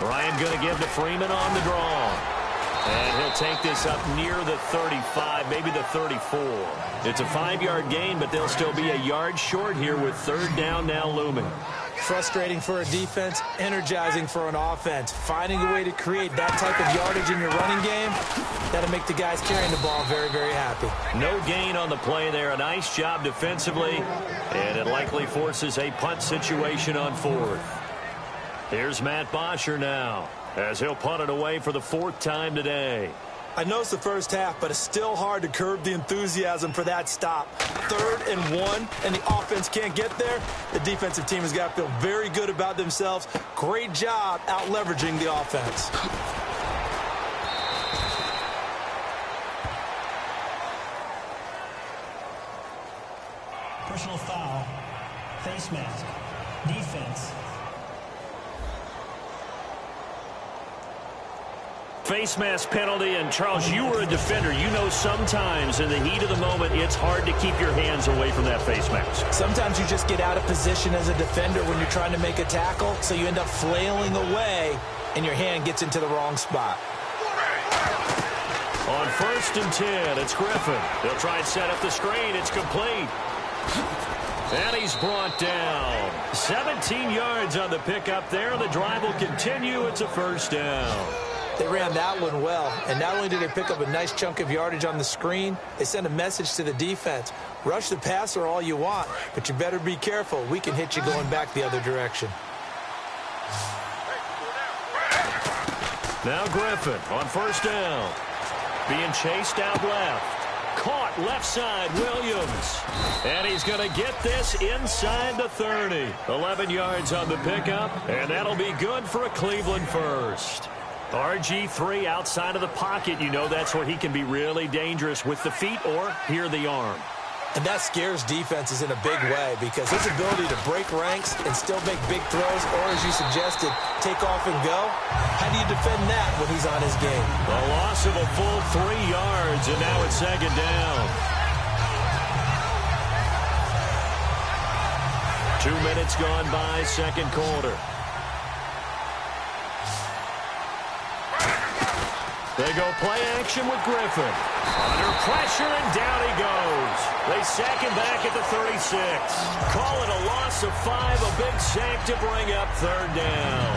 Ryan going to give to Freeman on the draw. And he'll take this up near the 35, maybe the 34. It's a 5-yard gain, but they'll still be a yard short here with third down now looming. Frustrating for a defense, energizing for an offense. Finding a way to create that type of yardage in your running game, that'll make the guys carrying the ball very, very happy. No gain on the play there. A nice job defensively, and it likely forces a punt situation on fourth. Here's Matt Bosher now, as he'll punt it away for the 4th time today. I know it's the first half, but it's still hard to curb the enthusiasm for that stop. 3rd and 1, and the offense can't get there. The defensive team has got to feel very good about themselves. Great job out-leveraging the offense. Personal foul, face mask, defense. Face mask penalty, and Charles, you were a defender. You know sometimes in the heat of the moment, it's hard to keep your hands away from that face mask. Sometimes you just get out of position as a defender when you're trying to make a tackle, so you end up flailing away, and your hand gets into the wrong spot. On 1st and 10, it's Griffin. They'll try and set up the screen. It's complete. And he's brought down. 17 yards on the pickup there. The drive will continue. It's a 1st down. They ran that one well, and not only did they pick up a nice chunk of yardage on the screen, they sent a message to the defense. Rush the passer all you want, but you better be careful. We can hit you going back the other direction. Now Griffin on 1st down. Being chased out left. Caught left side, Williams. And he's going to get this inside the 30. 11 yards on the pickup, and that'll be good for a Cleveland first. RG3 outside of the pocket. You know that's where he can be really dangerous with the feet or here the arm. And that scares defenses in a big way because his ability to break ranks and still make big throws, or as you suggested, take off and go. How do you defend that when he's on his game? A loss of a full 3 yards, and now it's 2nd down. 2 minutes gone by, 2nd quarter. They go play action with Griffin. Under pressure, and down he goes. They sack him back at the 36. Call it a loss of 5, a big sack to bring up 3rd down.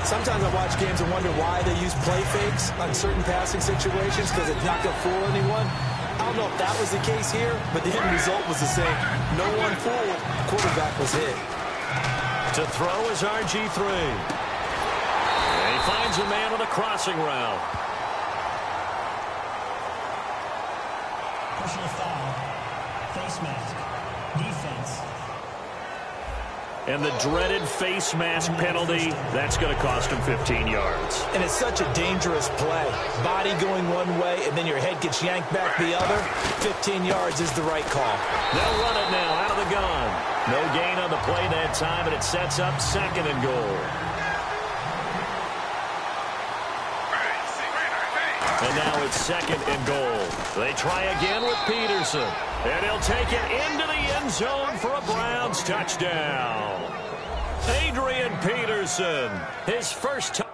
Sometimes I watch games and wonder why they use play fakes on certain passing situations because it's not going to fool anyone. I don't know if that was the case here, but the end result was the same. No one fooled. The quarterback was hit. To throw is RG3. And he finds a man on a crossing route. Personal foul, face mask, defense. And the dreaded face mask penalty, that's going to cost him 15 yards. And it's such a dangerous play. Body going one way, and then your head gets yanked back the other. 15 yards is the right call. They'll run it now out of the gun. No gain on the play that time, and it sets up 2nd and goal. And now it's 2nd and goal. They try again with Peterson. And he'll take it into the end zone for a Browns touchdown. Adrian Peterson, his first touchdown.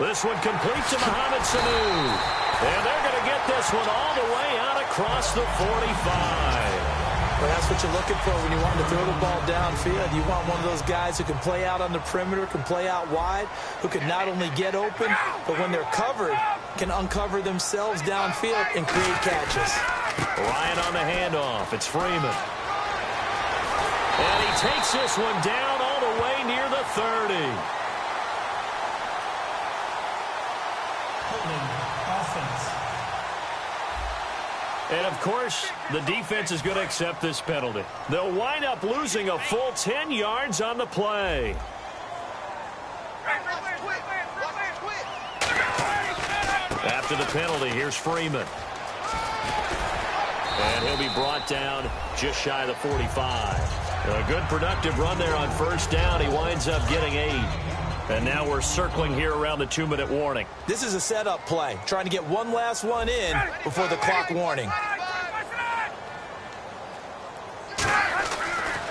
This one complete to Mohamed Sanu. And they're going to get this one all the way out across the 45. Well, that's what you're looking for when you want to throw the ball downfield. You want one of those guys who can play out on the perimeter, can play out wide, who can not only get open, but when they're covered, can uncover themselves downfield and create catches. Ryan on the handoff. It's Freeman. And he takes this one down all the way near the 30. Offense. And, of course, the defense is going to accept this penalty. They'll wind up losing a full 10 yards on the play. After the penalty, here's Freeman. And he'll be brought down just shy of the 45. A good productive run there on first down. He winds up getting 8. And now we're circling here around the 2-minute warning. This is a setup play, trying to get one last one in before the clock warning.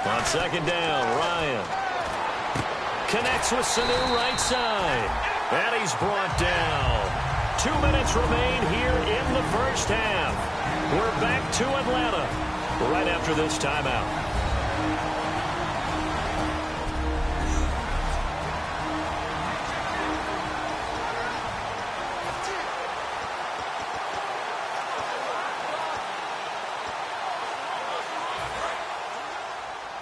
On second down, Ryan connects with Sanu right side. And he's brought down. 2 minutes remain here in the first half. We're back to Atlanta right after this timeout.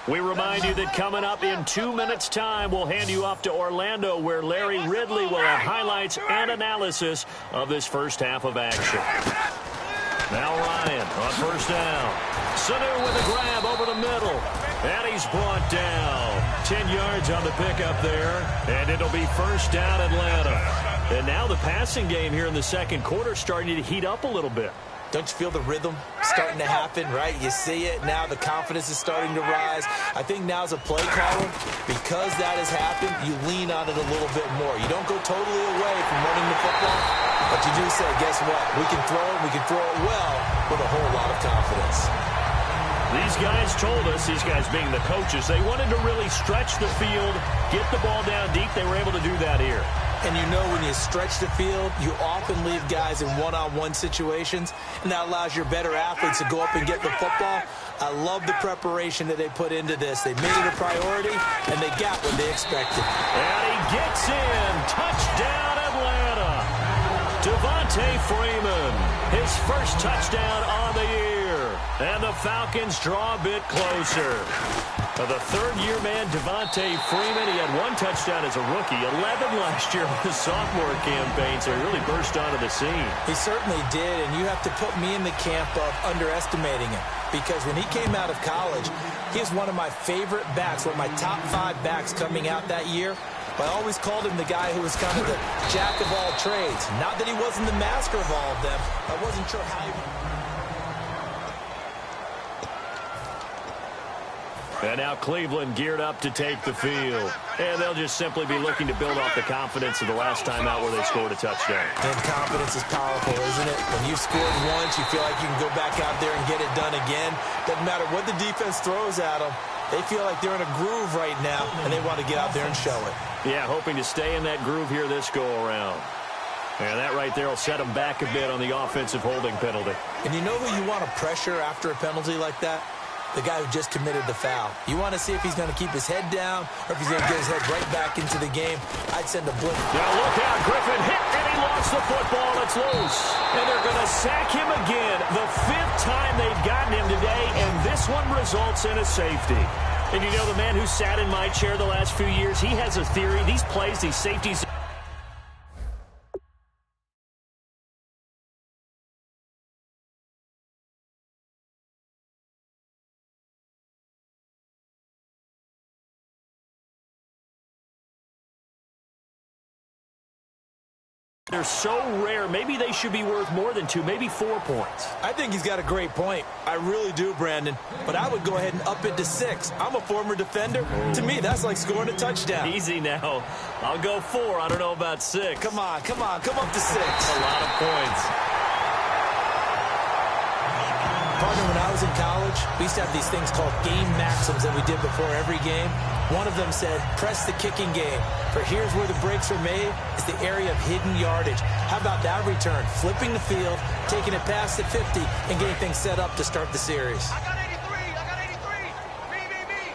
We remind you that coming up in 2 minutes' time, we'll hand you off to Orlando, where Larry Ridley will have highlights and analysis of this first half of action. Now Ryan on first down. Sanu with a grab over the middle. And he's brought down. 10 yards on the pickup there. And it'll be first down Atlanta. And now the passing game here in the second quarter starting to heat up a little bit. Don't you feel the rhythm starting to happen, right? You see it now. The confidence is starting to rise. I think now as a play caller, because that has happened, you lean on it a little bit more. You don't go totally away from running the football, but you do say, guess what? We can throw it. We can throw it well with a whole lot of confidence. These guys told us, these guys being the coaches, they wanted to really stretch the field, get the ball down deep. They were able to do that here. And you know when you stretch the field, you often leave guys in one-on-one situations, and that allows your better athletes to go up and get the football. I love the preparation that they put into this. They made it a priority, and they got what they expected. And he gets in. Touchdown, Atlanta. Devontae Freeman, his first touchdown on the year. And the Falcons draw a bit closer. The third-year man, Devontae Freeman, he had 1 touchdown as a rookie, 11 last year with the sophomore campaign, so he really burst onto the scene. He certainly did, and you have to put me in the camp of underestimating him, because when he came out of college, he was one of my favorite backs, one of my top 5 backs coming out that year. But I always called him the guy who was kind of the jack of all trades. Not that he wasn't the master of all of them. I wasn't sure how he... And now Cleveland geared up to take the field. And they'll just simply be looking to build off the confidence of the last time out where they scored a touchdown. And confidence is powerful, isn't it? When you've scored once, you feel like you can go back out there and get it done again. Doesn't matter what the defense throws at them. They feel like they're in a groove right now, and they want to get out there and show it. Yeah, hoping to stay in that groove here this go-around. And that right there will set them back a bit on the offensive holding penalty. And you know who you want to pressure after a penalty like that? The guy who just committed the foul. You want to see if he's going to keep his head down or if he's going to get his head right back into the game. I'd send a blitz. Now look out, Griffin hit, and he lost the football. It's loose. And they're going to sack him again. The 5th time they've gotten him today, and this one results in a safety. And you know, the man who sat in my chair the last few years, he has a theory. These plays, these safeties... They're so rare. Maybe they should be worth more than 2, maybe 4 points. I think he's got a great point. I really do, Brandon. But I would go ahead and up it to 6. I'm a former defender. Oh. To me, that's like scoring a touchdown. Easy now. I'll go 4. I don't know about 6. Come on. Come up to 6. A lot of points. Partner, when I was in college, we used to have these things called game maxims that we did before every game. One of them said, press the kicking game. For here's where the breaks are made, is the area of hidden yardage. How about that return? Flipping the field, taking it past the 50, and getting things set up to start the series. I got 83. Me.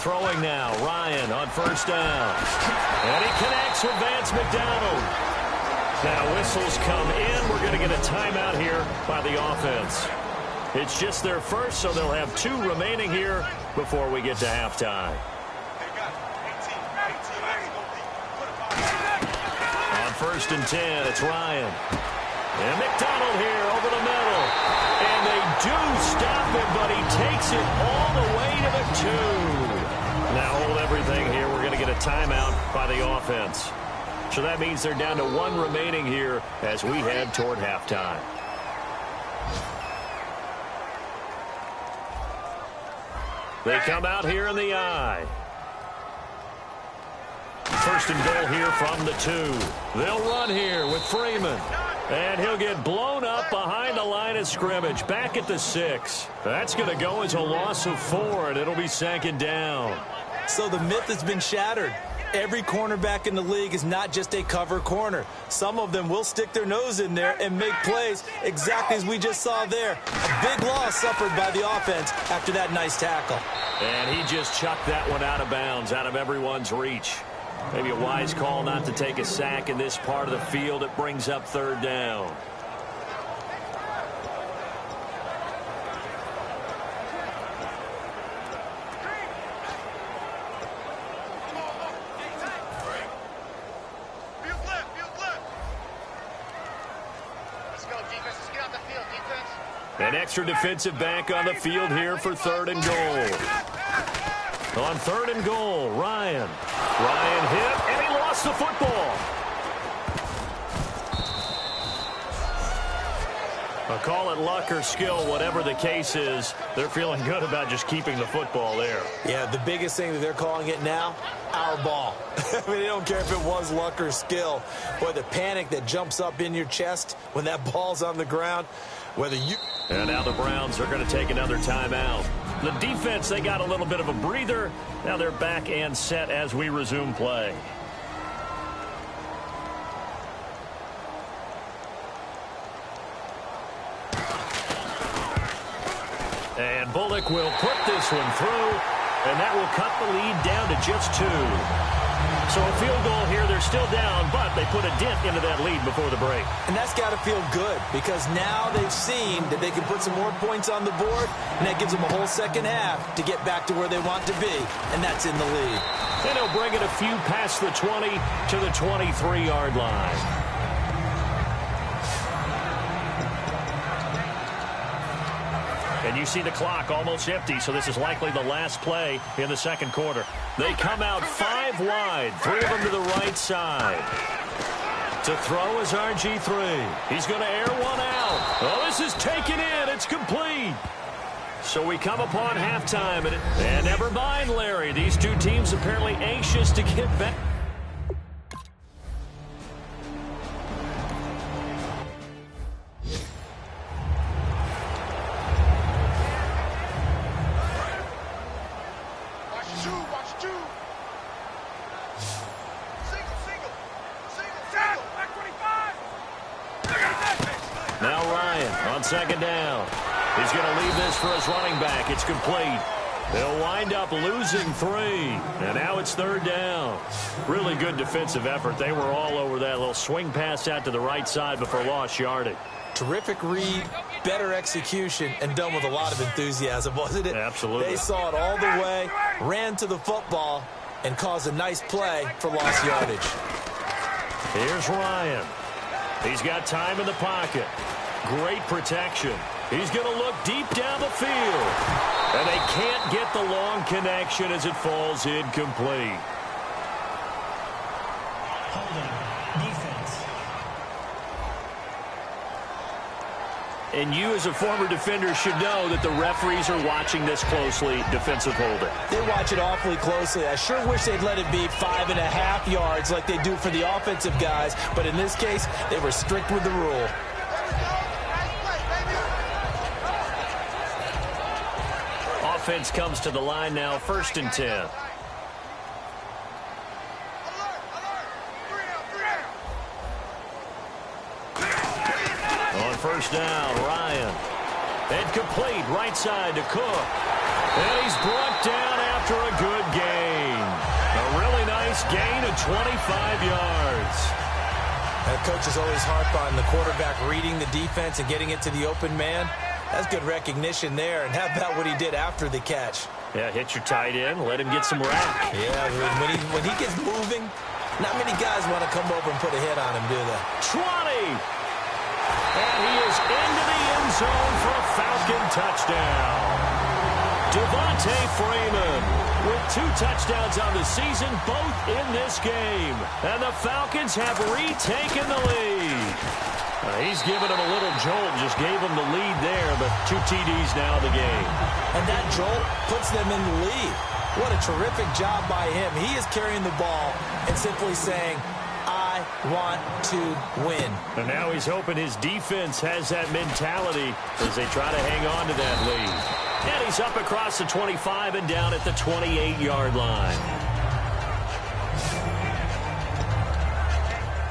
Throwing now, Ryan on first down. And he connects with Vance McDonald. Now whistles come in. We're going to get a timeout here by the offense. It's just their first, so they'll have 2 remaining here before we get to halftime. On first and 10, it's Ryan. And McDonald here over the middle. And they do stop him, but he takes it all the way to the 2. Now hold everything here. We're going to get a timeout by the offense. So that means they're down to 1 remaining here as we head toward halftime. They come out here in the I. First and goal here from the 2. They'll run here with Freeman. And he'll get blown up behind the line of scrimmage, back at the 6. That's going to go as a loss of 4, and it'll be 2nd down. So the myth has been shattered. Every cornerback in the league is not just a cover corner. Some of them will stick their nose in there and make plays exactly as we just saw there. A big loss suffered by the offense after that nice tackle. And he just chucked that one out of bounds, out of everyone's reach. Maybe a wise call not to take a sack in this part of the field. It brings up 3rd down. An extra defensive back on the field here for 3rd and goal. On 3rd and goal, Ryan. Ryan hit, and he lost the football. I'll call it luck or skill, whatever the case is. They're feeling good about just keeping the football there. Yeah, the biggest thing that they're calling it now, our ball. I mean, they don't care if it was luck or skill. Boy, the panic that jumps up in your chest when that ball's on the ground, whether you... And now the Browns are going to take another timeout. The defense, they got a little bit of a breather. Now they're back and set as we resume play. And Bullock will put this one through, and that will cut the lead down to just 2. So a field goal here, they're still down, but they put a dent into that lead before the break. And that's got to feel good because now they've seen that they can put some more points on the board, and that gives them a whole second half to get back to where they want to be, and that's in the lead. And he'll bring it a few past the 20 to the 23-yard line. And you see the clock almost empty, so this is likely the last play in the 2nd quarter. They come out 5 wide, 3 of them to the right side. To throw is RG3. He's going to air one out. Oh, this is taken in. It's complete. So we come upon halftime. And never mind, Larry. These two teams apparently anxious to get back. Now Ryan on 2nd down. He's going to leave this for his running back. It's complete. They'll wind up losing 3. And now it's 3rd down. Really good defensive effort. They were all over that little swing pass out to the right side before lost yardage. Terrific read, better execution, and done with a lot of enthusiasm, wasn't it? Absolutely. They saw it all the way, ran to the football, and caused a nice play for lost yardage. Here's Ryan. He's got time in the pocket. Great protection. He's going to look deep down the field. And they can't get the long connection as it falls incomplete. Holding. Defense. And you as a former defender should know that the referees are watching this closely, defensive holding. They watch it awfully closely. I sure wish they'd let it be 5.5 yards like they do for the offensive guys. But in this case, they were strict with the rule. Offense comes to the line now, 1st and 10. On 1st down, Ryan. And complete, right side to Cook. And he's brought down after a good gain. A really nice gain of 25 yards. That coach is always harp on the quarterback reading the defense and getting it to the open man. That's good recognition there. And how about what he did after the catch? Yeah, hit your tight end, let him get some rack. Yeah, when he gets moving, not many guys want to come over and put a hit on him, do they? 20! And he is into the end zone for a Falcon touchdown. Devontae Freeman with 2 touchdowns on the season, both in this game. And the Falcons have retaken the lead. He's given them a little jolt, just gave them the lead there, but 2 TDs now in the game. And that jolt puts them in the lead. What a terrific job by him. He is carrying the ball and simply saying, I want to win. And now he's hoping his defense has that mentality as they try to hang on to that lead. And he's up across the 25 and down at the 28-yard line.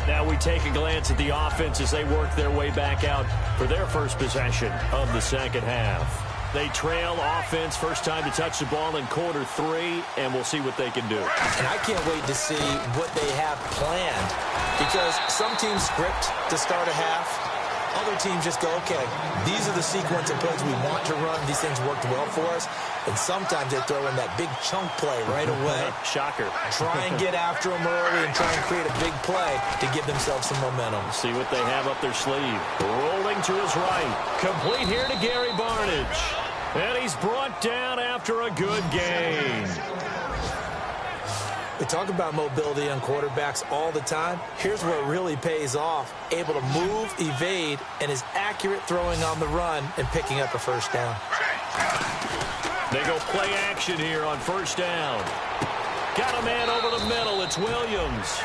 Now we take a glance at the offense as they work their way back out for their first possession of the second half. They trail offense, first time to touch the ball in quarter 3, and we'll see what they can do. And I can't wait to see what they have planned, because some teams script to start a half. Other teams just go, okay, these are the sequence of plays we want to run. These things worked well for us. And sometimes they throw in that big chunk play right away. Shocker. Try and get after them early and try and create a big play to give themselves some momentum. See what they have up their sleeve. Rolling to his right. Complete here to Gary Barnidge. And he's brought down after a good gain. We talk about mobility on quarterbacks all the time. Here's where it really pays off. Able to move, evade, and is accurate throwing on the run and picking up a first down. They go play action here on first down. Got a man over the middle. It's Williams.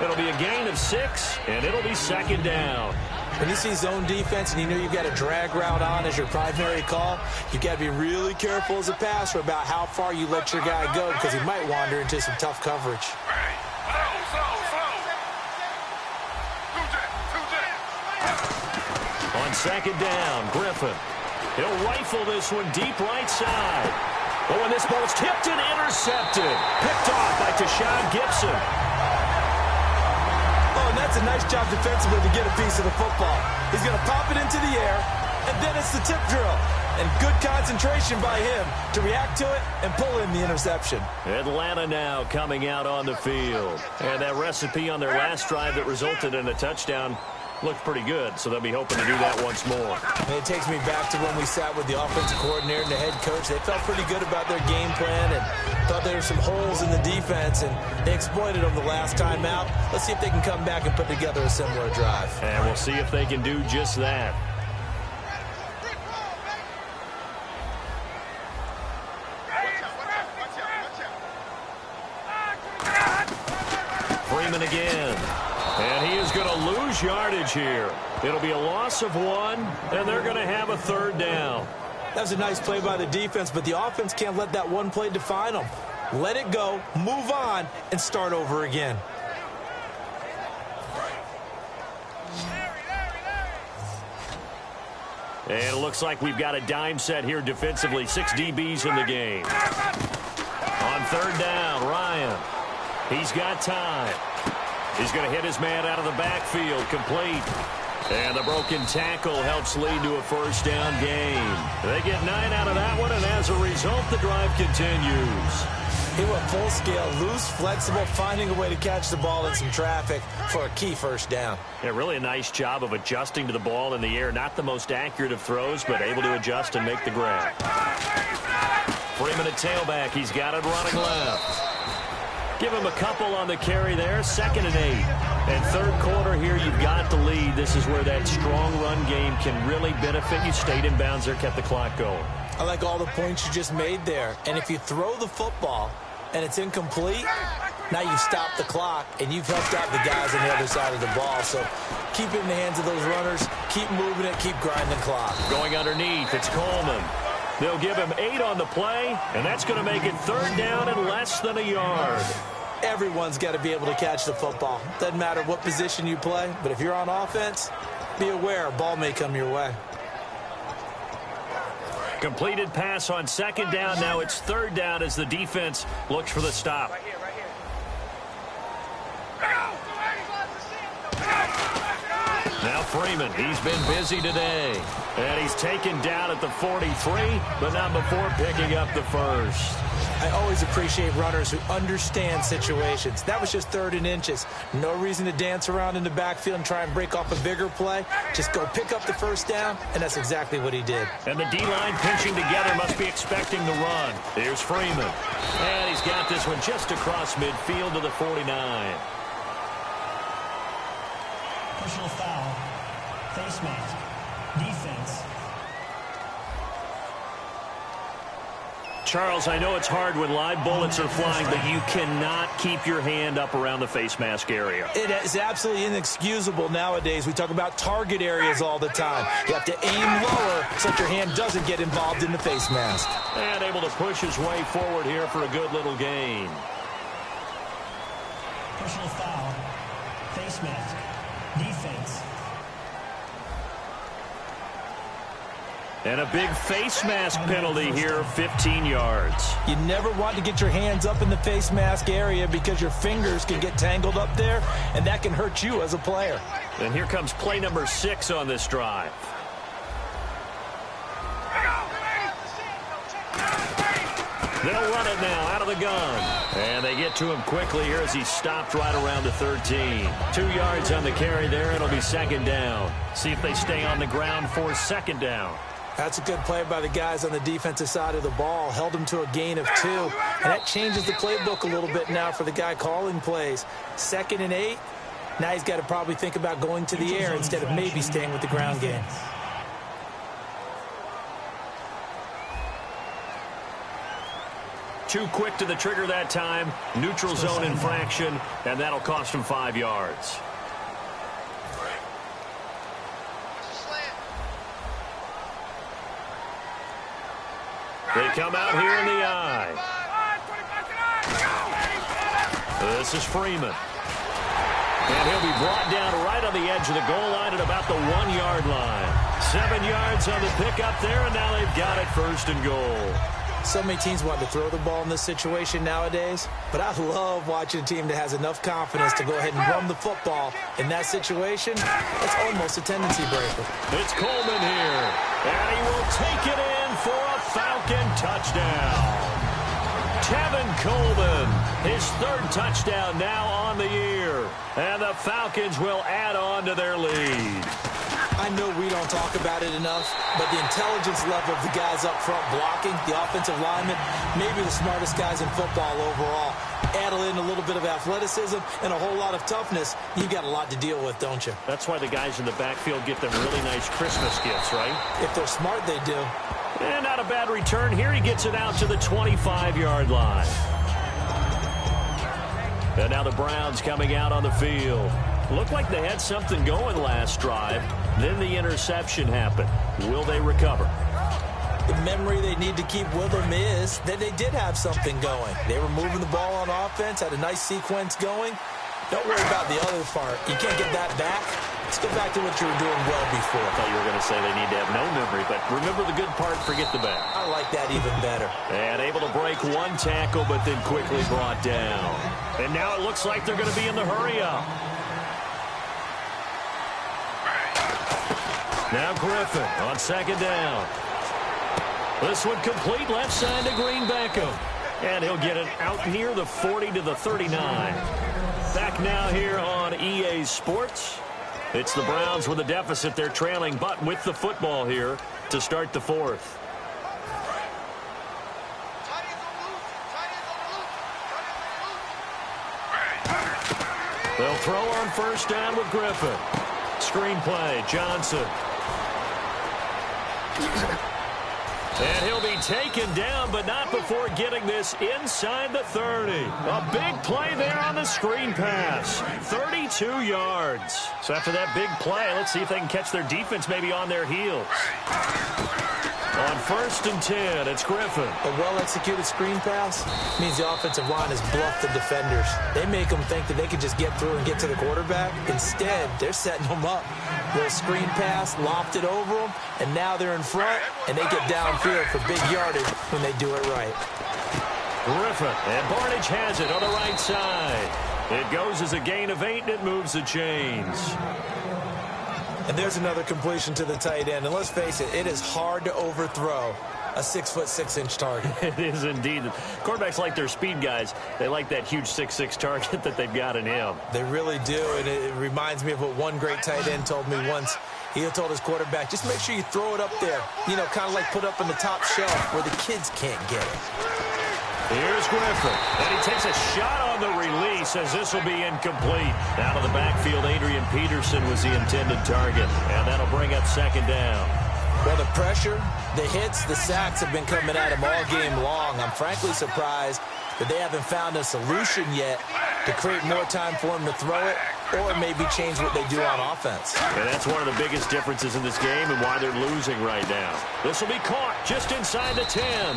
It'll be a gain of 6, and it'll be second down. When you see zone defense and you know you've got a drag route on as your primary call, you've got to be really careful as a passer about how far you let your guy go, because he might wander into some tough coverage. On second down, Griffin. He'll rifle this one deep right side. Oh, and this ball's tipped and intercepted. Picked off by Tashawn Gibson. That's a nice job defensively to get a piece of the football. He's going to pop it into the air, and then it's the tip drill. And good concentration by him to react to it and pull in the interception. Atlanta now coming out on the field. And that recipe on their last drive that resulted in a touchdown looked pretty good, so they'll be hoping to do that once more. And it takes me back to when we sat with the offensive coordinator and the head coach. They felt pretty good about their game plan and thought there were some holes in the defense, and they exploited them the last time out. Let's see if they can come back and put together a similar drive. And we'll see if they can do just that. Freeman again. And he is going to lose yardage here. It'll be a loss of 1, and they're going to have a third down. That was a nice play by the defense, but the offense can't let that one play define them. Let it go, move on, and start over again. And it looks like we've got a dime set here defensively. 6 DBs in the game. On third down, Ryan. He's got time. He's going to hit his man out of the backfield, complete. And the broken tackle helps lead to a first down gain. They get 9 out of that one, and as a result, the drive continues. He went full scale, loose, flexible, finding a way to catch the ball in some traffic for a key first down. Yeah, really a nice job of adjusting to the ball in the air. Not the most accurate of throws, but able to adjust and make the grab. Freeman at tailback. He's got it running left. Give him a couple on the carry there. 2nd and 8. And third quarter here, you've got the lead. This is where that strong run game can really benefit you. Stayed in bounds there, kept the clock going. I like all the points you just made there. And if you throw the football and it's incomplete, now you stop the clock and you've helped out the guys on the other side of the ball. So keep it in the hands of those runners. Keep moving it. Keep grinding the clock. Going underneath, it's Coleman. They'll give him 8 on the play, and that's going to make it third down and less than a yard. Everyone's got to be able to catch the football. Doesn't matter what position you play, but if you're on offense, be aware a ball may come your way. Completed pass on second down. Now it's third down as the defense looks for the stop. Now Freeman, he's been busy today. And he's taken down at the 43, but not before picking up the first. I always appreciate runners who understand situations. That was just 3rd and inches. No reason to dance around in the backfield and try and break off a bigger play. Just go pick up the first down, and that's exactly what he did. And the D-line pinching together must be expecting the run. Here's Freeman. And he's got this one just across midfield to the 49. Personal foul. Face mask. Defense. Charles, I know it's hard when live bullets are flying, but you cannot keep your hand up around the face mask area. It is absolutely inexcusable nowadays. We talk about target areas all the time. You have to aim lower so that your hand doesn't get involved in the face mask. And able to push his way forward here for a good little gain. Personal foul. Face mask. Defense. And a big face mask penalty here, 15 yards. You never want to get your hands up in the face mask area because your fingers can get tangled up there, and that can hurt you as a player. And here comes play number 6 on this drive. They'll run it now out of the gun. And they get to him quickly here as he stopped right around the 13. 2 yards on the carry there. It'll be 2nd down. See if they stay on the ground for 2nd down. That's a good play by the guys on the defensive side of the ball. Held them to a gain of 2. And that changes the playbook a little bit now for the guy calling plays. 2nd and 8. Now he's got to probably think about going to the air instead of maybe staying with the ground game. Too quick to the trigger that time. Neutral zone infraction, and that'll cost him 5 yards. They come out here in the eye. This is Freeman. And he'll be brought down right on the edge of the goal line at about the 1-yard line. 7 yards on the pickup there, and now they've got it 1st and goal. So many teams want to throw the ball in this situation nowadays, but I love watching a team that has enough confidence to go ahead and run the football. In that situation, it's almost a tendency breaker. It's Coleman here, and he will take it in for a Falcon touchdown. Tevin Coleman, his 3rd touchdown now on the year, and the Falcons will add on to their lead. I know we don't talk about it enough, but the intelligence level of the guys up front blocking, the offensive linemen, maybe the smartest guys in football overall. Add in a little bit of athleticism and a whole lot of toughness. You've got a lot to deal with, don't you? That's why the guys in the backfield get them really nice Christmas gifts, right? If they're smart, they do. And not a bad return here. He gets it out to the 25-yard line. And now the Browns coming out on the field. Looked like they had something going last drive. Then the interception happened. Will they recover? The memory they need to keep with them is that they did have something going. They were moving the ball on offense, had a nice sequence going. Don't worry about the other part. You can't get that back. Let's go back to what you were doing well before. I thought you were going to say they need to have no memory, but remember the good part, forget the bad. I like that even better. And able to break 1 tackle, but then quickly brought down. And now it looks like they're going to be in the hurry-up. Now Griffin on 2nd down. This one complete left side to Green Beckham. And he'll get it out near the 40 to the 39. Back now here on EA Sports. It's the Browns with a deficit. They're trailing, but with the football here to start the 4th. They'll throw on 1st down with Griffin. Screen play, Johnson. And he'll be taken down, but not before getting this inside the 30. A big play there on the screen pass. 32 yards. So after that big play, let's see if they can catch their defense maybe on their heels. On 1st and 10, it's Griffin. A well-executed screen pass means the offensive line has bluffed the defenders. They make them think that they can just get through and get to the quarterback. Instead, they're setting them up. Little screen pass, lofted over them, and now they're in front, and they get downfield for big yardage when they do it right. Griffin, and Barnage has it on the right side. It goes as a gain of 8, and it moves the chains. And there's another completion to the tight end. And let's face it, it is hard to overthrow a 6'6" target. It is indeed. Quarterbacks like their speed guys. They like that huge 6'6" target that they've got in him. They really do, and it reminds me of what one great tight end told me once. He told his quarterback, just make sure you throw it up there, you know, kind of like put up on the top shelf where the kids can't get it. Here's Griffin, and he takes a shot on the release as this will be incomplete. Out of the backfield, Adrian Peterson was the intended target, and that'll bring up second down. Well, the pressure, the hits, the sacks have been coming at him all game long. I'm frankly surprised that they haven't found a solution yet to create more time for him to throw it or maybe change what they do on offense. And that's one of the biggest differences in this game and why they're losing right now. This will be caught just inside the 10.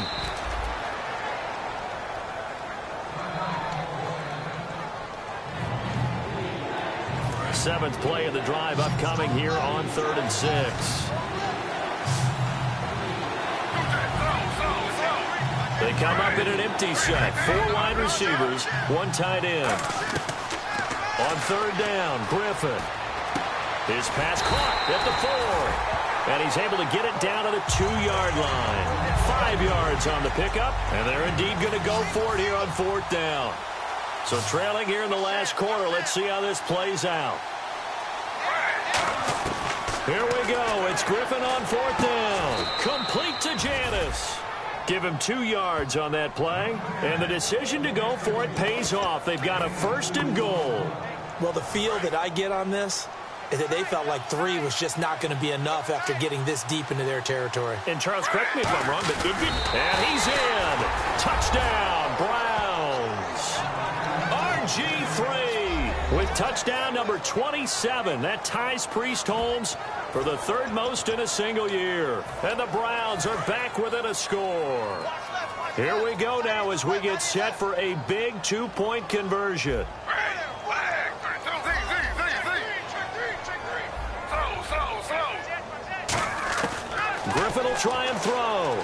Seventh play of the drive upcoming here on 3rd and 6. They come up in an empty set. 4 wide receivers, 1 tight end. On 3rd down, Griffin. His pass caught at the 4. And he's able to get it down to the 2-yard line. 5 yards on the pickup. And they're indeed going to go for it here on 4th down. So trailing here in the last quarter. Let's see how this plays out. Here we go. It's Griffin on 4th down. Complete to Janis. Give him 2 yards on that play. And the decision to go for it pays off. They've got a 1st and goal. Well, the feel that I get on this is that they felt like 3 was just not going to be enough after getting this deep into their territory. And Charles, correct me if I'm wrong, but and he's in. Touchdown, Browns. RG3 with touchdown number 27. That ties Priest Holmes for the 3rd most in a single year. And the Browns are back within a score. Here we go now as we get set for a big 2-point conversion. Griffin will try and throw.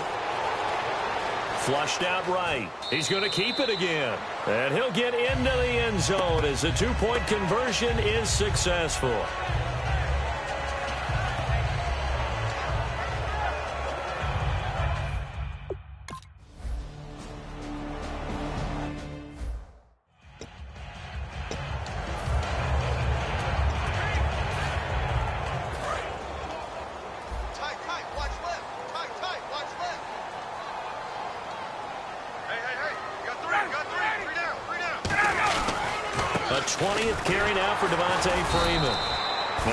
Flushed out right. He's going to keep it again. And he'll get into the end zone as the 2-point conversion is successful. A 20th carry now for Devontae Freeman.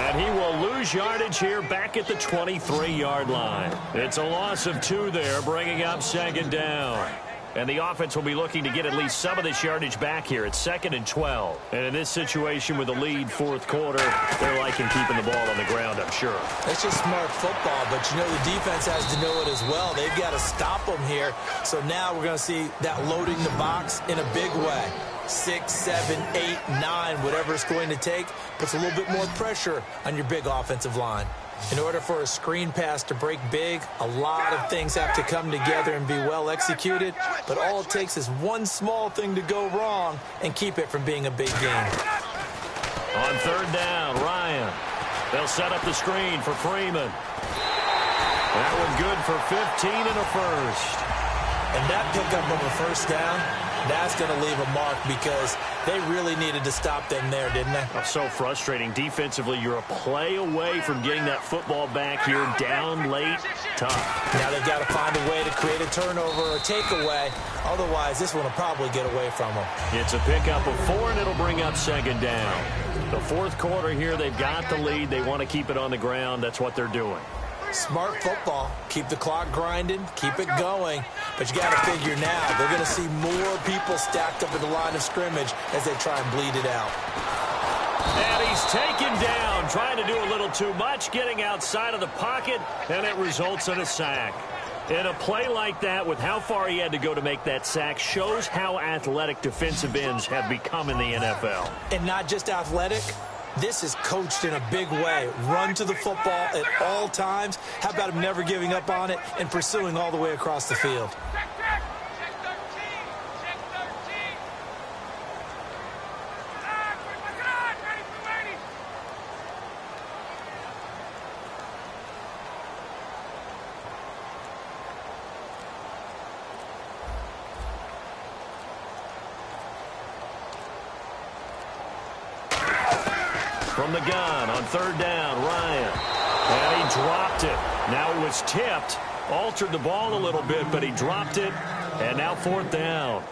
And he will lose yardage here back at the 23-yard line. It's a loss of 2 there, bringing up 2nd down. And the offense will be looking to get at least some of this yardage back here. It's 2nd and 12. And in this situation with the lead 4th quarter, they're liking keeping the ball on the ground, I'm sure. It's just smart football, but you know the defense has to know it as well. They've got to stop them here. So now we're going to see that loading the box in a big way. 6, 7, 8, 9, whatever it's going to take, puts a little bit more pressure on your big offensive line. In order for a screen pass to break big, a lot of things have to come together and be well executed, but all it takes is one small thing to go wrong and keep it from being a big game. On 3rd down, Ryan. They'll set up the screen for Freeman. That one good for 15 and a 1st. And that pickup of a 1st down, that's going to leave a mark because they really needed to stop them there, didn't they? Oh, so frustrating. Defensively, you're a play away from getting that football back here down late. Tough. Now they've got to find a way to create a turnover or takeaway. Otherwise, this one will probably get away from them. It's a pickup of 4, and it'll bring up 2nd down. The 4th quarter here, they've got the lead. They want to keep it on the ground. That's what they're doing. Smart football. Keep the clock grinding. Keep it going. But you got to figure now, they're going to see more people stacked up at the line of scrimmage as they try and bleed it out. And he's taken down, trying to do a little too much, getting outside of the pocket, and it results in a sack. In a play like that, with how far he had to go to make that sack, shows how athletic defensive ends have become in the NFL. And not just athletic. This is coached in a big way. Run to the football at all times. How about him never giving up on it and pursuing all the way across the field? from the gun on third down, Ryan. And he dropped it. Now it was tipped, altered the ball a little bit, but he dropped it. And now fourth down.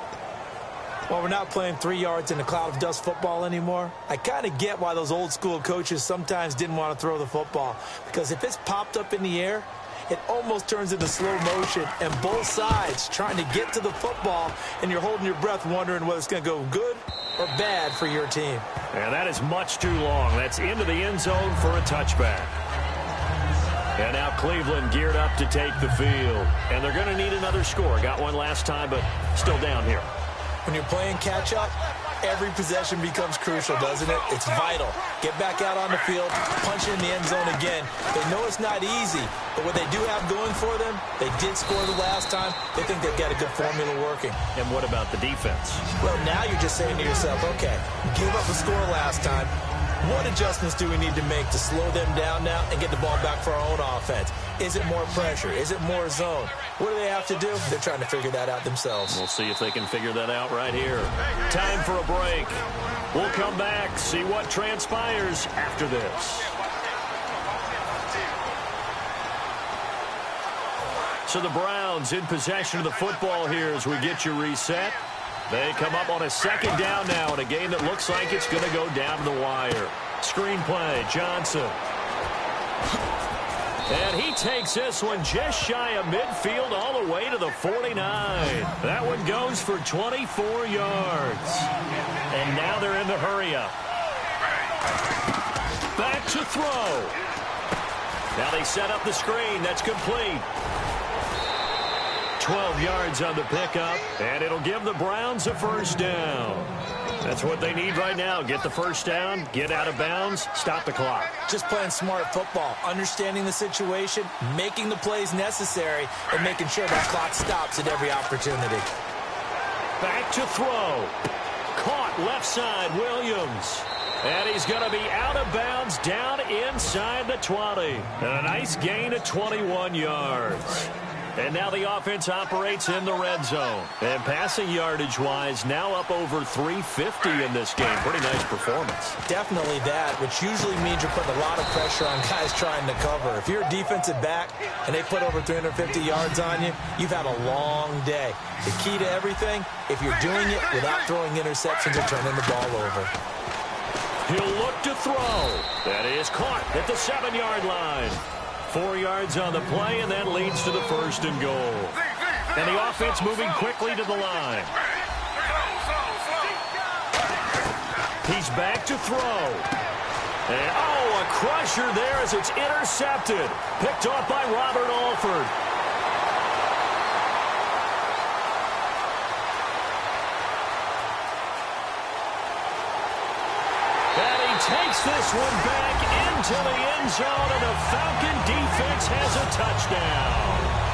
Well, we're not playing 3 yards in a cloud of dust football anymore. I kind of get why those old school coaches sometimes didn't want to throw the football. Because if it's popped up in the air, it almost turns into slow motion. And both sides trying to get to the football, and you're holding your breath wondering whether it's going to go good or bad for your team. And that is much too long. That's into the end zone for a touchback. And now Cleveland geared up to take the field. And they're going to need another score. Got one last time, but still down here. When you're playing catch-up, every possession becomes crucial, doesn't it? It's vital. Get back out on the field, punch it in the end zone again. They know it's not easy, but what they do have going for them, they did score the last time. They think they've got a good formula working. And what about the defense? Well, now you're just saying to yourself, okay, give up a score last time. What adjustments do we need to make to slow them down now and get the ball back for our own offense? Is it more pressure? Is it more zone? What do they have to do? They're trying to figure that out themselves. We'll see if they can figure that out right here. Time for a break. We'll come back, see what transpires after this. So the Browns in possession of the football here as we get you reset. They come up on a second down now in a game that looks like it's going to go down to the wire. Screenplay, Johnson. And he takes this one just shy of midfield all the way to the 49. That one goes for 24 yards. And now they're in the hurry-up. Back to throw. Now they set up the screen. That's complete. 12 yards on the pickup, and it'll give the Browns a first down. That's what they need right now. Get the first down, get out of bounds, stop the clock. Just playing smart football, understanding the situation, making the plays necessary, and making sure that clock stops at every opportunity. Back to throw. Caught left side, Williams. And he's going to be out of bounds down inside the 20. And a nice gain of 21 yards. And now the offense operates in the red zone. And passing yardage-wise, now up over 350 in this game. Pretty nice performance. Definitely that, which usually means you're putting a lot of pressure on guys trying to cover. If you're a defensive back and they put over 350 yards on you, you've had a long day. The key to everything, if you're doing it without throwing interceptions or turning the ball over. He'll look to throw. That is caught at the 7-yard line. 4 yards on the play, and that leads to the first and goal. And the offense moving quickly to the line. He's back to throw. And, a crusher there as it's intercepted. Picked off by Robert Alford. And he takes this one back into the end zone, and the Falcon defense has a touchdown.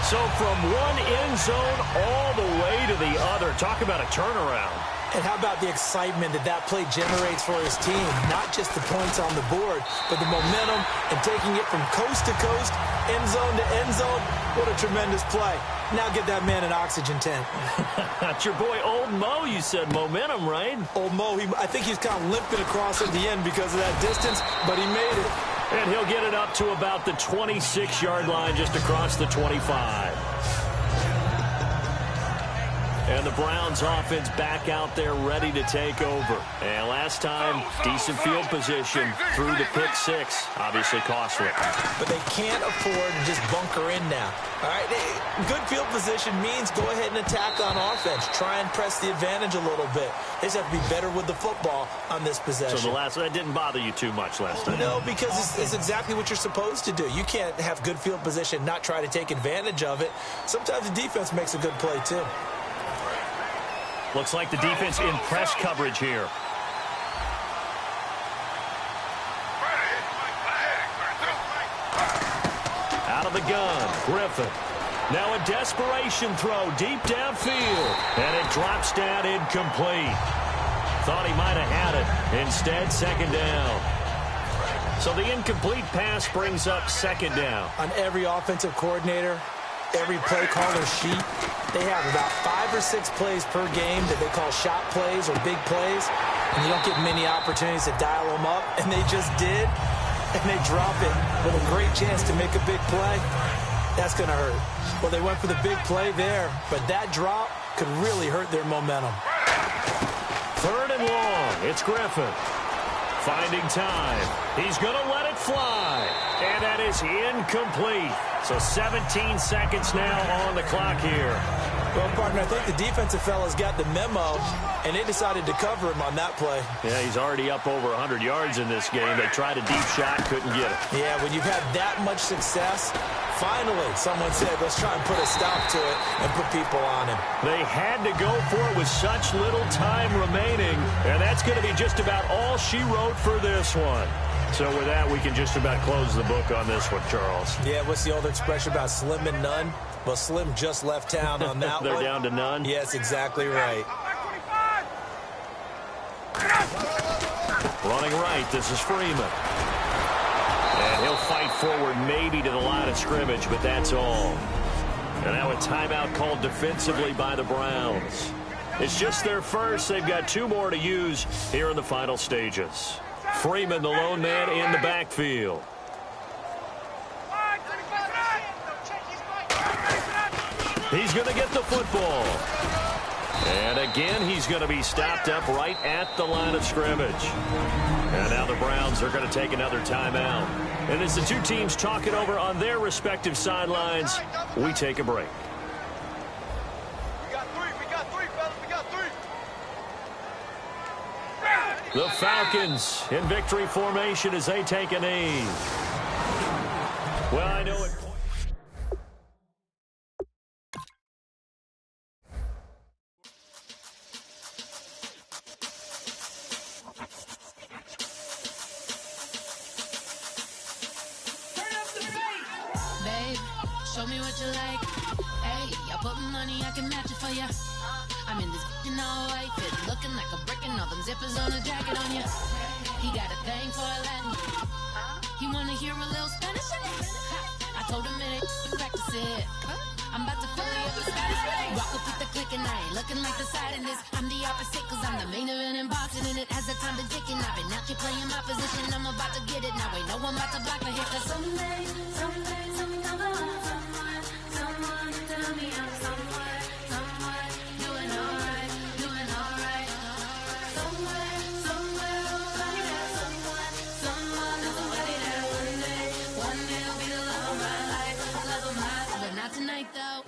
So from one end zone all the way to the other. Talk about a turnaround. And how about the excitement that play generates for his team? Not just the points on the board, but the momentum and taking it from coast to coast, end zone to end zone. What a tremendous play. Now get that man an oxygen tent. That's your boy Old Mo, you said. Momentum, right? Old Mo, I think he's kind of limping across at the end because of that distance, but he made it. And he'll get it up to about the 26-yard line, just across the 25. And the Browns offense back out there ready to take over. And last time, decent field position through the pick six. Obviously costly. But they can't afford to just bunker in now. All right, good field position means go ahead and attack on offense. Try and press the advantage a little bit. They just have to be better with the football on this possession. So that didn't bother you too much last time? No, because it's exactly what you're supposed to do. You can't have good field position, not try to take advantage of it. Sometimes the defense makes a good play, too. Looks like the defense in press coverage here. Out of the gun, Griffin. Now a desperation throw deep downfield. And it drops down incomplete. Thought he might have had it. Instead, second down. So the incomplete pass brings up second down. On every offensive coordinator, every play caller sheet, they have about 5 or 6 plays per game that they call shot plays or big plays. And you don't get many opportunities to dial them up, and they just did, and they drop it with a great chance to make a big play. That's going to hurt. Well, they went for the big play there, but that drop could really hurt their momentum. 3rd and long. It's Griffin. Finding time. He's going to let it fly. And that is incomplete. So 17 seconds now on the clock here. Well, partner, I think the defensive fellas got the memo, and they decided to cover him on that play. Yeah, he's already up over 100 yards in this game. They tried a deep shot, couldn't get it. Yeah, when you've had that much success, finally someone said, let's try and put a stop to it and put people on him. They had to go for it with such little time remaining, and that's going to be just about all she wrote for this one. So with that, we can just about close the book on this one, Charles. Yeah, what's the old expression about slim and none? Well, Slim just left town on that They're one. down to none? Yes, exactly right. Running right, this is Freeman. And he'll fight forward maybe to the line of scrimmage, but that's all. And now a timeout called defensively by the Browns. It's just their first. They've got 2 more to use here in the final stages. Freeman, the lone man in the backfield. He's going to get the football. And again, he's going to be stopped up right at the line of scrimmage. And now the Browns are going to take another timeout. And as the two teams talk it over on their respective sidelines, we take a break. We got three, fellas. We got 3. The Falcons in victory formation as they take a knee. Well, I know it. Show me what you like. Hey, I put money, I can match it for ya. I'm in this all white fit, looking like a brick and all them zippers on a jacket on ya. He got a thing for a Latin. He wanna hear a little Spanish in it. I told him it ain't practice it. I'm about to fill you up with status. Rock up with the click and I ain't looking like the side in this. I'm the opposite cause I'm the main event and boxing in it. As the time been ticking, I've been out here playing my position. I'm about to get it now. Ain't no one about to block the hit. Cause someday, something come along. Someone tell me I'm somewhere, doing alright. Somewhere, somebody there, someone is somebody there. One day will be the love of my life, but not tonight though.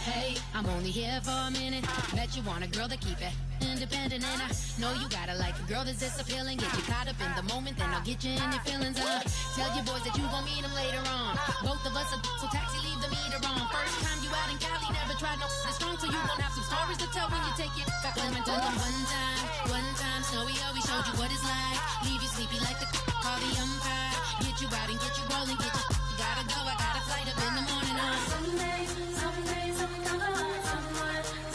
Hey, I'm only here for a minute. Bet you want a girl to keep it independent, and I know you gotta like a girl that's this appealing. Get you caught up in the moment, then I'll get you in your feelings. Tell your boys that you gon' meet them later on. Both of us are so taxi, leave the meter on. First time you out in Cali, never tried no strong, so you gon' have some stories to tell when you take it back. When I told them one time, Snowy always showed you what it's like. Leave you sleepy like the call the umpire. Get you out and get you rolling, get you gotta go. I got a flight up in the morning on someday, something come along.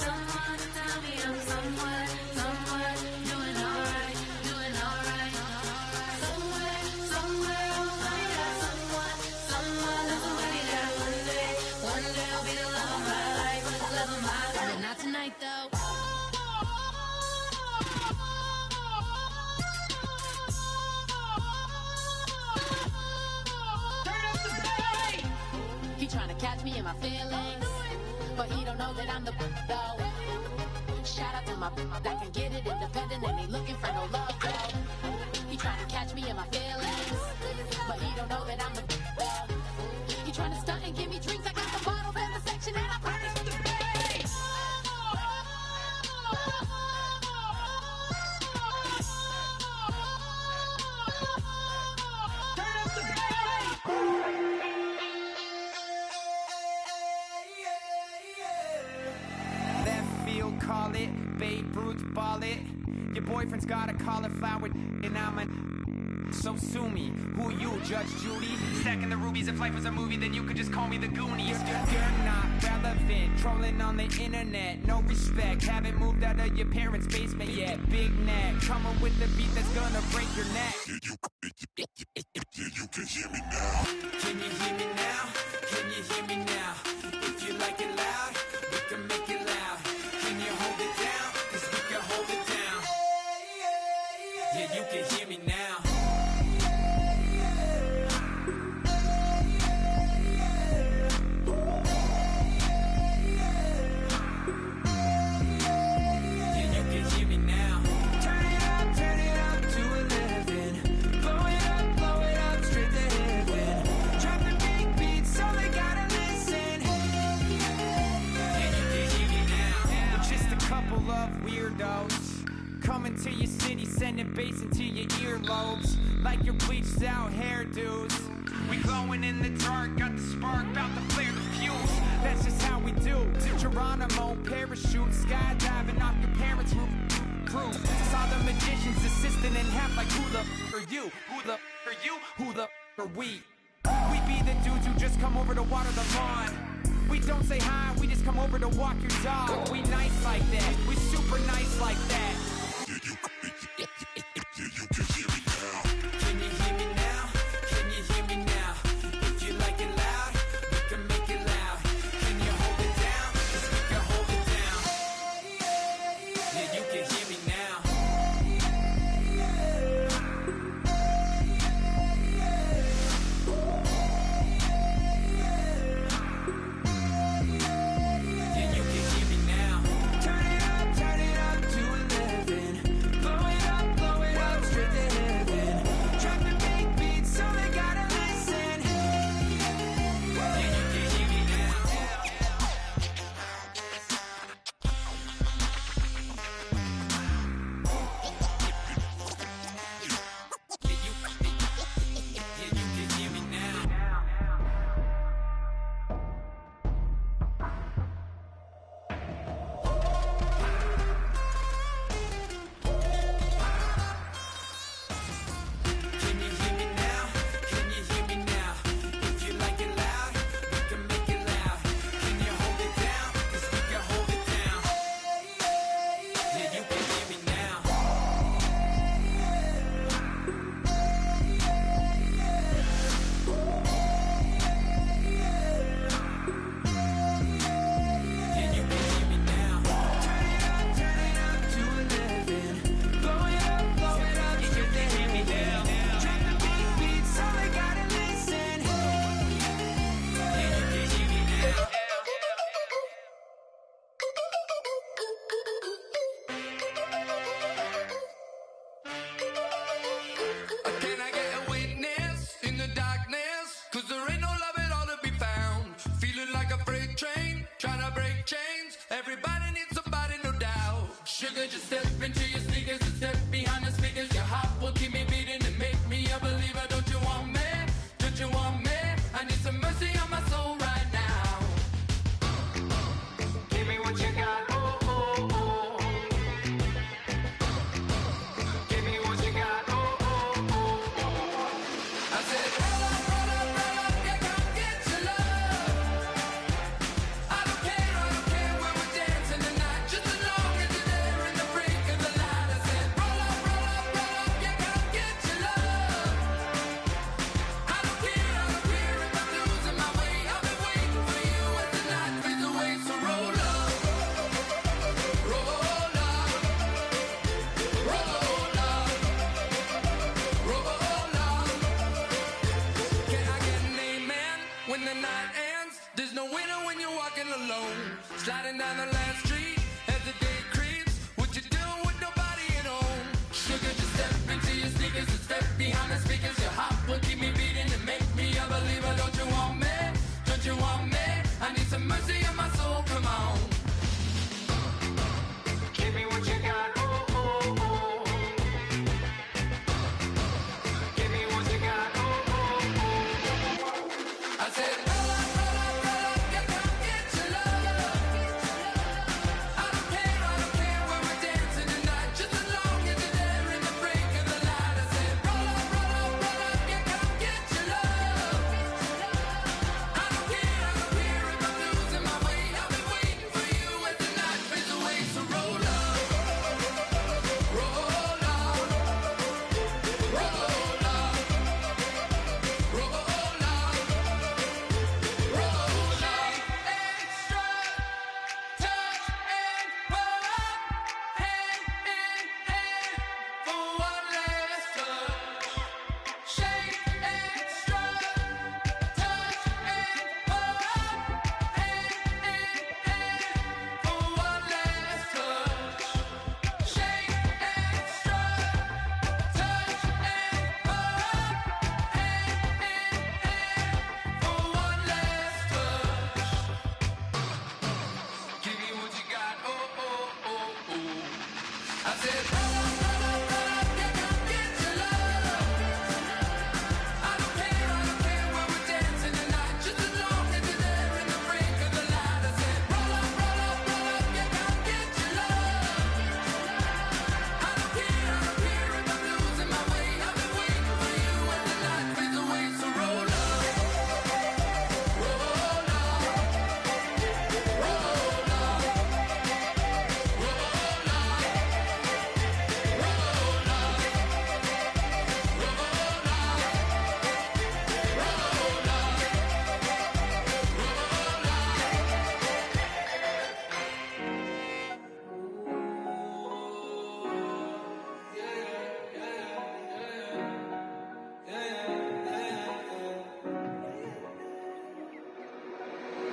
Someone tell me I'm somewhere, doing alright. Somewhere, somebody there, someone is somebody there. One day I'll be the love of my life, but not tonight though. He tryna catch me in my feelings, but he don't know that I'm the though. Shout out to my that can get it independent and ain't looking for no love though. He tryna catch me in my feelings, but he don't know that I'm the though. He tryna stunt and give me drinks. I got the bottles in the section and I promise to pay. Call it, Babe Ruth ball it. Your boyfriend's got a cauliflower and I'm so sue me. Who you, Judge Judy? Stacking the rubies. If life was a movie, then you could just call me the Goonies. You're not relevant, trolling on the internet. No respect, haven't moved out of your parents' basement yet. Big neck, coming with the beat that's gonna break your neck. You can hear me now. Can you hear me hear me now? If you like it loud, we can make it loud. Can you hold it down? 'Cause we can hold it down. Yeah, you can hear me now. Coming to your city, sending bass into your earlobes, like your bleached out hairdos. We glowing in the dark, got the spark, about to flare the fuse. That's just how we do. To Geronimo, parachute, skydiving off your parents' roof. Saw the magician's assistant in half, like who the are you? Who the are you? Who the are we? We be the dudes who just come over to water the lawn. We don't say hi, we just come over to walk your dog. We nice like that, we super nice like that. Can you hear me now? Can you hear me now? If you like it loud, we can make it loud. Can you hold it down? 'Cause we can hold it down. Yeah, you can hear me now.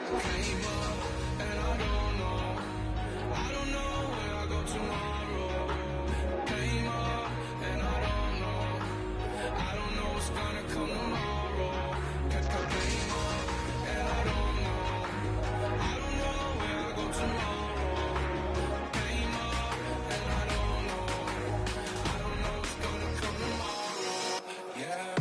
Came up and I don't know where I go tomorrow. Came up and I don't know what's gonna come tomorrow. Came up and I don't know where I go tomorrow. Came up and I don't know what's gonna come tomorrow. Yeah.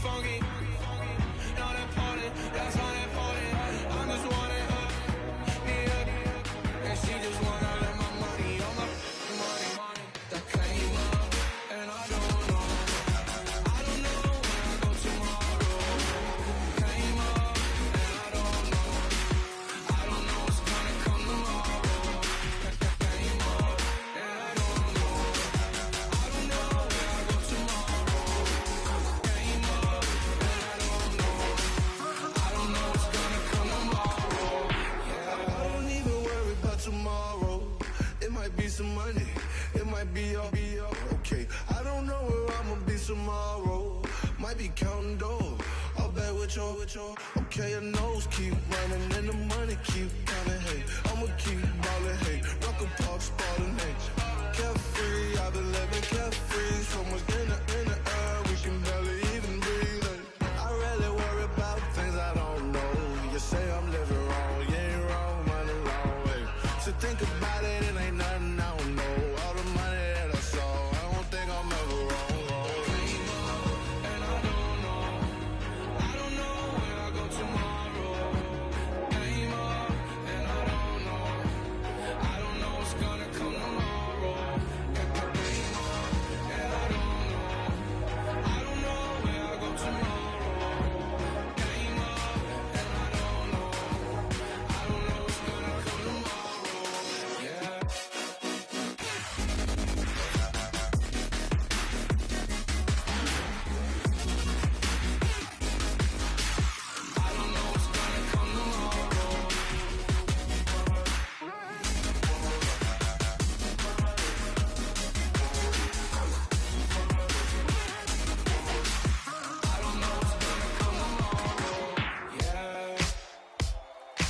Funky, not important, that's not important. I'm just wanting her, and she just wanna let my money on my money. That came up, and I don't know where I go tomorrow. Came up, and I don't know what's gonna come tomorrow. Came up, and I don't know where I go tomorrow. Tomorrow, it might be some money, it might be all okay. I don't know where I'ma be tomorrow. Might be counting dough, I'll bet with your. Okay, your nose keep running and the money keep coming. Hey, I'ma keep ballin'. Hey, rock a park, spallin'. Hey, carefree, I've been living carefree. So much in the air, we can barely even breathe. Hey, I really worry about things I don't know. You say I'm living wrong, you ain't wrong, man, alone. So think about it, it ain't nothing I don't know. All the money that I saw, I don't think I'm ever wrong. Came up and I don't know where I go tomorrow. Came up and I don't know what's gonna come tomorrow. Came up and I don't know where I go tomorrow. Came up and I don't know what's gonna come tomorrow.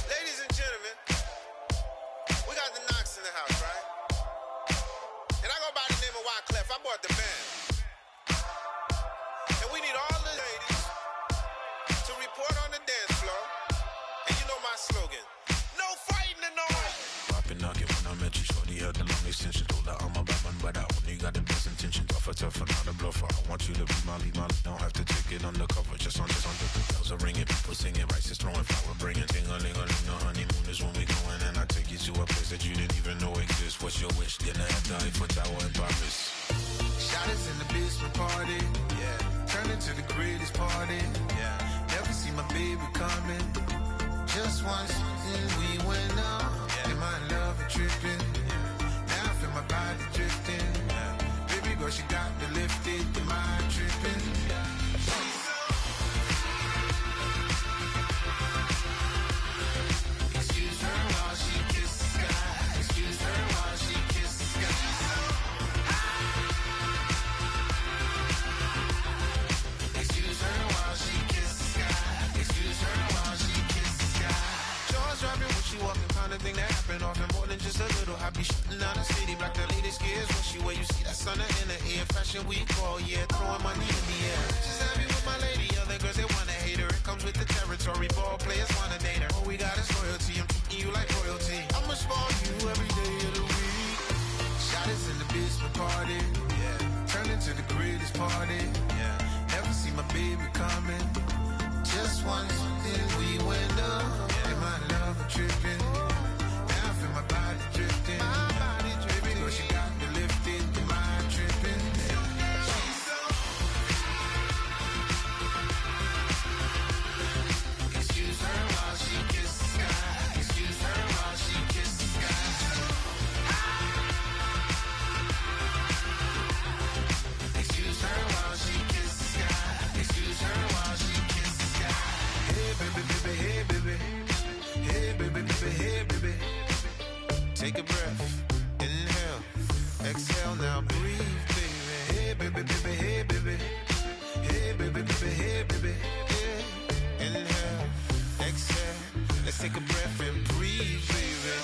Ladies and gentlemen, we got the Knox in the house, right? And I go by the name of Wyclef. I bought the band. And we need all the ladies to report on the dance floor. And you know my slogan, no fighting in the hall. Popping knocking when I met you, shorty had the long extension. Told her I'm a bad man, but I only got the best intention. Tougher, not a bluffer. I want you to be my lead, don't have to take it undercover. Just on the bells are ringing, people singing, rice is throwing, flower bringing. Ting-a-ling-a-ling, the honeymoon is when we going. And I take you to a place that you didn't even know exists. What's your wish? Dinner at the Eiffel Tower in Paris. Shot us in the basement party, yeah. Turn into the greatest party, yeah. Never see my baby coming. Just once, then we went up, yeah. And my love is tripping, yeah. Now I feel my body drifting, yeah. Baby girl, she got me lifted, the mind tripping, yeah. Excuse her while she kisses the sky. Excuse her while she kisses the sky. Excuse her while she kisses the sky. Excuse her while she kisses the sky. Jaws dropping when she walking, kind of thing that happen often. More than just a little. I be shutting down the city, black the latest gears. When she wear, you see that sun in the air. Fashion week all year, throwing money in the air. She's happy with my lady, other girls they wanna hate her. It comes with the territory, ball players wanna date her. All we got is loyalty, I'm treating you like royalty. I'ma spoil you every day of the week. Shot us in the basement party, yeah. Turn into the greatest party, yeah. Never see my baby coming. Just once, then we went up, yeah. And my love was tripping. Now I feel my body drifting. My body dripping. Baby girl, she got me lifted. The mind now breathe, baby. Hey, baby, baby, hey, baby. Hey, baby, baby, hey, baby. Yeah. Inhale, exhale. Let's take a breath and breathe, baby.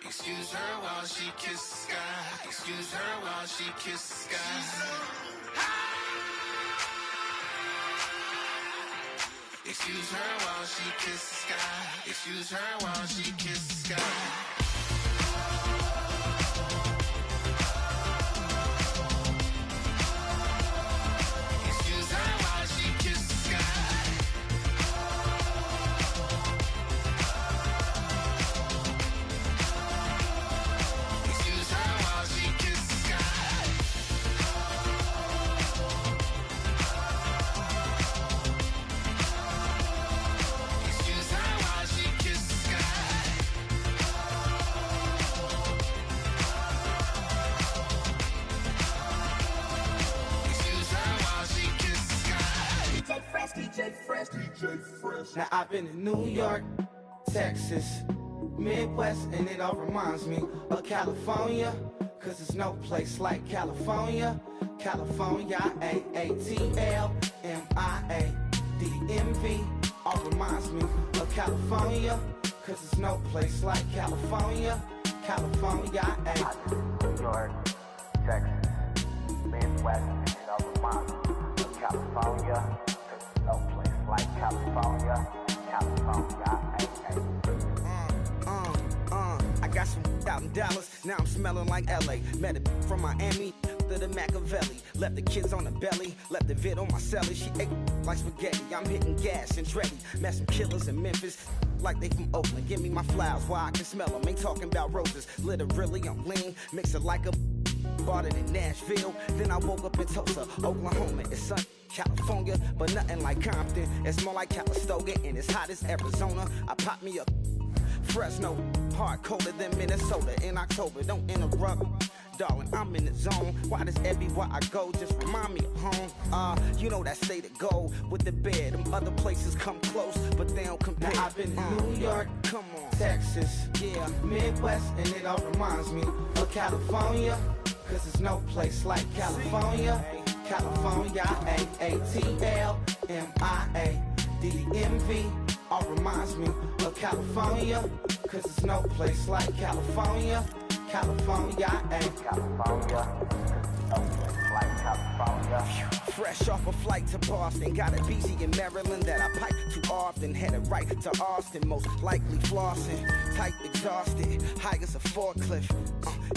Excuse her while she kisses the sky. Excuse her while she kisses the sky. Excuse her while she kisses the sky. Excuse her while she kisses the sky. Excuse her while she kisses the sky. Excuse her while she kisses the sky. Excuse her while she kisses the sky. Excuse her while she kisses the sky. DJ Fresh, DJ Fresh, DJ Fresh. Now I've been in New York, Texas, Midwest, and it all reminds me of California. Cause there's no place like California. California, AATLMIADMV. All reminds me of California. Cause there's no place like California. California, New York, Texas, Midwest, and it all reminds me of California. There's no place like California. California, I got some out in Dallas, now I'm smelling like LA. Met a from Miami to the Machiavelli. Left the kids on the belly, left the vid on my celly. She ate like spaghetti, I'm hitting gas and Dreddy. Met some killers in Memphis, like they from Oakland. Give me my flowers while I can smell them. Ain't talking about roses, literally I'm lean. Mix it like a bought it in Nashville. Then I woke up in Tulsa, Oklahoma. It's sun, California, but nothing like Compton. It's more like Calistoga and it's hot as Arizona. I pop me up Fresno, hard colder than Minnesota in October. Don't interrupt, darling, I'm in the zone. Why does everywhere I go just remind me of home? You know that state of gold with the bed. Them other places come close, but they don't compare. Now I've been in New York, come on, Texas, yeah, Midwest, and it all reminds me of California. Cause there's no place like California. California, AATLMIADMV. All reminds me of California. Cause there's no place like California. California, California. No place like California. Fresh off a flight to Boston. Got a BZ in Maryland that I pipe too often. Headed right to Austin, most likely flossing. Tight exhausted, high as a forklift.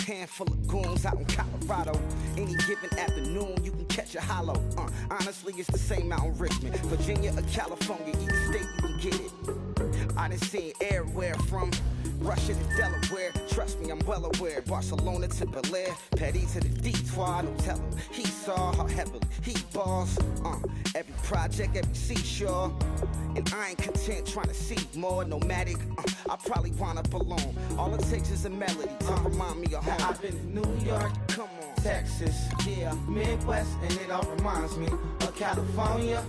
Handful of goons out in Colorado. Any given afternoon, you can catch a hollow. Honestly, it's the same out in Richmond. Virginia or California, either state you can get it. I done seen everywhere from Russia to Delaware. Trust me, I'm well aware. Barcelona to Bel Air, Petty to the Detroit. Don't tell him he saw how heavily he balls. Every project, every seashore. And I ain't content trying to see more nomadic. I probably wind up alone. All it takes is a melody to remind me of home. Now I've been in New York, come on, Texas, yeah, Midwest, and it all reminds me of California.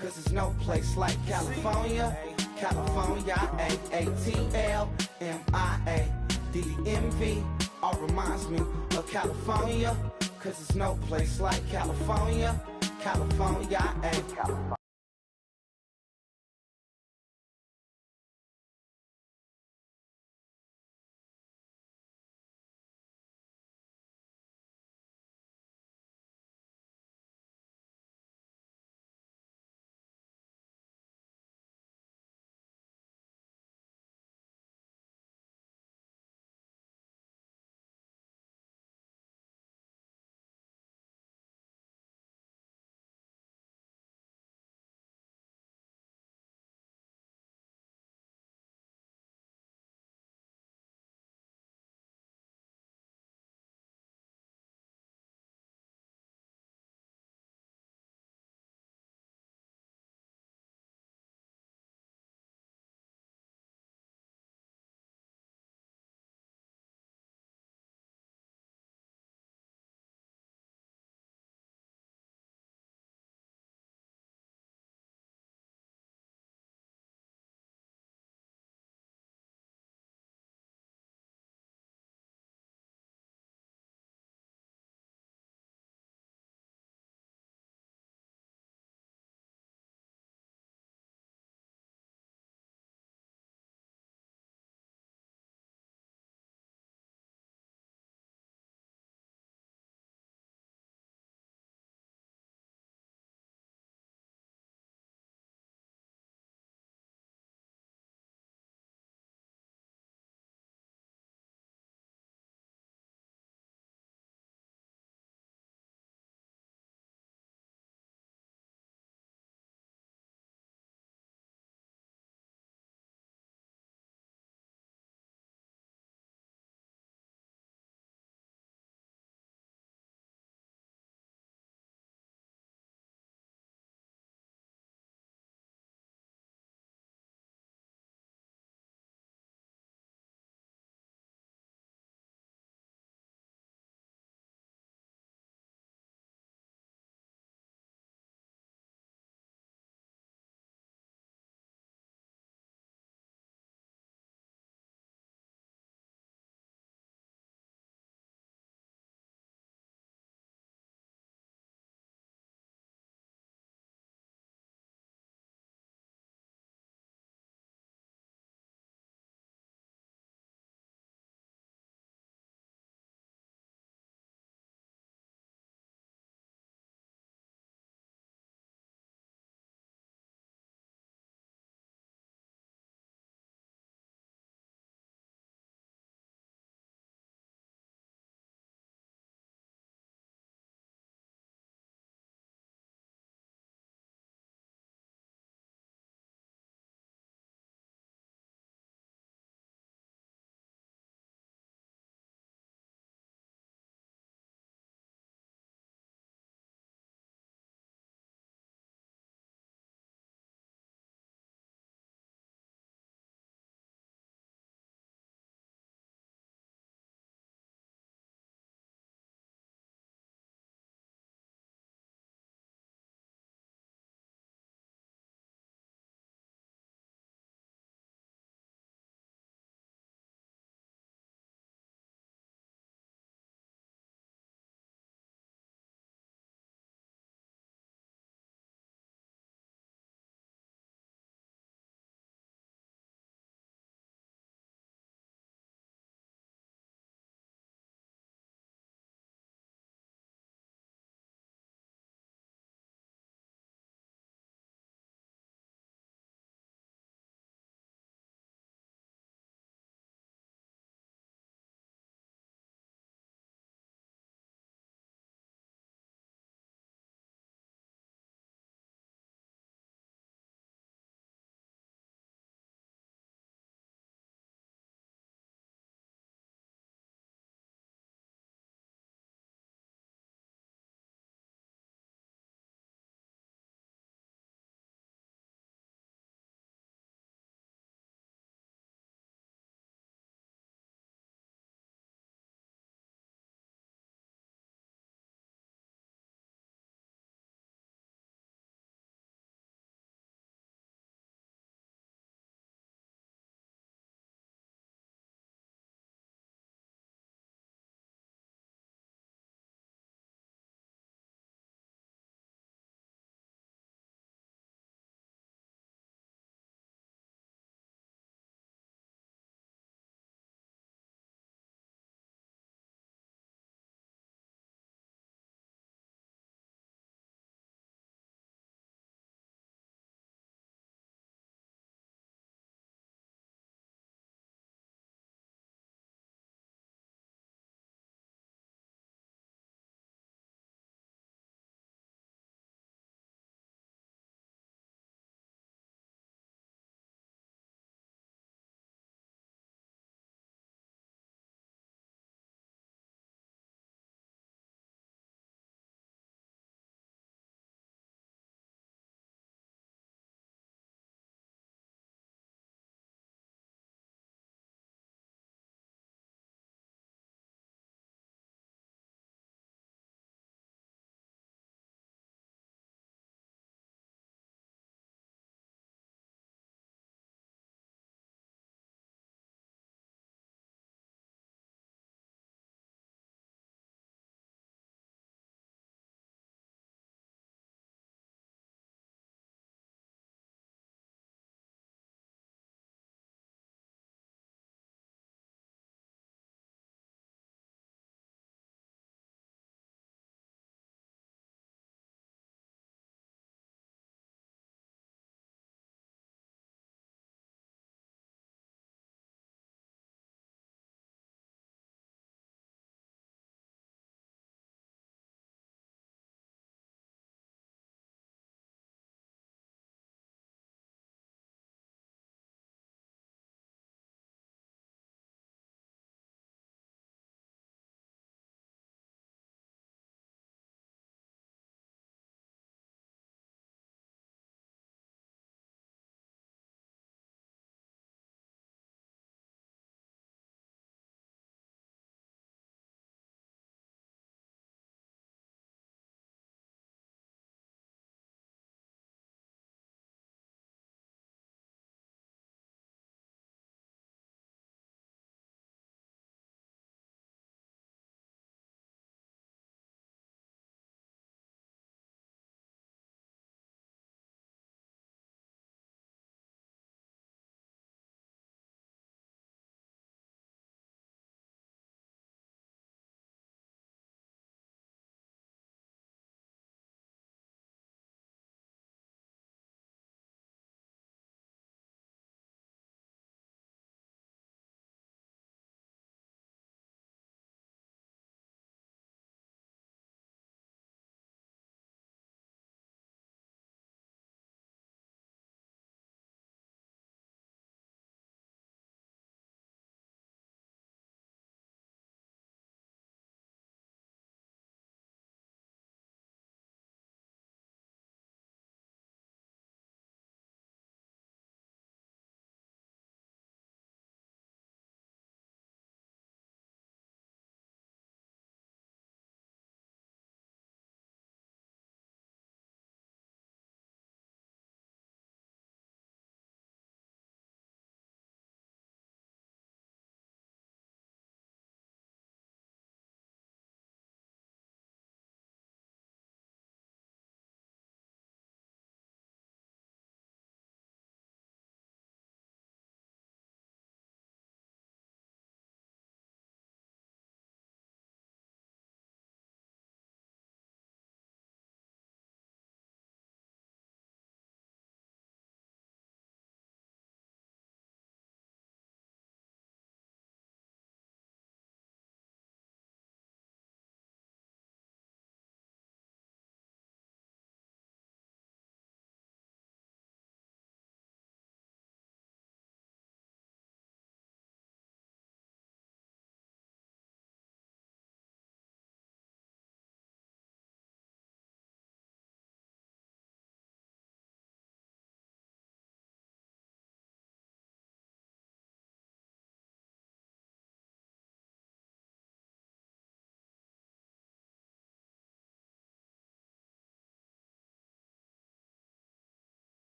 Cause there's no place like California. California, AATLMIADMV. All reminds me of California. Cause there's no place like California. California,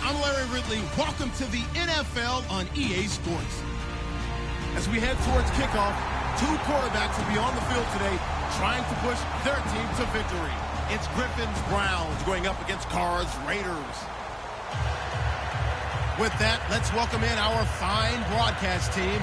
I'm Larry Ridley. Welcome to the NFL on EA Sports. As we head towards kickoff, two quarterbacks will be on the field today trying to push their team to victory. It's Griffin's Browns going up against Carr's Raiders. With that, let's welcome in our fine broadcast team.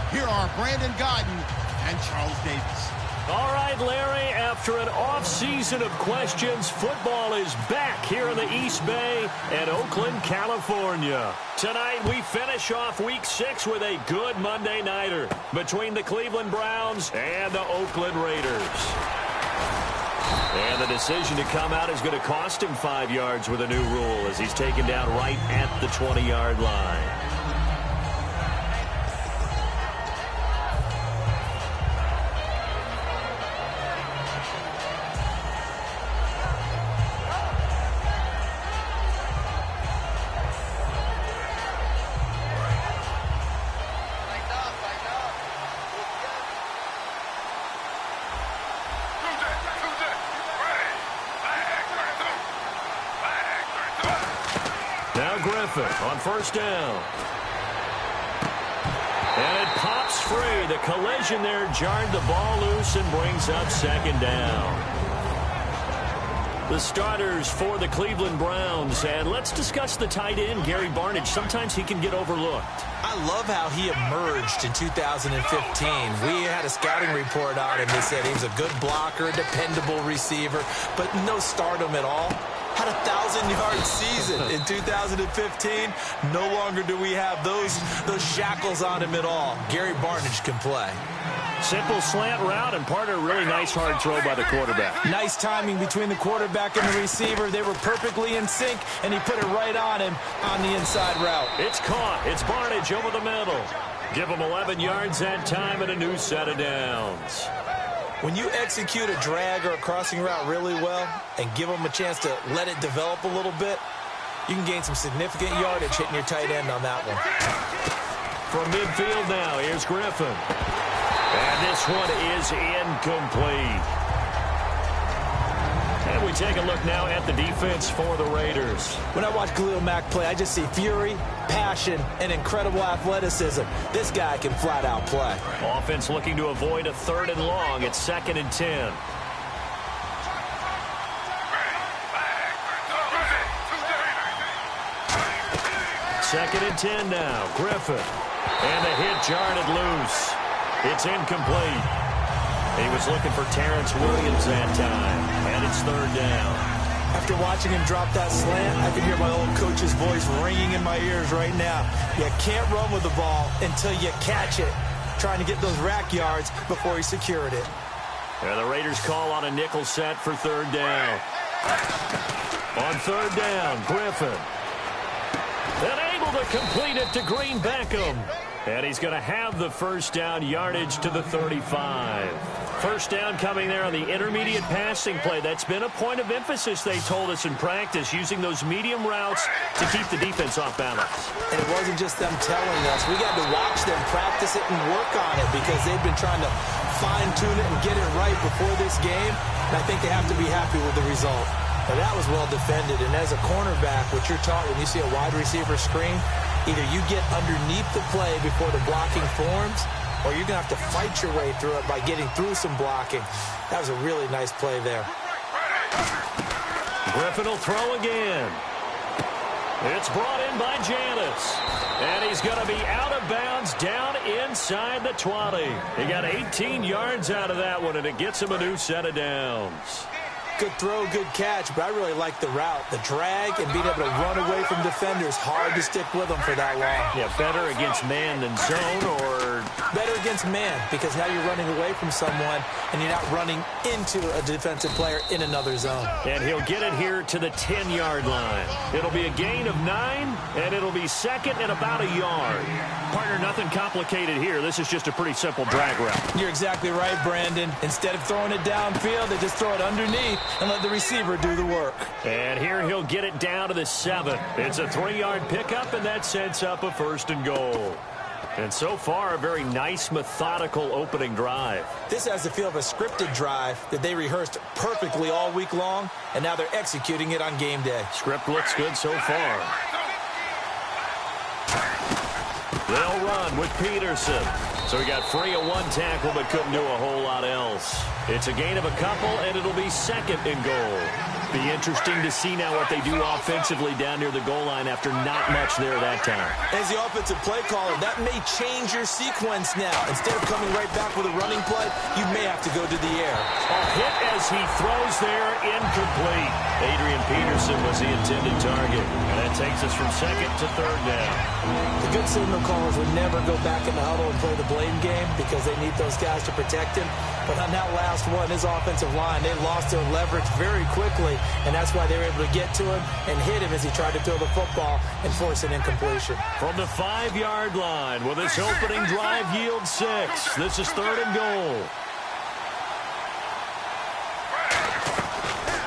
Here are Brandon Godden and Charles Davis. All right, Larry, after an off-season of questions, football is back here in the East Bay and Oakland, California. Tonight, we finish off Week 6 with a good Monday nighter between the Cleveland Browns and the Oakland Raiders. And the decision to come out is going to cost him 5 yards with a new rule as he's taken down right at the 20-yard line. On first down. And it pops free. The collision there jarred the ball loose and brings up second down. The starters for the Cleveland Browns. And let's discuss the tight end, Gary Barnidge. Sometimes he can get overlooked. I love how he emerged in 2015. We had a scouting report on him. They said he was a good blocker, dependable receiver, but no stardom at all. Had a 1,000-yard season in 2015. No longer do we have those shackles on him at all. Gary Barnidge can play. Simple slant route and part of a really nice hard throw by the quarterback. Nice timing between the quarterback and the receiver. They were perfectly in sync, and he put it right on him on the inside route. It's caught. It's Barnidge over the middle. Give him 11 yards that time and a new set of downs. When you execute a drag or a crossing route really well and give them a chance to let it develop a little bit, you can gain some significant yardage hitting your tight end on that one. From midfield now, here's Griffin. And this one is incomplete. And we take a look now at the defense for the Raiders. When I watch Khalil Mack play, I just see fury, passion, and incredible athleticism. This guy can flat out play. Offense looking to avoid a 3rd and long. It's 2nd and 10. Second and 10 now. Griffin. And the hit jarred it loose. It's incomplete. He was looking for Terrence Williams that time. And it's 3rd down. After watching him drop that slant, I can hear my old coach's voice ringing in my ears right now. You can't run with the ball until you catch it. Trying to get those rack yards before he secured it. And the Raiders call on a nickel set for 3rd down. On 3rd down, Griffin. And able to complete it to Green Beckham. And he's going to have the first down yardage to the 35. First down coming there on the intermediate passing play. That's been a point of emphasis, they told us in practice, using those medium routes to keep the defense off balance. And it wasn't just them telling us. We got to watch them practice it and work on it because they've been trying to fine-tune it and get it right before this game. And I think they have to be happy with the result. Now, that was well defended. And as a cornerback, what you're taught when you see a wide receiver screen, either you get underneath the play before the blocking forms, or you're going to have to fight your way through it by getting through some blocking. That was a really nice play there. Griffin will throw again. It's brought in by Janis. And he's going to be out of bounds down inside the 20. He got 18 yards out of that one, and it gets him a new set of downs. Good throw, good catch, but I really like the route. The drag and being able to run away from defenders, hard to stick with them for that long. Yeah, better against man than zone, or? Better against man, because now you're running away from someone and you're not running into a defensive player in another zone. And he'll get it here to the 10-yard line. It'll be a gain of 9, and it'll be second and about a yard. Partner, nothing complicated here. This is just a pretty simple drag route. You're exactly right, Brandon. Instead of throwing it downfield, they just throw it underneath and let the receiver do the work. And here he'll get it down to the 7. It's a 3-yard pickup, and that sets up a 1st and goal. And so far, a very nice, methodical opening drive. This has the feel of a scripted drive that they rehearsed perfectly all week long, and now they're executing it on game day. Script looks good so far. They'll run with Peterson. So he got free of 1 tackle, but couldn't do a whole lot else. It's a gain of a couple, and it'll be 2nd and goal. Be interesting to see now what they do offensively down near the goal line after not much there that time. As the offensive play caller, that may change your sequence now. Instead of coming right back with a running play, you may have to go to the air. A hit as he throws there, incomplete. Adrian Peterson was the intended target. And that takes us from 2nd to 3rd down. The good signal callers would never go back in the huddle and play the blame game because they need those guys to protect him. But on that last one, his offensive line, they lost their leverage very quickly, and that's why they were able to get to him and hit him as he tried to throw the football and force an incompletion. From the 5-yard line, will this opening drive yield 6? This is 3rd and goal.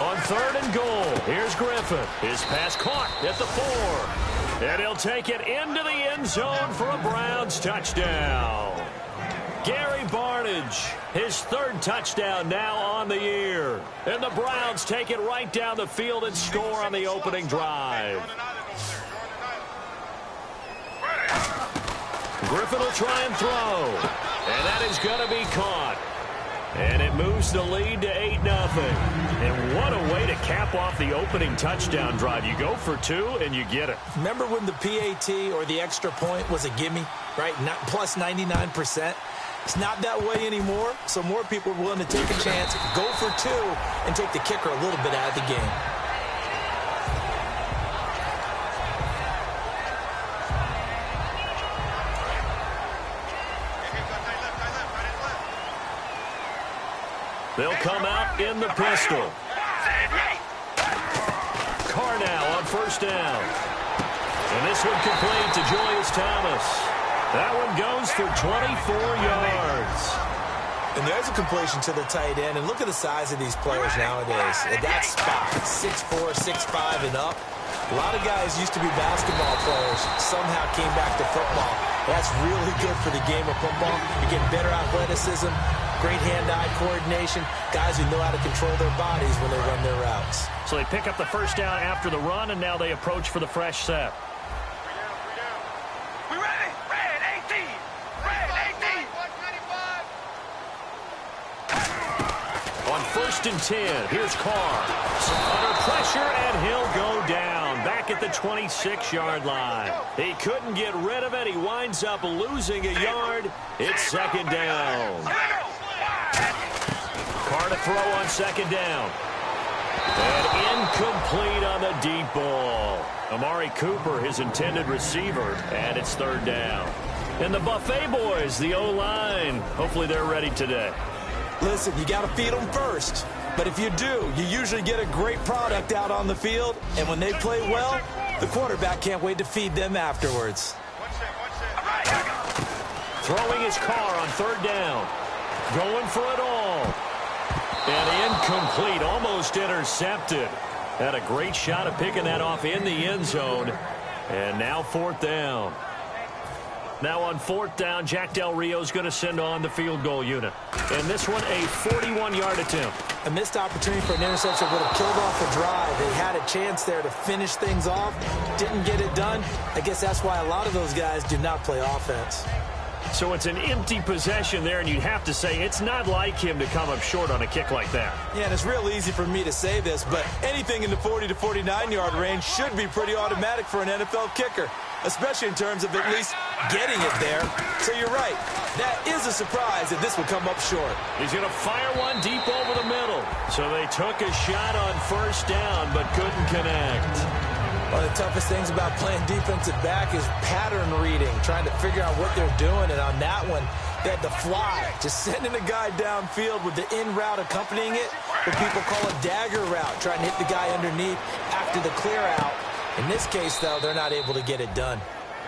On 3rd and goal, here's Griffin. His pass caught at the 4. And he'll take it into the end zone for a Browns touchdown. Gary Barnidge, his 3rd touchdown now on the year. And the Browns take it right down the field and score on the opening drive. Griffin will try and throw. And that is going to be caught. And it moves the lead to 8-0. And what a way to cap off the opening touchdown drive. You go for 2 and you get it. Remember when the PAT or the extra point was a gimme, right? Plus 99%. It's not that way anymore, so more people are willing to take a chance, go for 2, and take the kicker a little bit out of the game. They'll come out in the pistol. Carr now on 1st down. And this one complete to Julius Thomas. That one goes for 24 yards. And there's a completion to the tight end. And look at the size of these players nowadays. At that spot, 6'4", 6'5", and up. A lot of guys used to be basketball players, somehow came back to football. That's really good for the game of football. You get better athleticism, great hand-eye coordination, guys who know how to control their bodies when they run their routes. So they pick up the 1st down after the run, and now they approach for the fresh set. We ready? Red 18! Red 18! On 1st and 10, here's Carr. Under pressure, and he'll go down. Back at the 26-yard line. He couldn't get rid of it. He winds up losing a yard. It's 2nd down. Carr to throw on 2nd down. And incomplete on the deep ball. Amari Cooper, his intended receiver, and it's 3rd down. And the Buffet boys, the O-line, hopefully they're ready today. Listen, you got to feed them first. But if you do, you usually get a great product out on the field. And when they play well, the quarterback can't wait to feed them afterwards. Throwing his Carr on 3rd down. Going for it all. And incomplete, almost intercepted. Had a great shot of picking that off in the end zone. And now 4th down. Now on 4th down, Jack Del Rio's going to send on the field goal unit. And this one, a 41-yard attempt. A missed opportunity for an interception would have killed off the drive. They had a chance there to finish things off. Didn't get it done. I guess that's why a lot of those guys do not play offense. So it's an empty possession there, and you'd have to say it's not like him to come up short on a kick like that. Yeah, and it's real easy for me to say this, but anything in the 40 to 49-yard range should be pretty automatic for an NFL kicker, especially in terms of at least getting it there. So you're right. That is a surprise if this would come up short. He's going to fire one deep over the middle. So they took a shot on first down, but couldn't connect. One of the toughest things about playing defensive back is pattern reading, trying to figure out what they're doing. And on that one, they had to fly, just sending a guy downfield with the in route accompanying it, what people call a dagger route, trying to hit the guy underneath after the clear out. In this case, though, they're not able to get it done.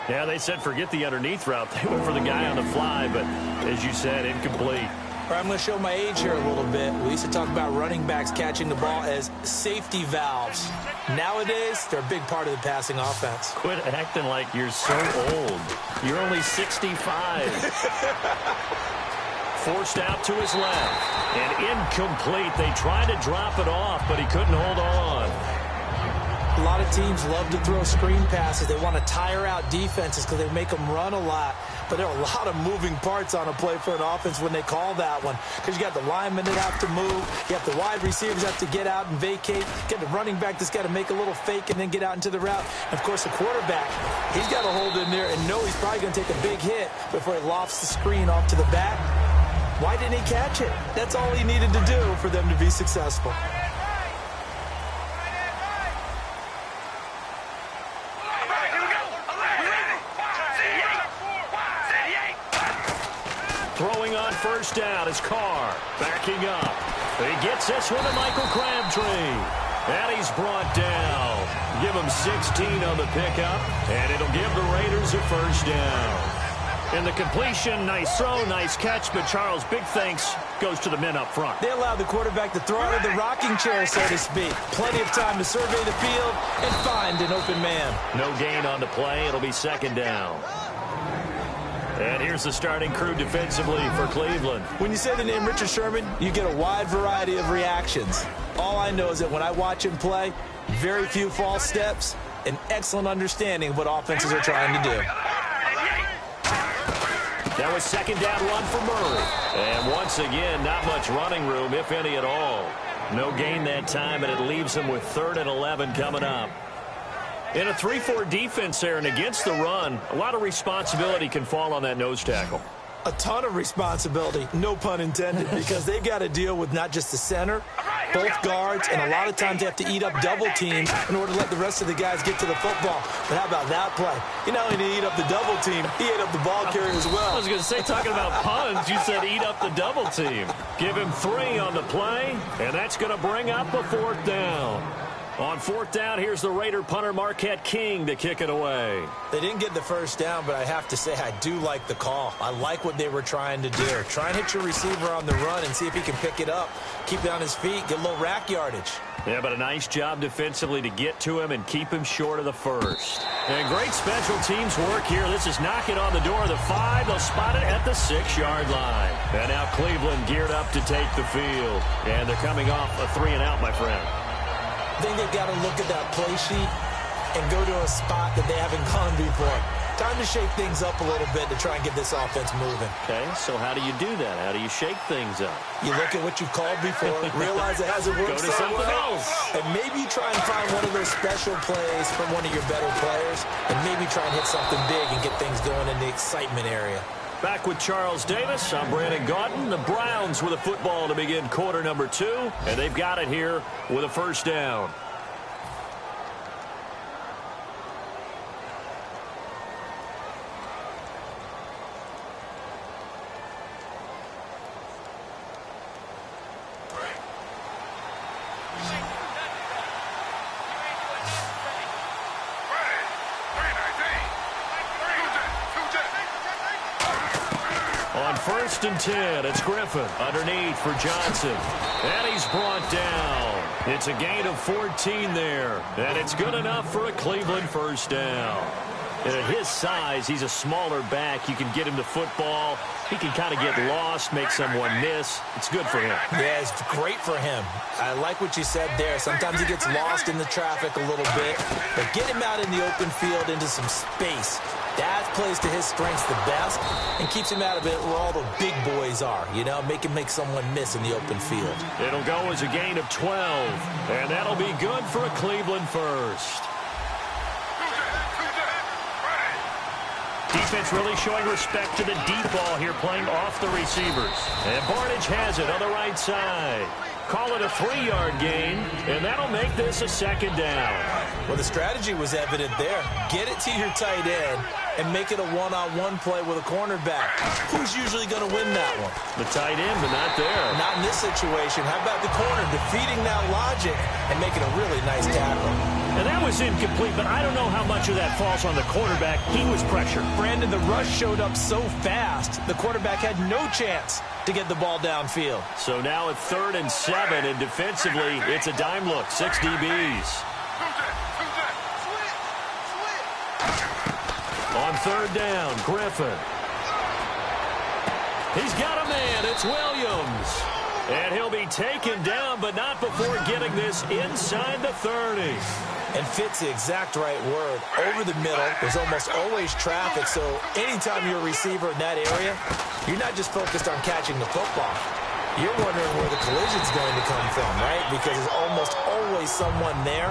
Yeah, they said forget the underneath route. They went for the guy on the fly, but as you said, incomplete. All right, I'm going to show my age here a little bit. We used to talk about running backs catching the ball as safety valves. Nowadays, they're a big part of the passing offense. Quit acting like you're so old. You're only 65. Forced out to his left. And incomplete. They tried to drop it off, but he couldn't hold on. A lot of teams love to throw screen passes. They want to tire out defenses because they make them run a lot. But there are a lot of moving parts on a play for an offense when they call that one. Because you got the linemen that have to move. You have the wide receivers that have to get out and vacate. You got the running back that's got to make a little fake and then get out into the route. And, of course, the quarterback, he's got to hold in there and know he's probably going to take a big hit before he lofts the screen off to the back. Why didn't he catch it? That's all he needed to do for them to be successful. Throwing on first down is Carr. Backing up. He gets this one to Michael Crabtree. And he's brought down. Give him 16 on the pickup. And it'll give the Raiders a first down. And the completion, nice throw, nice catch. But Charles, big thanks goes to the men up front. They allowed the quarterback to throw out of the rocking chair, so to speak. Plenty of time to survey the field and find an open man. No gain on the play. It'll be second down. And here's the starting crew defensively for Cleveland. When you say the name Richard Sherman, you get a wide variety of reactions. All I know is that when I watch him play, very few false steps, an excellent understanding of what offenses are trying to do. That was second down run for Murray. And once again, not much running room, if any at all. No gain that time, and it leaves him with 3rd and 11 coming up. In a 3-4 defense there and against the run, a lot of responsibility can fall on that nose tackle. A ton of responsibility, no pun intended, because they've got to deal with not just the center, both guards, and a lot of times they have to eat up double teams in order to let the rest of the guys get to the football. But how about that play? He not only did he eat up the double team, he ate up the ball carrier as well. I was going to say, talking about puns, you said eat up the double team. Give him 3 on the play, and that's going to bring up a 4th down. On 4th down, here's the Raider punter Marquette King to kick it away. They didn't get the first down, but I have to say I do like the call. I like what they were trying to do. Try and hit your receiver on the run and see if he can pick it up. Keep it on his feet, get a little rack yardage. Yeah, but a nice job defensively to get to him and keep him short of the first. And great special teams work here. This is knocking on the door of the 5. They'll spot it at the 6-yard line. And now Cleveland geared up to take the field. And they're coming off a 3-and-out, my friend. I think they've got to look at that play sheet and go to a spot that they haven't gone before. Time to shake things up a little bit to try and get this offense moving. Okay, so how do you do that? How do you shake things up? You look at what you've called before, realize it hasn't worked Go to so something well, else. and maybe try and find one of those special plays from one of your better players, and maybe try and hit something big and get things going in the excitement area. Back with Charles Davis, I'm Brandon Gaudin. The Browns with a football to begin quarter number 2, and they've got it here with a first down. On 1st and 10, it's Griffin underneath for Johnson. And he's brought down. It's a gain of 14 there. And it's good enough for a Cleveland first down. And at his size, he's a smaller back. You can get him the football. He can kind of get lost, make someone miss. It's good for him. Yeah, it's great for him. I like what you said there. Sometimes he gets lost in the traffic a little bit, but get him out in the open field into some space. That plays to his strengths the best and keeps him out of it where all the big boys are, you know, make someone miss in the open field. It'll go as a gain of 12, and that'll be good for a Cleveland first. Defense really showing respect to the deep ball here, playing off the receivers. And Barnidge has it on the right side. Call it a 3-yard gain, and that'll make this a second down. Well, the strategy was evident there. Get it to your tight end and make it a one-on-one play with a cornerback. Who's usually going to win that one? The tight end, but not there. Not in this situation. How about the corner defeating that logic and making a really nice tackle? And that was incomplete, but I don't know how much of that falls on the quarterback. He was pressured. Brandon, the rush showed up so fast, the quarterback had no chance to get the ball downfield. So now at 3rd and 7, and defensively, it's a dime look. 6 DBs. On 3rd down, Griffin. He's got a man. It's Williams. And he'll be taken down, but not before getting this inside the 30. And fits the exact right word. Over the middle, there's almost always traffic, so anytime you're a receiver in that area, you're not just focused on catching the football. You're wondering where the collision's going to come from, right? Because there's almost always someone there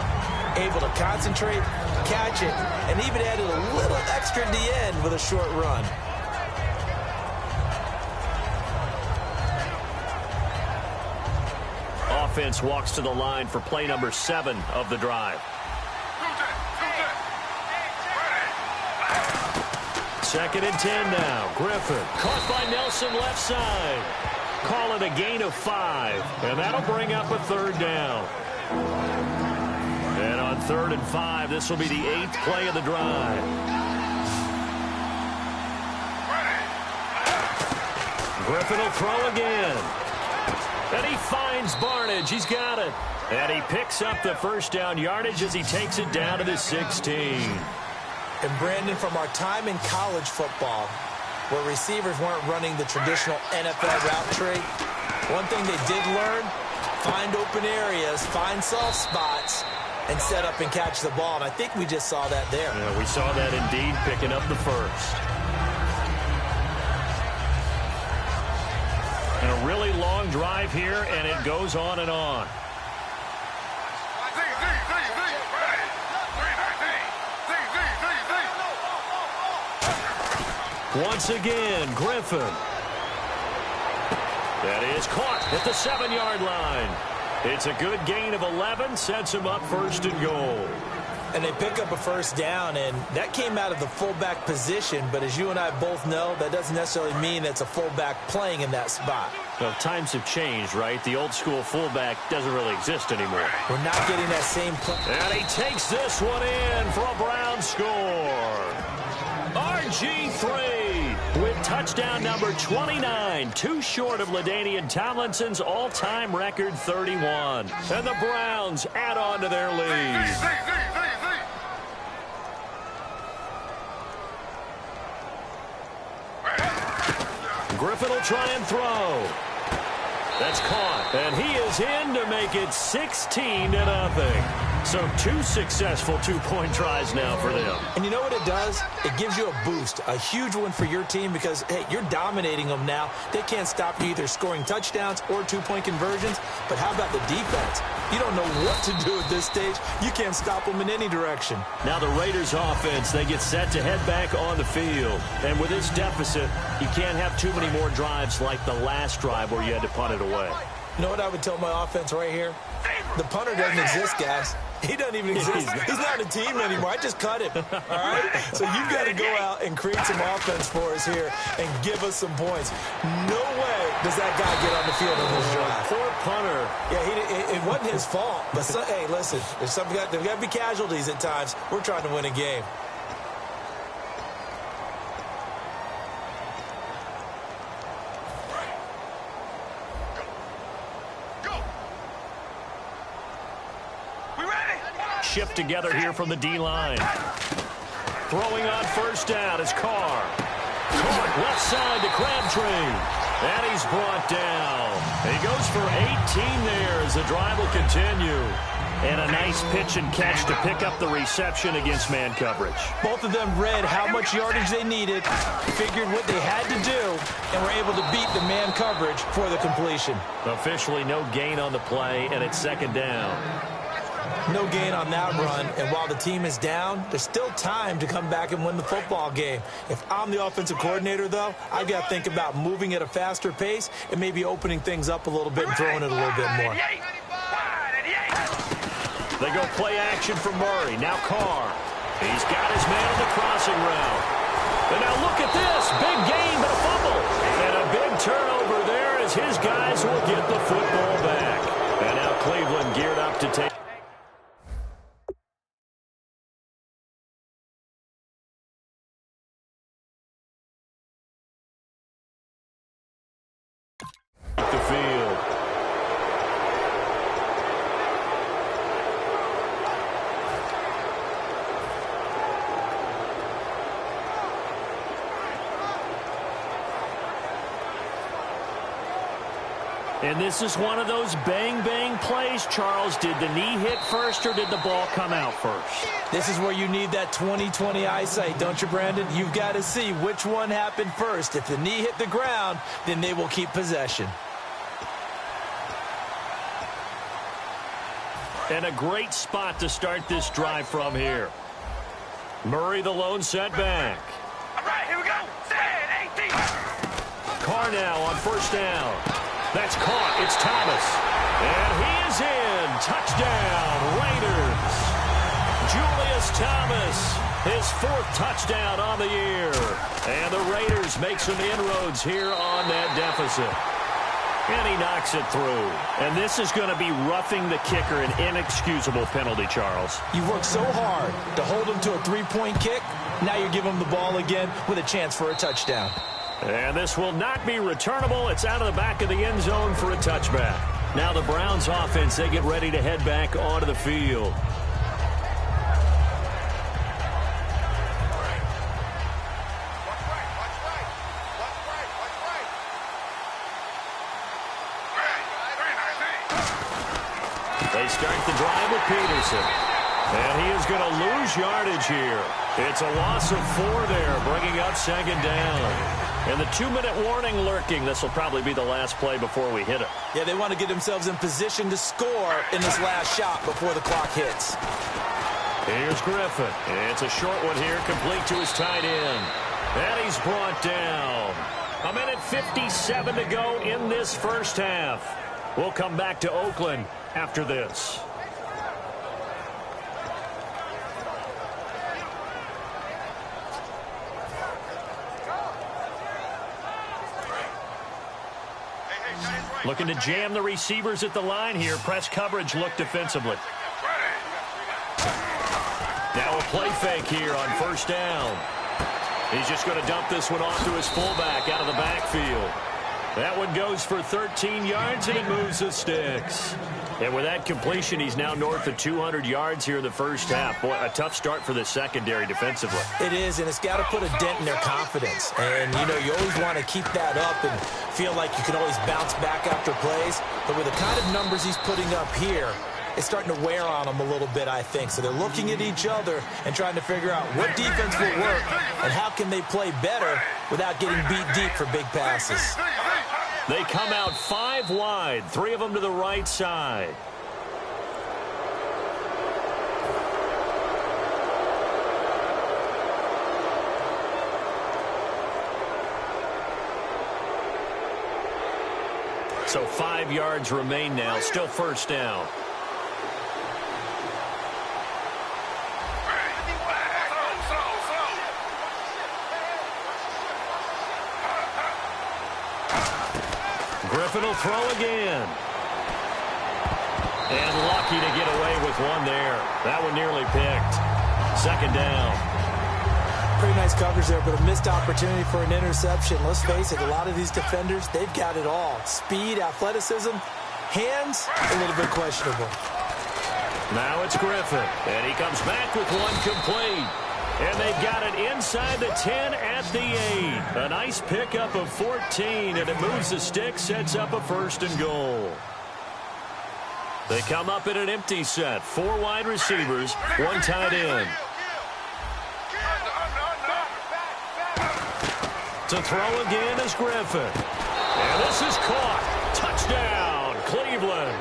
able to concentrate, catch it, and even added a little extra at the end with a short run. Offense walks to the line for play number 7 of the drive. 2nd and 10 now. Griffin caught by Nelson left side. Call it a gain of 5, and that'll bring up a 3rd down. And on 3rd and 5, this will be the 8th play of the drive. Griffin will throw again. And he finds Barnidge. He's got it. And he picks up the first down yardage as he takes it down to the 16. And Brandon, from our time in college football, where receivers weren't running the traditional NFL route tree, one thing they did learn, find open areas, find soft spots, and set up and catch the ball. And I think we just saw that there. Yeah, we saw that indeed, picking up the first. And a really long drive here, and it goes on and on. Once again, Griffin. That is caught at the 7-yard line. It's a good gain of 11, sets him up 1st and goal. And they pick up a first down, and that came out of the fullback position. But as you and I both know, that doesn't necessarily mean it's a fullback playing in that spot. Well, times have changed, right? The old school fullback doesn't really exist anymore. We're not getting that same play. And he takes this one in for a Brown score. RG3 with touchdown number 29, too short of LaDainian Tomlinson's all-time record 31. And the Browns add on to their lead. Griffin will try and throw. That's caught, and he is in to make it 16-0. So 2 successful 2-point tries now for them. And you know what it does? It gives you a boost, a huge one for your team because, hey, you're dominating them now. They can't stop you either scoring touchdowns or 2-point conversions. But how about the defense? You don't know what to do at this stage. You can't stop them in any direction. Now the Raiders offense, they get set to head back on the field. And with this deficit, you can't have too many more drives like the last drive where you had to punt it away. You know what I would tell my offense right here? The punter doesn't exist, guys. He doesn't even exist. He's not a team anymore. I just cut him. All right? So you've got to go out and create some offense for us here and give us some points. No way does that guy get on the field on this drive. Poor punter. Yeah, it wasn't his fault. But, hey, listen, there's got to be casualties at times. We're trying to win a game. Shift together here from the D-line. Throwing on first down is Carr. Caught left side to Crabtree. And he's brought down. He goes for 18 there as the drive will continue. And a nice pitch and catch to pick up the reception against man coverage. Both of them read how much yardage they needed, figured what they had to do, and were able to beat the man coverage for the completion. Officially no gain on the play, and it's second down. No gain on that run, and while the team is down, there's still time to come back and win the football game. If I'm the offensive coordinator, though, I've got to think about moving at a faster pace and maybe opening things up a little bit and throwing it a little bit more. They go play action for Murray. Now Carr. He's got his man on the crossing route. And now look at this. Big gain, but a fumble. And a big turnover there as his guys will get the football back. And now Cleveland geared up to take the field. And this is one of those bang-bang plays, Charles. Did the knee hit first or did the ball come out first? This is where you need that 20/20 eyesight, don't you, Brandon? You've got to see which one happened first. If the knee hit the ground, then they will keep possession. And a great spot to start this drive from here. Murray the lone setback. All right, here we go. 18. Carr now on first down. That's caught. It's Thomas. And he is in. Touchdown, Raiders. Julius Thomas, his 4th touchdown on the year. And the Raiders make some inroads here on that deficit. And he knocks it through. And this is going to be roughing the kicker, an inexcusable penalty, Charles. You worked so hard to hold him to a 3-point kick. Now you give him the ball again with a chance for a touchdown. And this will not be returnable. It's out of the back of the end zone for a touchback. Now the Browns offense, they get ready to head back onto the field. They start the drive with Peterson. And he is going to lose yardage here. It's a loss of 4 there, bringing up second down. And the 2-minute warning lurking. This will probably be the last play before we hit it. Yeah, they want to get themselves in position to score in this last shot before the clock hits. Here's Griffin. It's a short one here, complete to his tight end. And he's brought down. 1:57 to go in this first half. We'll come back to Oakland after this. Looking to jam the receivers at the line here. Press coverage look defensively. Now a play fake here on first down. He's just going to dump this one off to his fullback out of the backfield. That one goes for 13 yards, and it moves the sticks. And with that completion, he's now north of 200 yards here in the first half. Boy, a tough start for the secondary defensively. It is, and it's got to put a dent in their confidence. And, you know, you always want to keep that up and feel like you can always bounce back after plays. But with the kind of numbers he's putting up here, it's starting to wear on them a little bit, I think. So they're looking at each other and trying to figure out what defense will work and how can they play better without getting beat deep for big passes. They come out 5 wide, 3 of them to the right side. So 5 yards remain now, still first down. Griffin will throw again. And lucky to get away with one there. That one nearly picked. Second down. Pretty nice coverage there, but a missed opportunity for an interception. Let's face it, a lot of these defenders, they've got it all. Speed, athleticism, hands, a little bit questionable. Now it's Griffin, and he comes back with one complete. And they've got it inside the 10 at the 8. A nice pickup of 14, and it moves the stick, sets up a 1st and goal. They come up in an empty set. 4 wide receivers, 1 tight end. To throw again is Griffin. And this is caught. Touchdown, Cleveland.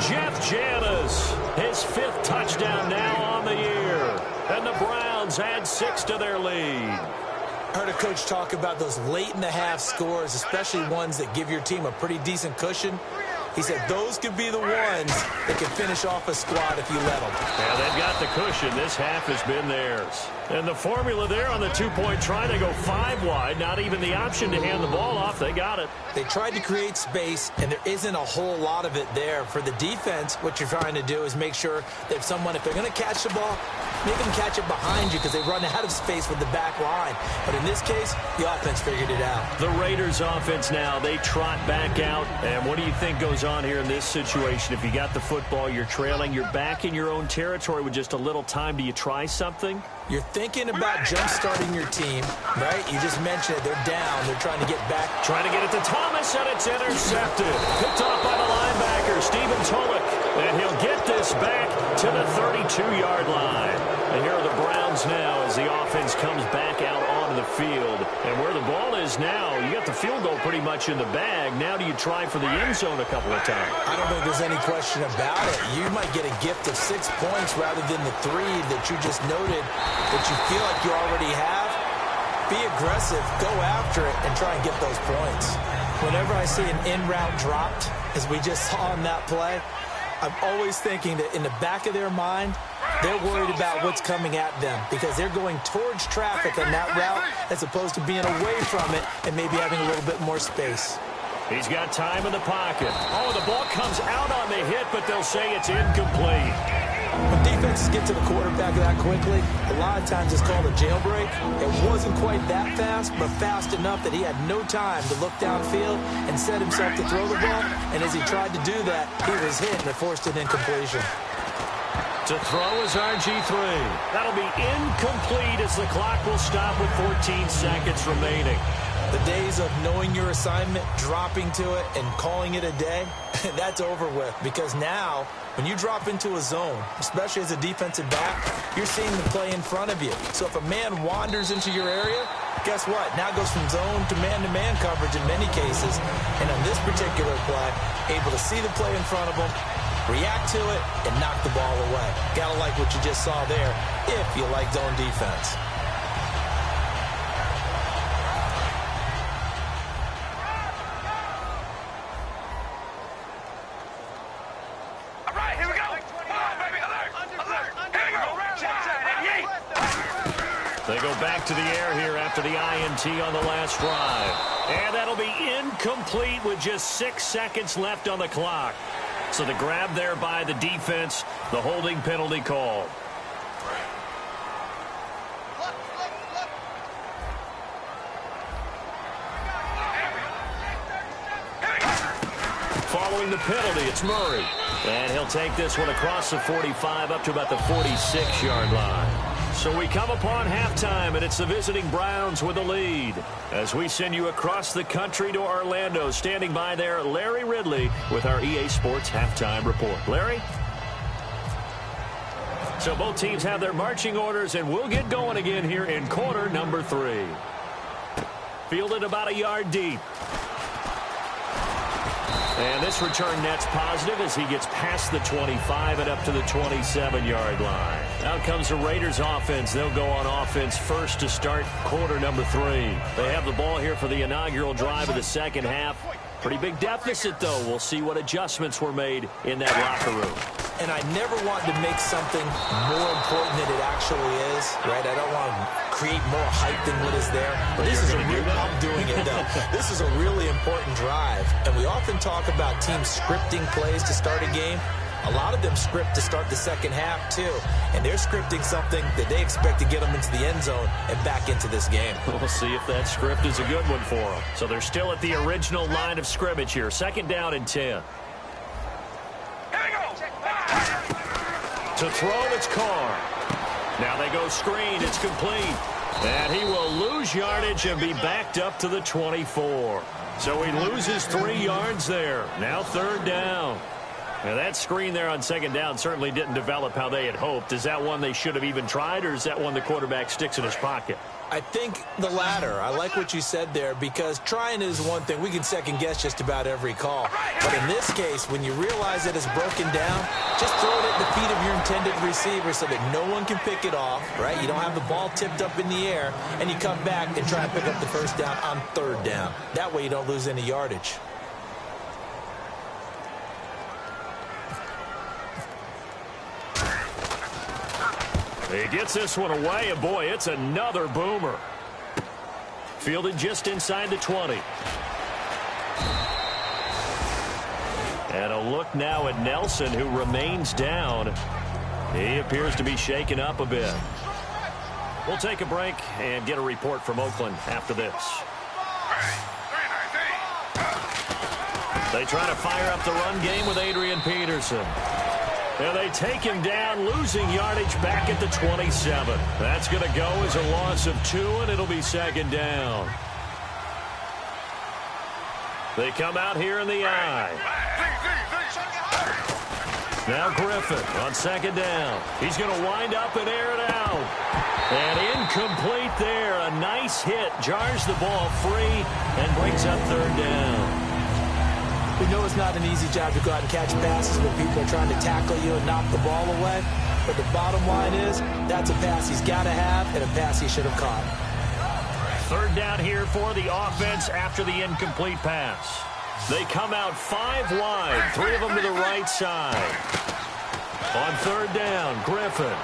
Jeff Janis, his 5th touchdown now on the year. And the Browns add 6 to their lead. I heard a coach talk about those late-in-the-half scores, especially ones that give your team a pretty decent cushion. He said those could be the ones that can finish off a squad if you let them. Yeah, they've got the cushion. This half has been theirs. And the formula there on the 2-point try, they go 5 wide. Not even the option to hand the ball off. They got it. They tried to create space, and there isn't a whole lot of it there. For the defense, what you're trying to do is make sure that if they're going to catch the ball, make them catch it behind you because they run out of space with the back line. But in this case, the offense figured it out. The Raiders offense now, they trot back out. And what do you think goes on here in this situation? If you got the football, you're trailing, you're back in your own territory with just a little time. Do you try something? You're thinking about jump-starting your team, right? You just mentioned it. They're down. They're trying to get back. Trying to get it to Thomas, and it's intercepted. Picked off by the linebacker, Stephen Tulloch. And he'll get this back to the 32-yard line. And here are the Browns now as the offense comes back out onto the field. And where the ball is now, you got the field goal pretty much in the bag. Now do you try for the end zone a couple of times? I don't think there's any question about it. You might get a gift of 6 points rather than the 3 that you just noted that you feel like you already have. Be aggressive, go after it, and try and get those points. Whenever I see an in-route dropped, as we just saw on that play, I'm always thinking that in the back of their mind, they're worried about what's coming at them because they're going towards traffic on that route as opposed to being away from it and maybe having a little bit more space. He's got time in the pocket. Oh, the ball comes out on the hit, but they'll say it's incomplete. When defenses get to the quarterback that quickly, a lot of times it's called a jailbreak. It wasn't quite that fast, but fast enough that he had no time to look downfield and set himself to throw the ball. And as he tried to do that, he was hit and it forced an incompletion. To throw is RG3. That'll be incomplete as the clock will stop with 14 seconds remaining. The days of knowing your assignment, dropping to it, and calling it a day, that's over with. Because now, when you drop into a zone, especially as a defensive back, you're seeing the play in front of you. So if a man wanders into your area, guess what? Now it goes from zone to man coverage in many cases. And on this particular play, able to see the play in front of him, react to it, and knock the ball away. Gotta like what you just saw there if you like zone defense. They go back to the air here after the INT on the last drive. And that'll be incomplete with just 6 seconds left on the clock. So the grab there by the defense, the holding penalty called. Following the penalty, it's Murray. And he'll take this one across the 45 up to about the 46-yard line. So we come upon halftime, and it's the visiting Browns with the lead. As we send you across the country to Orlando, standing by there, Larry Ridley with our EA Sports Halftime Report. Larry? So both teams have their marching orders, and we'll get going again here in quarter number 3. Fielded about a yard deep. And this return net's positive as he gets past the 25 and up to the 27-yard line. Out comes the Raiders offense. They'll go on offense first to start quarter number 3. They have the ball here for the inaugural drive of the second half. Pretty big deficit, though. We'll see what adjustments were made in that locker room. And I never want to make something more important than it actually is, right? I don't want to create more hype than what is there. But this is a real, I'm doing it, though. This is a really important drive. And we often talk about teams scripting plays to start a game. A lot of them script to start the second half, too. And they're scripting something that they expect to get them into the end zone and back into this game. We'll see if that script is a good one for them. So they're still at the original line of scrimmage here. 2nd down and 10. To throw, it's Carr. Now they go screen. It's complete. And he will lose yardage and be backed up to the 24. So he loses 3 yards there. Now 3rd down. Now that screen there on 2nd down certainly didn't develop how they had hoped. Is that one they should have even tried, or is that one the quarterback sticks in his pocket? I think the latter. I like what you said there, because trying is one thing. We can second guess just about every call. But in this case, when you realize that it's broken down, just throw it at the feet of your intended receiver so that no one can pick it off, right? You don't have the ball tipped up in the air, and you come back and try and pick up the 1st down on 3rd down. That way you don't lose any yardage. He gets this one away, and boy, it's another boomer. Fielded just inside the 20. And a look now at Nelson, who remains down. He appears to be shaken up a bit. We'll take a break and get a report from Oakland after this. They try to fire up the run game with Adrian Peterson. And they take him down, losing yardage back at the 27. That's going to go as a loss of 2, and it'll be 2nd down. They come out here in the I. Now Griffin on 2nd down. He's going to wind up and air it out. And incomplete there. A nice hit. Jars the ball free and brings up 3rd down. We know it's not an easy job to go out and catch passes when people are trying to tackle you and knock the ball away. But the bottom line is, that's a pass he's got to have and a pass he should have caught. 3rd down here for the offense after the incomplete pass. They come out 5 wide, 3 of them to the right side. On 3rd down, Griffin.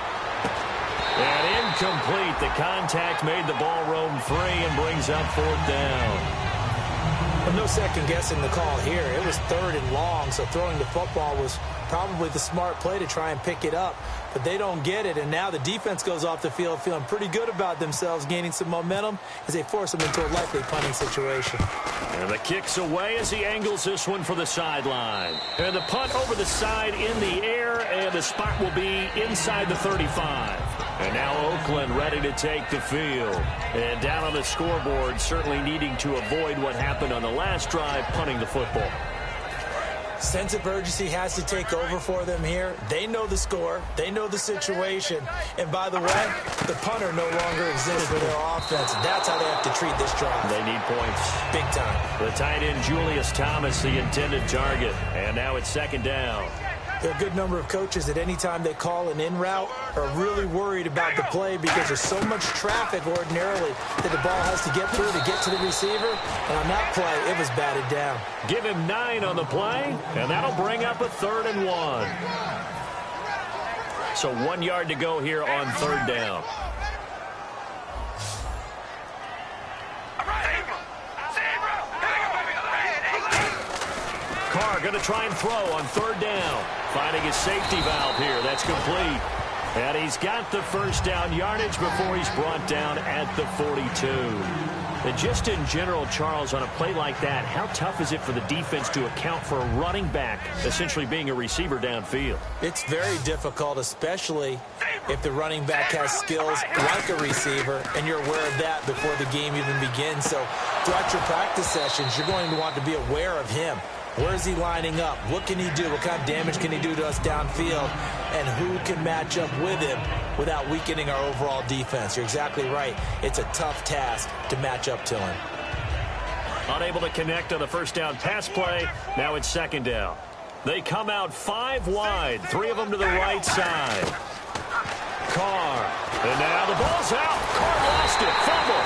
And incomplete. The contact made the ball roam free and brings up 4th down. But no second guessing the call here. It was 3rd and long, so throwing the football was probably the smart play to try and pick it up. But they don't get it, and now the defense goes off the field feeling pretty good about themselves, gaining some momentum as they force them into a likely punting situation. And the kick's away as he angles this one for the sideline. And the punt over the side in the air, and the spot will be inside the 35. And now Oakland ready to take the field. And down on the scoreboard, certainly needing to avoid what happened on the last drive, punting the football. Sense of urgency has to take over for them here. They know the score. They know the situation. And by the way, the punter no longer exists for their offense. That's how they have to treat this drive. They need points. Big time. The tight end, Julius Thomas, the intended target. And now it's 2nd down. There are a good number of coaches at any time they call an in route are really worried about the play because there's so much traffic ordinarily that the ball has to get through to get to the receiver. And on that play, it was batted down. Give him 9 on the play, and that'll bring up a 3rd and 1. So 1 yard to go here on 3rd down. Carr going to try and throw on 3rd down. Finding his safety valve here. That's complete. And he's got the 1st down yardage before he's brought down at the 42. And just in general, Charles, on a play like that, how tough is it for the defense to account for a running back essentially being a receiver downfield? It's very difficult, especially if the running back has skills like a receiver, and you're aware of that before the game even begins. So throughout your practice sessions, you're going to want to be aware of him. Where is he lining up? What can he do? What kind of damage can he do to us downfield? And who can match up with him without weakening our overall defense? You're exactly right. It's a tough task to match up to him. Unable to connect on the 1st down pass play. Now it's 2nd down. They come out 5 wide, 3 of them to the right side. Carr. And now the ball's out. Carr lost it. Fumble.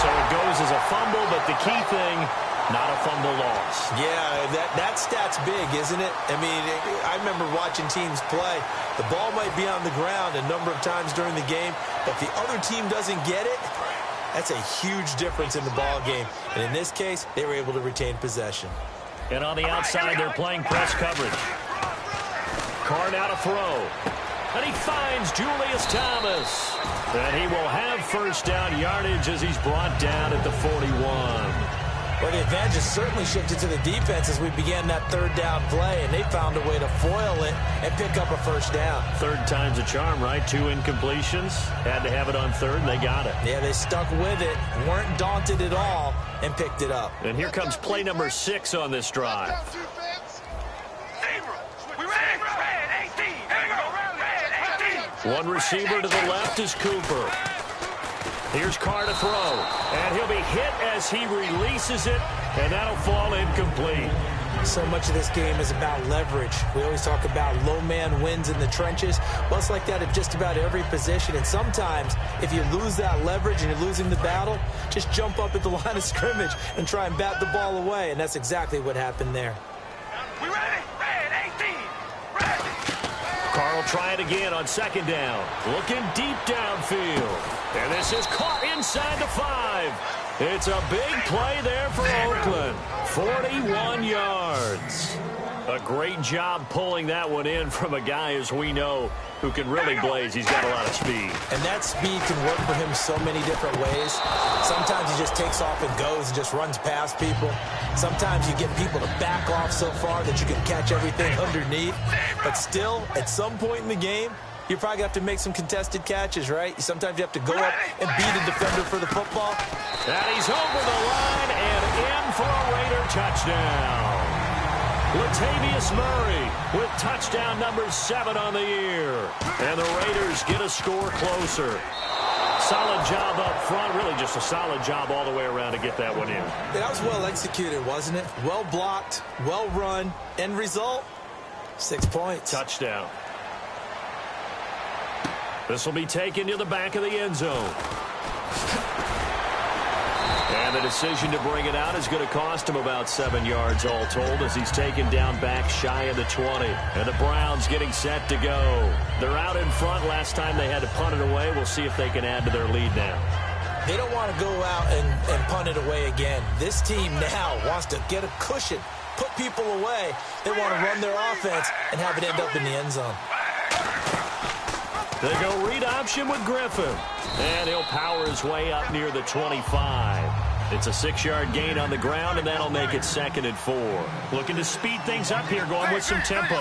So it goes as a fumble, but the key thing, not a fumble loss. Yeah, that stat's big, isn't it? I mean, I remember watching teams play. The ball might be on the ground a number of times during the game, but if the other team doesn't get it, that's a huge difference in the ball game. And in this case, they were able to retain possession. And on the outside, they're playing press coverage. Carr now to throw. And he finds Julius Thomas. And he will have 1st down yardage as he's brought down at the 41. Well, the advantage has certainly shifted to the defense as we began that third down play, and they found a way to foil it and pick up a first down. Third time's a charm, right? 2 incompletions. Had to have it on third, and they got it. Yeah, they stuck with it, weren't daunted at all, and picked it up. And here comes play number 6 on this drive. One receiver to the left is Cooper. Here's Carr to throw, and he'll be hit as he releases it, and that'll fall incomplete. So much of this game is about leverage. We always talk about low man wins in the trenches. Well, it's like that at just about every position, and sometimes if you lose that leverage and you're losing the battle, just jump up at the line of scrimmage and try and bat the ball away, and that's exactly what happened there. We ready? Red 18. Ready. Carr will try it again on second down. Looking deep downfield. And this is caught inside the 5. It's a big play there for Oakland. 41 yards. A great job pulling that one in from a guy, as we know, who can really blaze. He's got a lot of speed. And that speed can work for him so many different ways. Sometimes he just takes off and goes and just runs past people. Sometimes you get people to back off so far that you can catch everything underneath. But still, at some point in the game, you're probably going to have to make some contested catches, right? Sometimes you have to go up and beat a defender for the football. And he's over the line and in for a Raider touchdown. Latavius Murray with touchdown number 7 on the year. And the Raiders get a score closer. Solid job up front. Really just a solid job all the way around to get that one in. That was well executed, wasn't it? Well blocked, well run. End result, 6 points. Touchdown. This will be taken to the back of the end zone. And the decision to bring it out is going to cost him about 7 yards all told as he's taken down back shy of the 20. And the Browns getting set to go. They're out in front. Last time they had to punt it away. We'll see if they can add to their lead now. They don't want to go out and punt it away again. This team now wants to get a cushion, put people away. They want to run their offense and have it end up in the end zone. They go read option with Griffin. And he'll power his way up near the 25. It's a 6-yard gain on the ground, and that'll make it 2nd and 4. Looking to speed things up here, going with some tempo.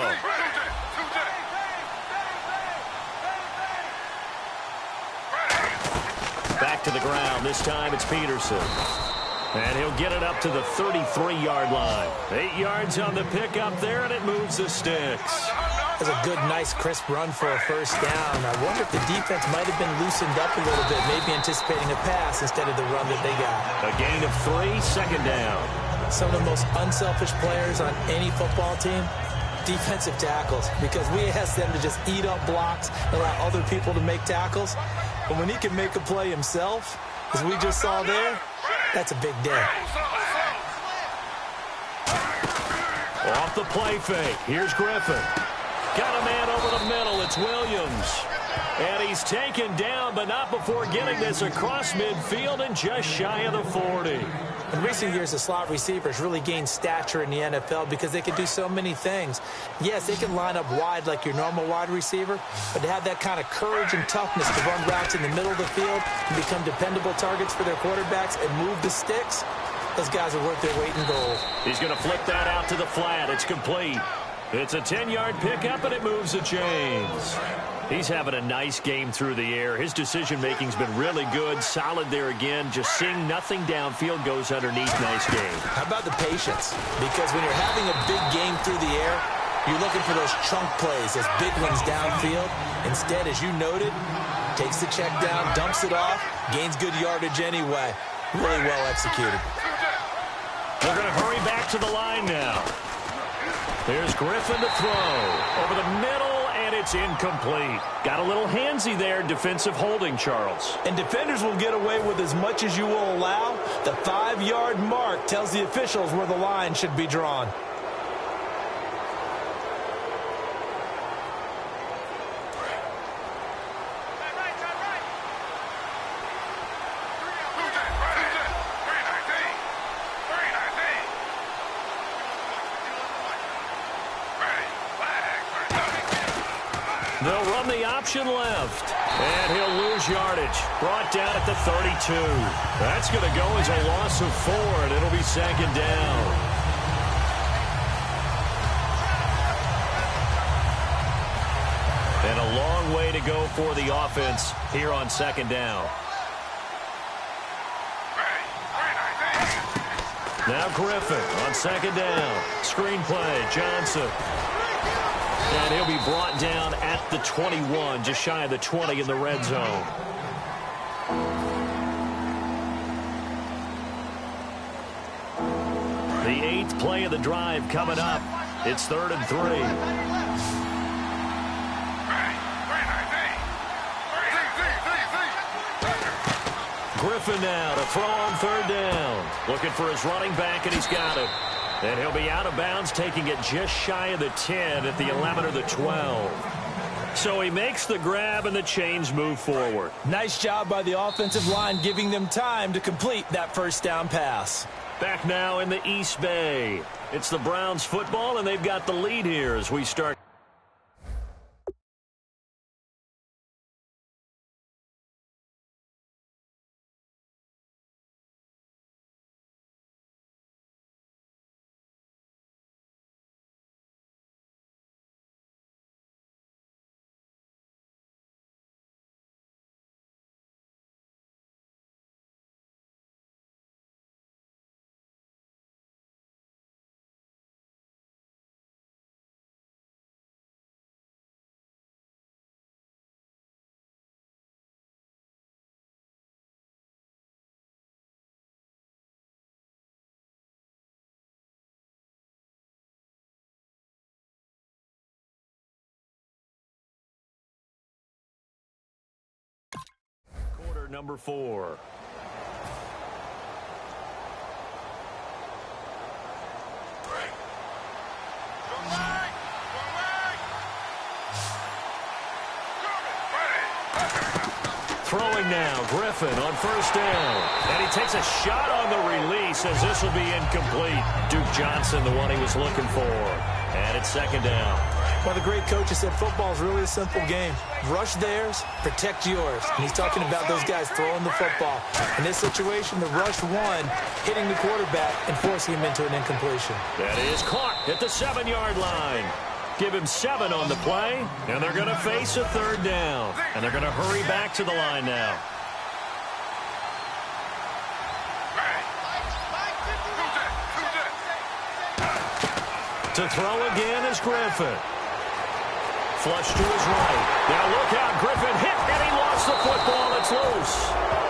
Back to the ground. This time it's Peterson. And he'll get it up to the 33-yard line. 8 yards on the pickup there, and it moves the sticks. That's a good, nice, crisp run for a first down. I wonder if the defense might have been loosened up a little bit, maybe anticipating a pass instead of the run that they got. A gain of 3, 2nd down. Some of the most unselfish players on any football team, defensive tackles, because we ask them to just eat up blocks and allow other people to make tackles. But when he can make a play himself, as we just saw there, that's a big day. Off the play fake. Here's Griffin. Got a man over the middle. It's Williams. And he's taken down, but not before getting this across midfield and just shy of the 40. In recent years, the slot receivers really gained stature in the NFL because they can do so many things. Yes, they can line up wide like your normal wide receiver, but to have that kind of courage and toughness to run routes in the middle of the field and become dependable targets for their quarterbacks and move the sticks, those guys are worth their weight in gold. He's going to flip that out to the flat. It's complete. It's a 10-yard pickup, and it moves the chains. He's having a nice game through the air. His decision-making's been really good. Solid there again. Just seeing nothing downfield goes underneath. Nice game. How about the patience? Because when you're having a big game through the air, you're looking for those chunk plays, those big ones downfield. Instead, as you noted, takes the check down, dumps it off, gains good yardage anyway. Really well executed. They're going to hurry back to the line now. There's Griffin to throw. Over the middle, and it's incomplete. Got a little handsy there, defensive holding, Charles. And defenders will get away with as much as you will allow. The 5-yard mark tells the officials where the line should be drawn. They'll run the option left. And he'll lose yardage. Brought down at the 32. That's going to go as a loss of 4, and it'll be second down. And a long way to go for the offense here on second down. Now Griffin on second down. Screen play, Johnson. And he'll be brought down at the 21, just shy of the 20 in the red zone. The 8th play of the drive coming up. It's 3rd and 3. Griffin now to throw on 3rd down. Looking for his running back, and he's got it. And he'll be out of bounds, taking it just shy of the 10 at the 11 or the 12. So he makes the grab, and the chains move forward. Nice job by the offensive line, giving them time to complete that first down pass. Back now in the East Bay. It's the Browns football, and they've got the lead here as we start. Number 4. Throwing now, Griffin on 1st down. And he takes a shot on the release as this will be incomplete. Duke Johnson, the one he was looking for. And it's 2nd down. One of the great coaches said football is really a simple game. Rush theirs, protect yours. And he's talking about those guys throwing the football. In this situation, the rush one, hitting the quarterback and forcing him into an incompletion. That is caught at the 7-yard line. Give him 7 on the play, and they're going to face a 3rd down. And they're going to hurry back to the line now. To throw again is Griffin. Flush to his right. Now look out, Griffin hit, and he lost the football. It's loose.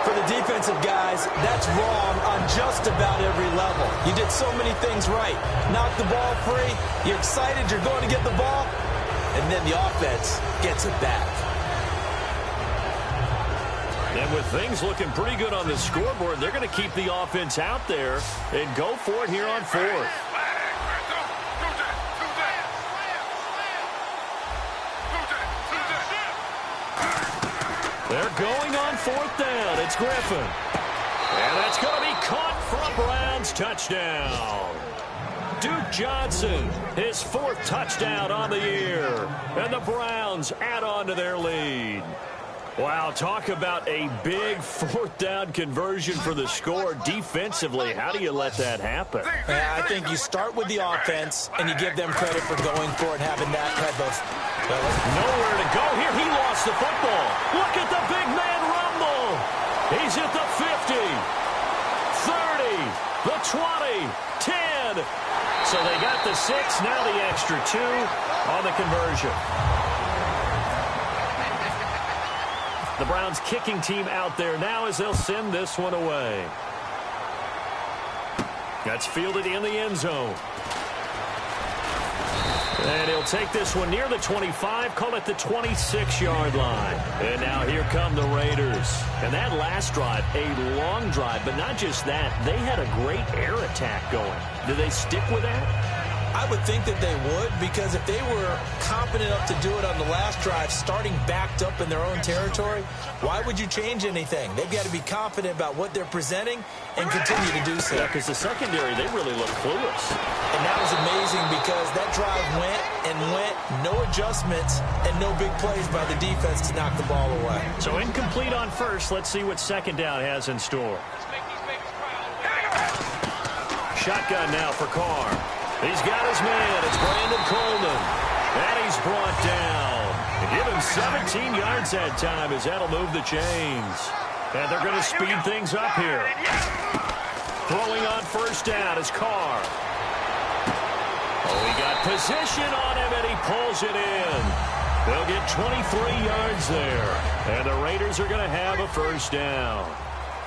For the defensive guys, that's wrong on just about every level. You did so many things right. Knock the ball free. You're excited you're going to get the ball. And then the offense gets it back. And with things looking pretty good on the scoreboard, they're going to keep the offense out there and go for it here on 4th. They're going on 4th down. It's Griffin. And that's going to be caught for a Browns touchdown. Duke Johnson, his 4th touchdown on the year. And the Browns add on to their lead. Wow, talk about a big 4th down conversion for the score. Defensively, how do you let that happen? Yeah, I think you start with the offense, and you give them credit for going for it, having that type of... Nowhere to go here. He lost the football. Look at the big man rumble. He's at the 50, 30, the 20, 10. So they got the 6, now the extra 2 on the conversion. The Browns kicking team out there now as they'll send this one away. That's fielded in the end zone. And he'll take this one near the 25, call it the 26-yard line. And now here come the Raiders. And that last drive, a long drive, but not just that. They had a great air attack going. Do they stick with that? I would think that they would, because if they were competent enough to do it on the last drive, starting backed up in their own territory, why would you change anything? They've got to be confident about what they're presenting and continue to do so. Yeah, because the secondary, they really look clueless. And that was amazing because that drive went and went, no adjustments and no big plays by the defense to knock the ball away. So incomplete on first. Let's see what second down has in store. Shotgun now for Carr. He's got his man. It's Brandon Coleman. And he's brought down. Give him 17 yards that time as that'll move the chains. And they're going to speed things up here. Throwing on first down is Carr. Oh, he got position on him, and he pulls it in. They'll get 23 yards there. And the Raiders are going to have a first down.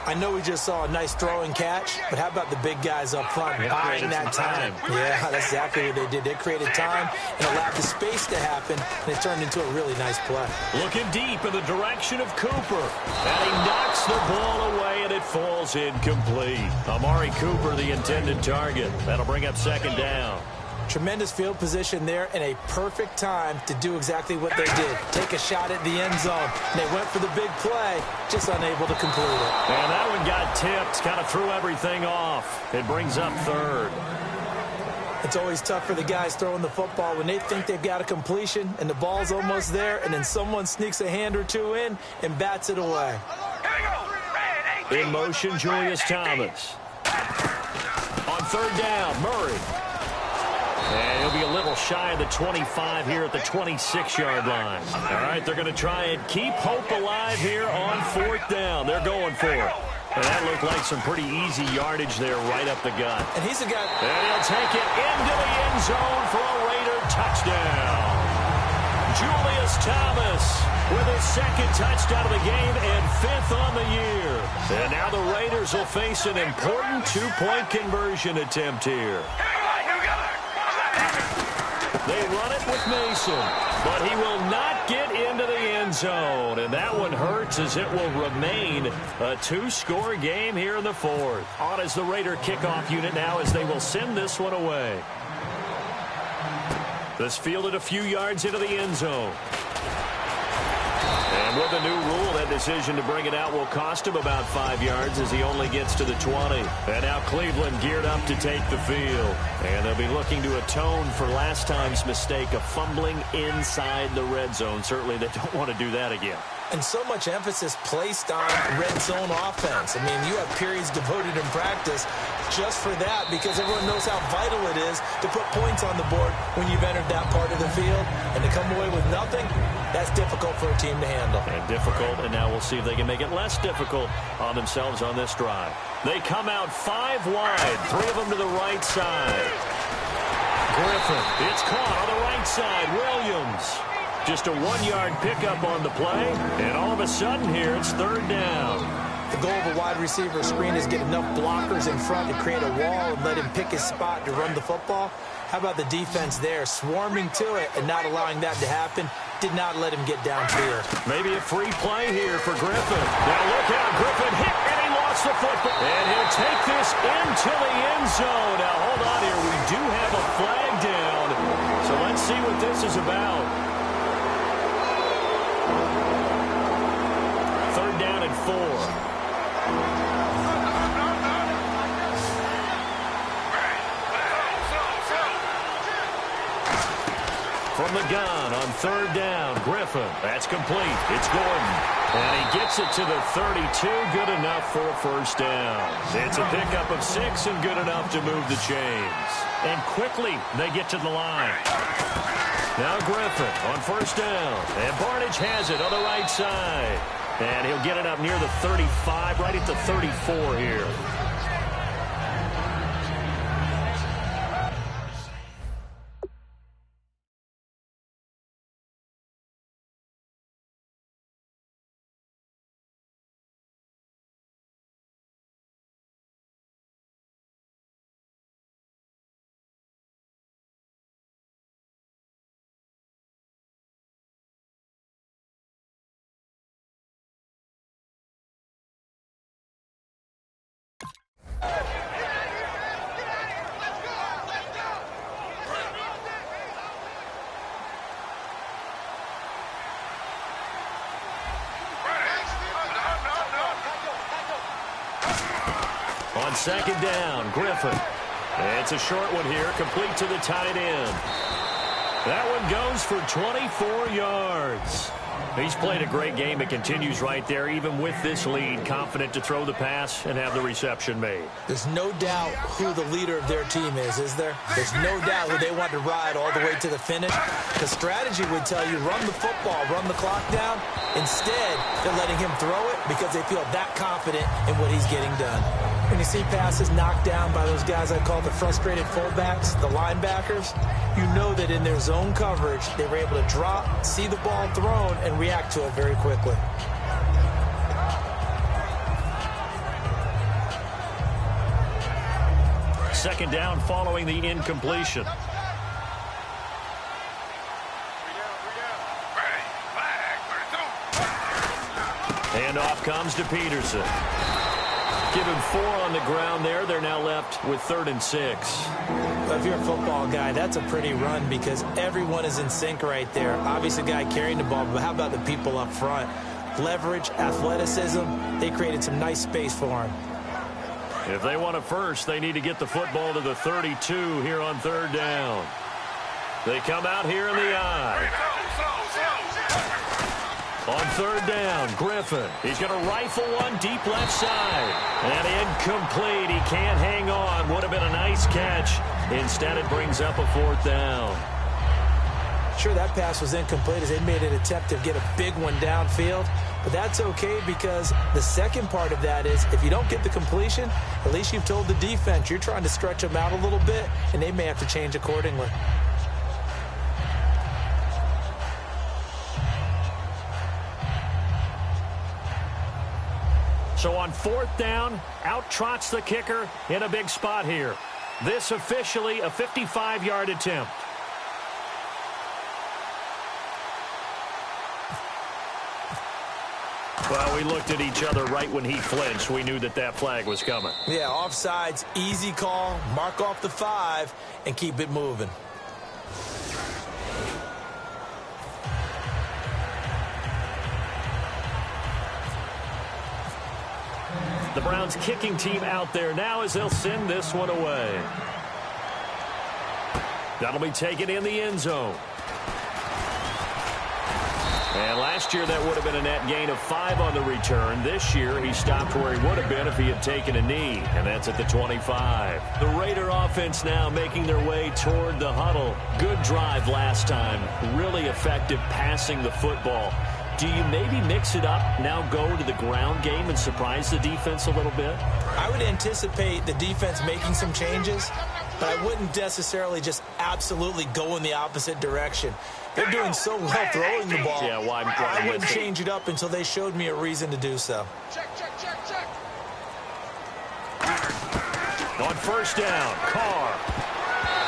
I know we just saw a nice throwing catch, but how about the big guys up front buying that time? Yeah, that's exactly what they did. They created time and allowed the space to happen, and it turned into a really nice play. Looking deep in the direction of Cooper, and he knocks the ball away, and it falls incomplete. Amari Cooper, the intended target. That'll bring up second down. Tremendous field position there and a perfect time to do exactly what they did. Take a shot at the end zone. And they went for the big play, just unable to complete it. And that one got tipped, kind of threw everything off. It brings up third. It's always tough for the guys throwing the football when they think they've got a completion and the ball's almost there, and then someone sneaks a hand or two in and bats it away. In motion, Julius Thomas. On third down, Murray. And he'll be a little shy of the 25 here at the 26-yard line. All right, they're going to try and keep hope alive here on fourth down. They're going for it. And that looked like some pretty easy yardage there right up the gut. And he's a guy. And he'll take it into the end zone for a Raider touchdown. Julius Thomas with his second touchdown of the game and fifth on the year. And now the Raiders will face an important two-point conversion attempt here. They run it with Mason, but he will not get into the end zone. And that one hurts as it will remain a two-score game here in the fourth. On as the Raider kickoff unit now as they will send this one away. This fielded a few yards into the end zone. And with the new rule, that decision to bring it out will cost him about 5 yards as he only gets to the 20. And now Cleveland geared up to take the field. And they'll be looking to atone for last time's mistake of fumbling inside the red zone. Certainly they don't want to do that again. And so much emphasis placed on red zone offense. I mean, you have periods devoted in practice just for that because everyone knows how vital it is to put points on the board when you've entered that part of the field. And to come away with nothing, that's difficult for a team to handle. And difficult, and now we'll see if they can make it less difficult on themselves on this drive. They come out 5 wide, 3 of them to the right side. Griffin, it's caught on the right side. Williams. Just a 1-yard pickup on the play, and all of a sudden here it's third down. The goal of a wide receiver screen is get enough blockers in front to create a wall and let him pick his spot to run the football. How about the defense there, swarming to it and not allowing that to happen? Did not let him get downfield. Maybe a free play here for Griffin. Now look out, Griffin hit, and he lost the football. And he'll take this into the end zone. Now hold on here, we do have a flag down. So let's see what this is about. Third down and 4. From the gun on third down, Griffin. That's complete. It's Gordon. And he gets it to the 32. Good enough for a first down. It's a pickup of 6 and good enough to move the chains. And quickly they get to the line. Now Griffin on first down. And Barnage has it on the right side. And he'll get it up near the 35, right at the 34 here. On second down, Griffin. It's a short one here, complete to the tight end. That one goes for 24 yards. He's played a great game. It continues right there, even with this lead, confident to throw the pass and have the reception made. There's no doubt who the leader of their team is there? There's no doubt who they want to ride all the way to the finish. The strategy would tell you run the football, run the clock down. Instead, they're letting him throw it because they feel that confident in what he's getting done. When you see passes knocked down by those guys I call the frustrated fullbacks, the linebackers, you know that in their zone coverage, they were able to drop, see the ball thrown, and react to it very quickly. Second down following the incompletion. Handoff comes to Peterson. Give him 4 on the ground there. They're now left with 3rd and 6. If you're a football guy, that's a pretty run because everyone is in sync right there. Obviously, the guy carrying the ball, but how about the people up front? Leverage, athleticism, they created some nice space for him. If they want a first, they need to get the football to the 32 here on 3rd down. They come out here in the eye. On 3rd down, Griffin. He's going to rifle one deep left side. And incomplete. He can't hang on. Would have been a nice catch. Instead, it brings up a 4th down. Sure, that pass was incomplete as they made an attempt to get a big one downfield. But that's okay because the second part of that is if you don't get the completion, at least you've told the defense you're trying to stretch them out a little bit, and they may have to change accordingly. So on 4th down, out trots the kicker in a big spot here. This officially a 55-yard attempt. Well, we looked at each other right when he flinched. We knew that that flag was coming. Yeah, offsides, easy call, mark off the 5, and keep it moving. The Browns kicking team out there now as they'll send this one away. That'll be taken in the end zone. And last year that would have been a net gain of 5 on the return. This year he stopped where he would have been if he had taken a knee, and that's at the 25. The Raider offense now making their way toward the huddle. Good drive last time. Really effective passing the football. Do you maybe mix it up, now go to the ground game and surprise the defense a little bit? I would anticipate the defense making some changes, but I wouldn't necessarily just absolutely go in the opposite direction. They're doing so well throwing the ball. Yeah, I wouldn't change it up until they showed me a reason to do so. Check, check, check, check. On 1st down, Carr.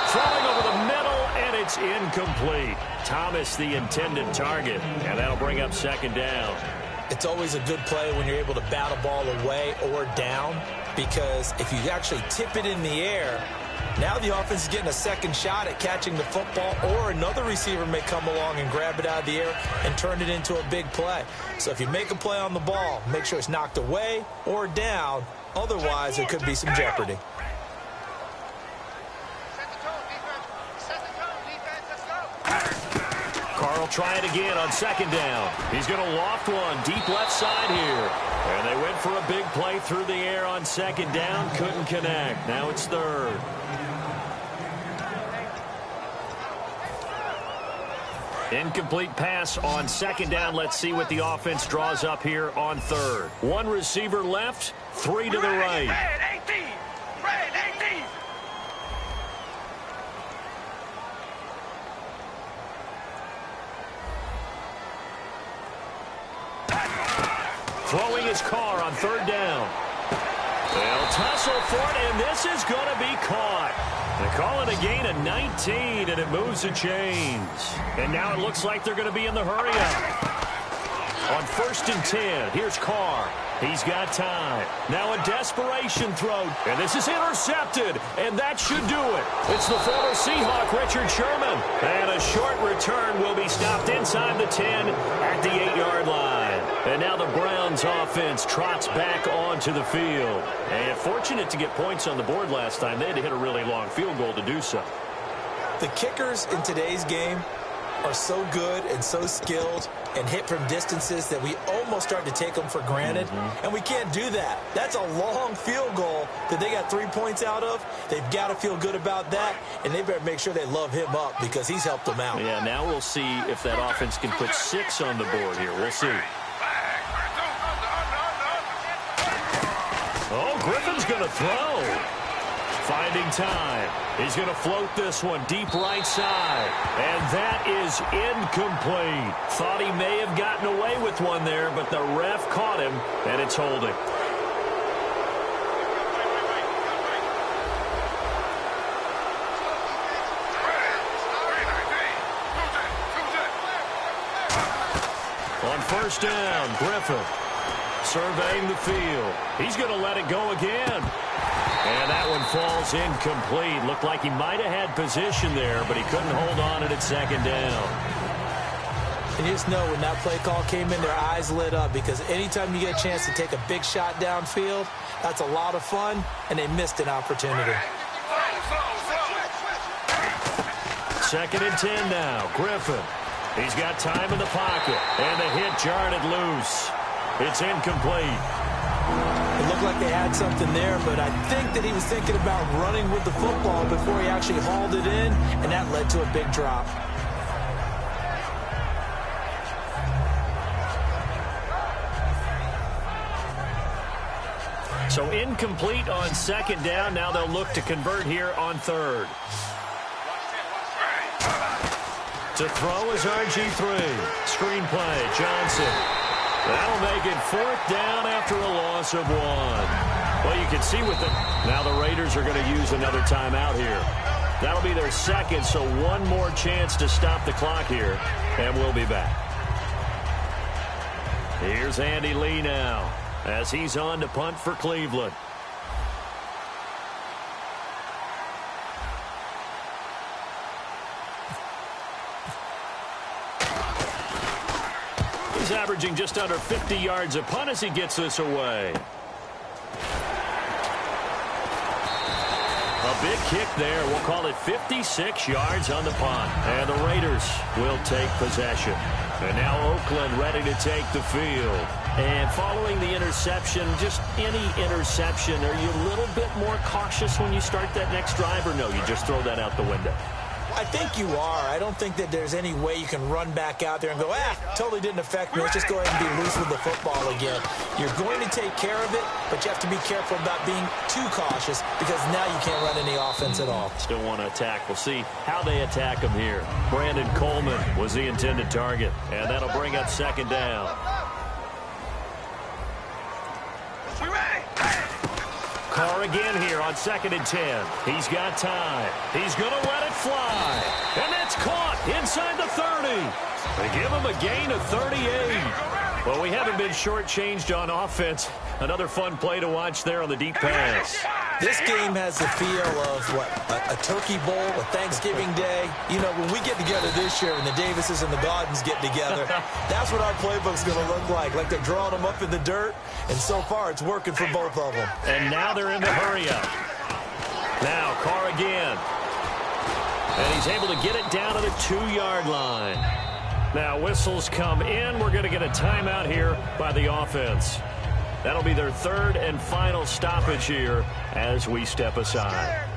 Throwing over the middle, and it's incomplete. Thomas the intended target, and that'll bring up 2nd down. It's always a good play when you're able to bat a ball away or down, because if you actually tip it in the air, now the offense is getting a second shot at catching the football, or another receiver may come along and grab it out of the air and turn it into a big play. So if you make a play on the ball, make sure it's knocked away or down. Otherwise, there could be some jeopardy. Carr will try it again on 2nd down. He's going to loft one deep left side here. And they went for a big play through the air on 2nd down. Couldn't connect. Now it's 3rd. Incomplete pass on 2nd down. Let's see what the offense draws up here on 3rd. 1 receiver left, 3 to the right. Red 18. Red 18. Throwing his Carr on 3rd down. They'll tussle for it, and this is going to be caught. They call it a gain of 19, and it moves the chains. And now it looks like they're going to be in the hurry-up. On 1st and 10, here's Carr. He's got time. Now a desperation throw, and this is intercepted, and that should do it. It's the former Seahawk, Richard Sherman. And a short return will be stopped inside the 10 at the 8-yard line. And now the Browns offense trots back onto the field. And fortunate to get points on the board last time. They had to hit a really long field goal to do so. The kickers in today's game are so good and so skilled and hit from distances that we almost start to take them for granted. And we can't do that. That's a long field goal that they got 3 points out of. They've got to feel good about that, and they better make sure they love him up because he's helped them out. Yeah, now we'll see if that offense can put 6 on the board here. We'll see. Oh, Griffin's going to throw. Finding time. He's going to float this one deep right side. And that is incomplete. Thought he may have gotten away with one there, but the ref caught him, and it's holding. On first down, Griffin surveying the field. He's going to let it go again. And that one falls incomplete. Looked like he might have had position there, but he couldn't hold on at second down. And you just know when that play call came in, their eyes lit up because anytime you get a chance to take a big shot downfield, that's a lot of fun, and they missed an opportunity. 2nd and 10 now. Griffin. He's got time in the pocket, and the hit jarred it loose. It's incomplete. It looked like they had something there, but I think that he was thinking about running with the football before he actually hauled it in, and that led to a big drop. So incomplete on 2nd down. Now they'll look to convert here on 3rd. To throw is RG3. Screenplay, Johnson. That'll make it 4th down after a loss of 1. Well, you can see with it. Now the Raiders are going to use another timeout here. That'll be their 2nd, so one more chance to stop the clock here, and we'll be back. Here's Andy Lee now as he's on to punt for Cleveland. He's averaging just under 50 yards a punt as he gets this away. A big kick there. We'll call it 56 yards on the punt. And the Raiders will take possession. And now Oakland ready to take the field. And following the interception, just any interception, are you a little bit more cautious when you start that next drive, or no, you just throw that out the window? I think you are. I don't think that there's any way you can run back out there and go, totally didn't affect me. Let's just go ahead and be loose with the football again. You're going to take care of it, but you have to be careful about being too cautious because now you can't run any offense at all. Still want to attack. We'll see how they attack him here. Brandon Coleman was the intended target, and that'll bring up 2nd down. Carr again here on 2nd and 10. He's got time. He's going to let it fly. And that's caught inside the 30. They give him a gain of 38. Well, we haven't been shortchanged on offense. Another fun play to watch there on the deep pass. This game has the feel of, a Turkey Bowl, a Thanksgiving Day. You know, when we get together this year and the Davises and the Gaudens get together, that's what our playbook's going to look like they're drawing them up in the dirt, and so far it's working for both of them. And now they're in the hurry-up. Now, Carr again. And he's able to get it down to the 2-yard line. Now, whistles come in. We're going to get a timeout here by the offense. That'll be their 3rd and final stoppage here as we step aside.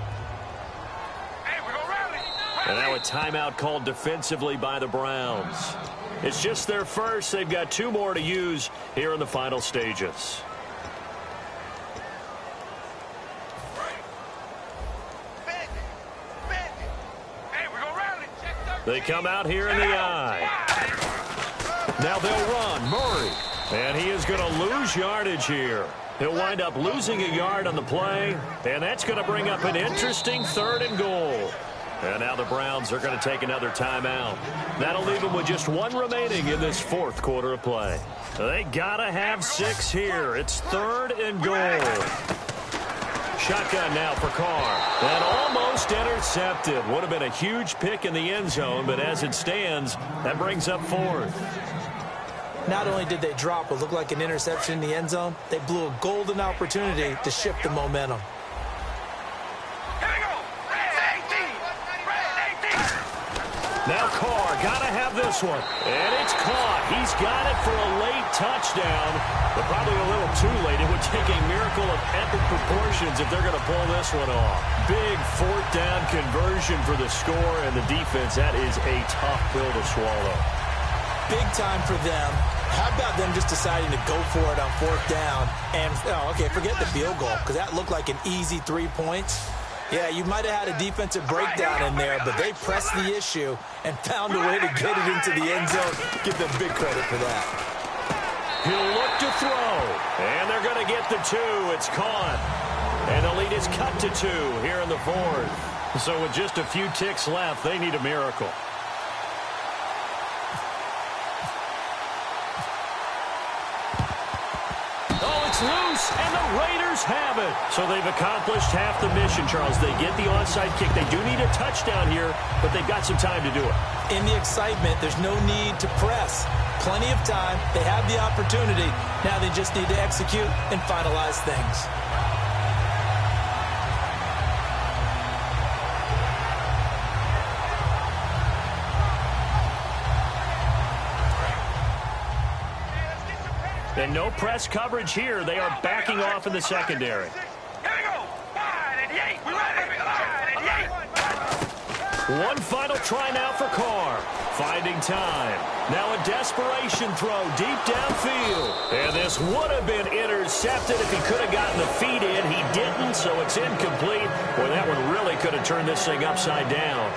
And now a timeout called defensively by the Browns. It's just their first. They've got 2 more to use here in the final stages. They come out here in the eye. Now they'll run. Murray. And he is going to lose yardage here. He'll wind up losing a yard on the play. And that's going to bring up an interesting 3rd and goal. And now the Browns are going to take another timeout. That'll leave them with just 1 remaining in this 4th quarter of play. They got to have 6 here. It's 3rd and goal. Shotgun now for Carr. That almost intercepted. Would have been a huge pick in the end zone, but as it stands, that brings up 4th. Not only did they drop what looked like an interception in the end zone, they blew a golden opportunity to shift the momentum. Now Carr, gotta have this one. And it's caught. He's got it for a late touchdown, but probably a little too late. It would take a miracle of epic proportions if they're going to pull this one off. Big fourth down conversion for the score, and the defense, that is a tough pill to swallow. Big time for them. How about them just deciding to go for it on fourth down? And, okay, forget the field goal, because that looked like an easy 3 points. Yeah, you might have had a defensive breakdown in there, but they pressed the issue and found a way to get it into the end zone. Give them big credit for that. He'll look to throw, and they're going to get the 2. It's caught. And the lead is cut to 2 here in the fourth. So with just a few ticks left, they need a miracle. Loose, and the Raiders have it. So they've accomplished half the mission, Charles. They get the onside kick. They do need a touchdown here, but they've got some time to do it. In the excitement, there's no need to press. Plenty of time. They have the opportunity. Now they just need to execute and finalize things. And no press coverage here. They are backing off in the secondary. One final try now for Carr. Finding time. Now a desperation throw deep downfield. And this would have been intercepted if he could have gotten the feet in. He didn't, so it's incomplete. Boy, that one really could have turned this thing upside down.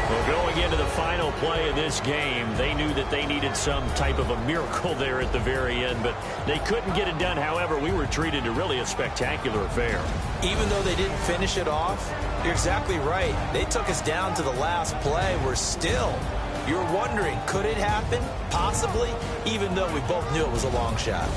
Well, going into the final play of this game, they knew that they needed some type of a miracle there at the very end, but they couldn't get it done. However, we were treated to really a spectacular affair. Even though they didn't finish it off, you're exactly right. They took us down to the last play. You're wondering, could it happen? Possibly, even though we both knew it was a long shot.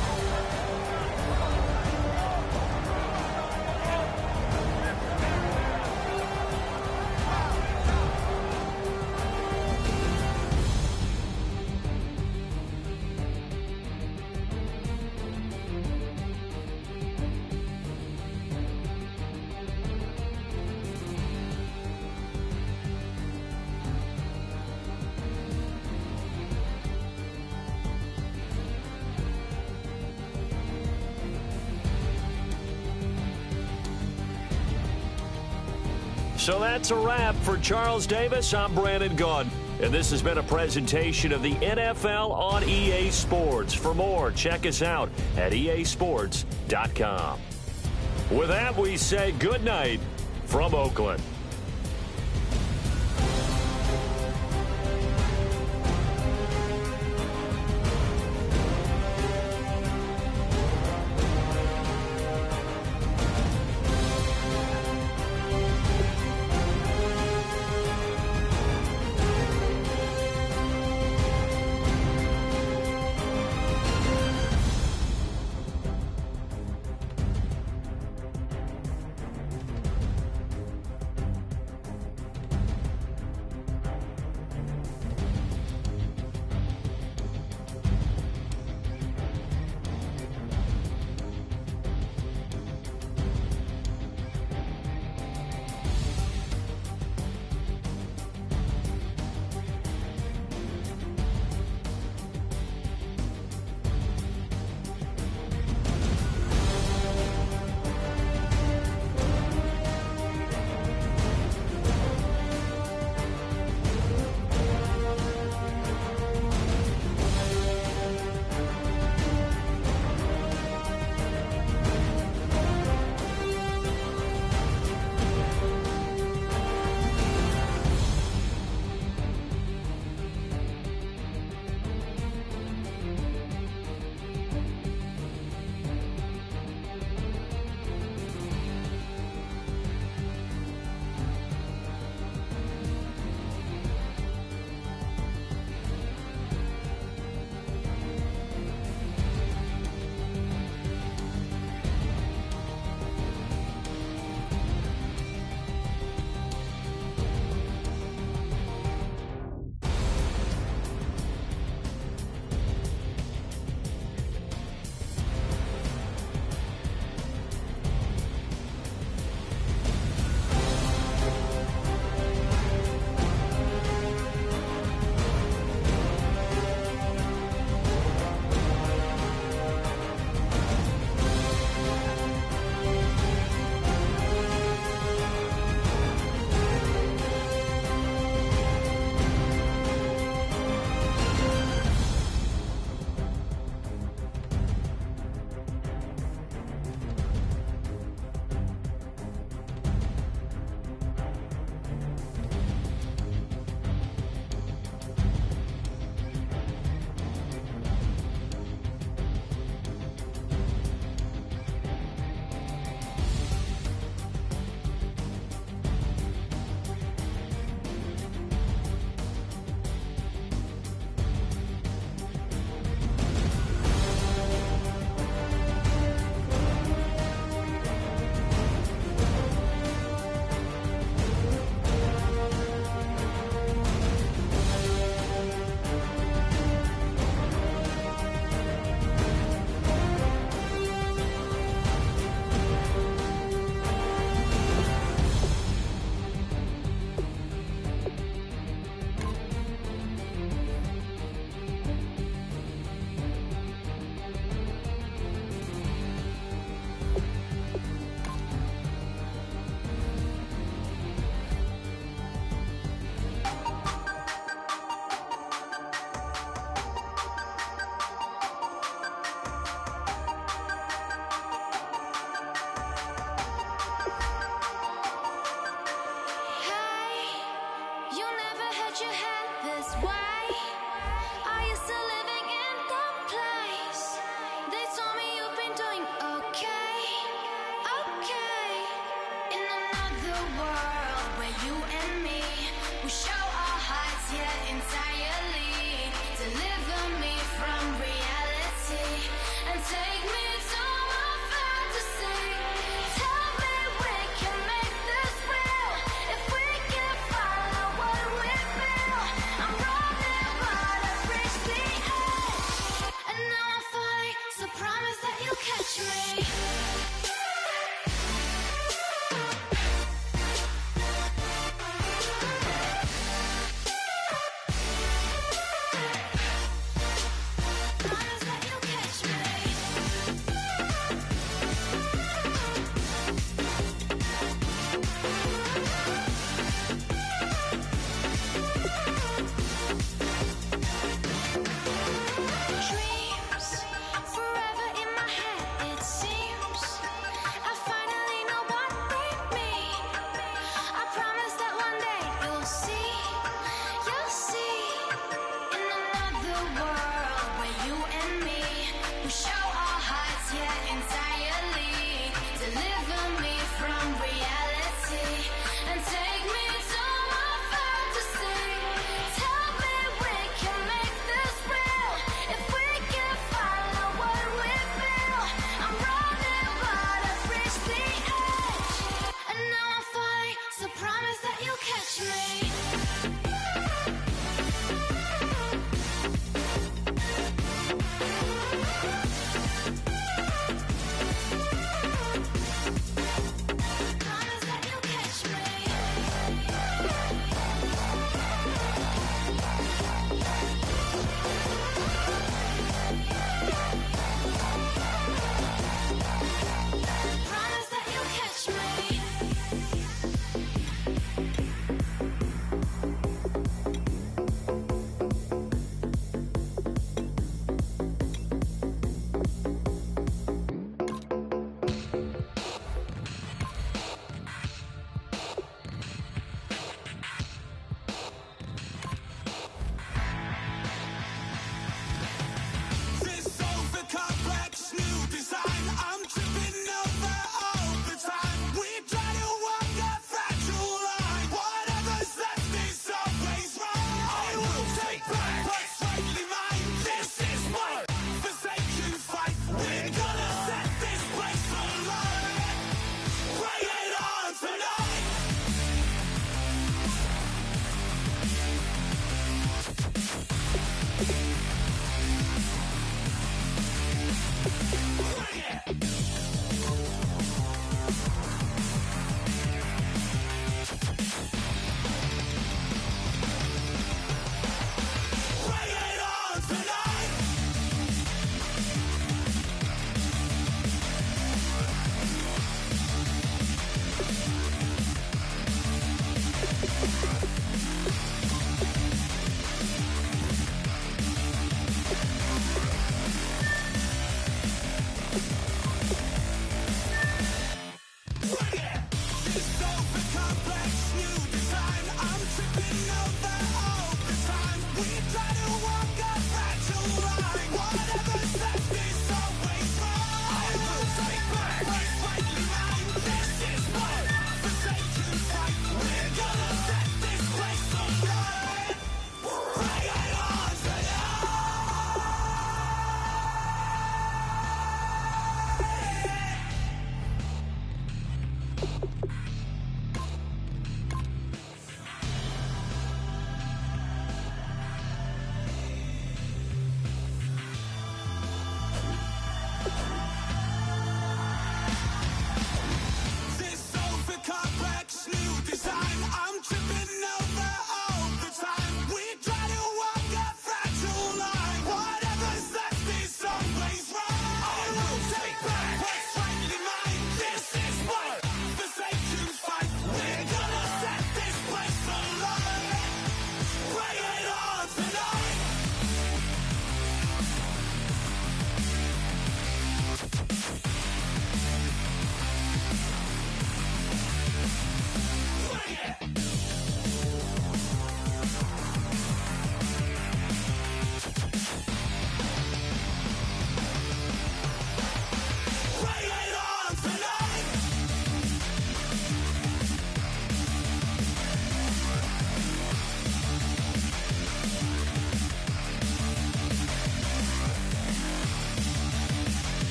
So that's a wrap for Charles Davis. I'm Brandon Gaudin, and this has been a presentation of the NFL on EA Sports. For more, check us out at easports.com. With that, we say good night from Oakland. take me to my fantasy. Tell me we can make this real. If we can follow what we feel. I'm running, but I've reached the edge. And now I'm falling, so promise that you'll catch me.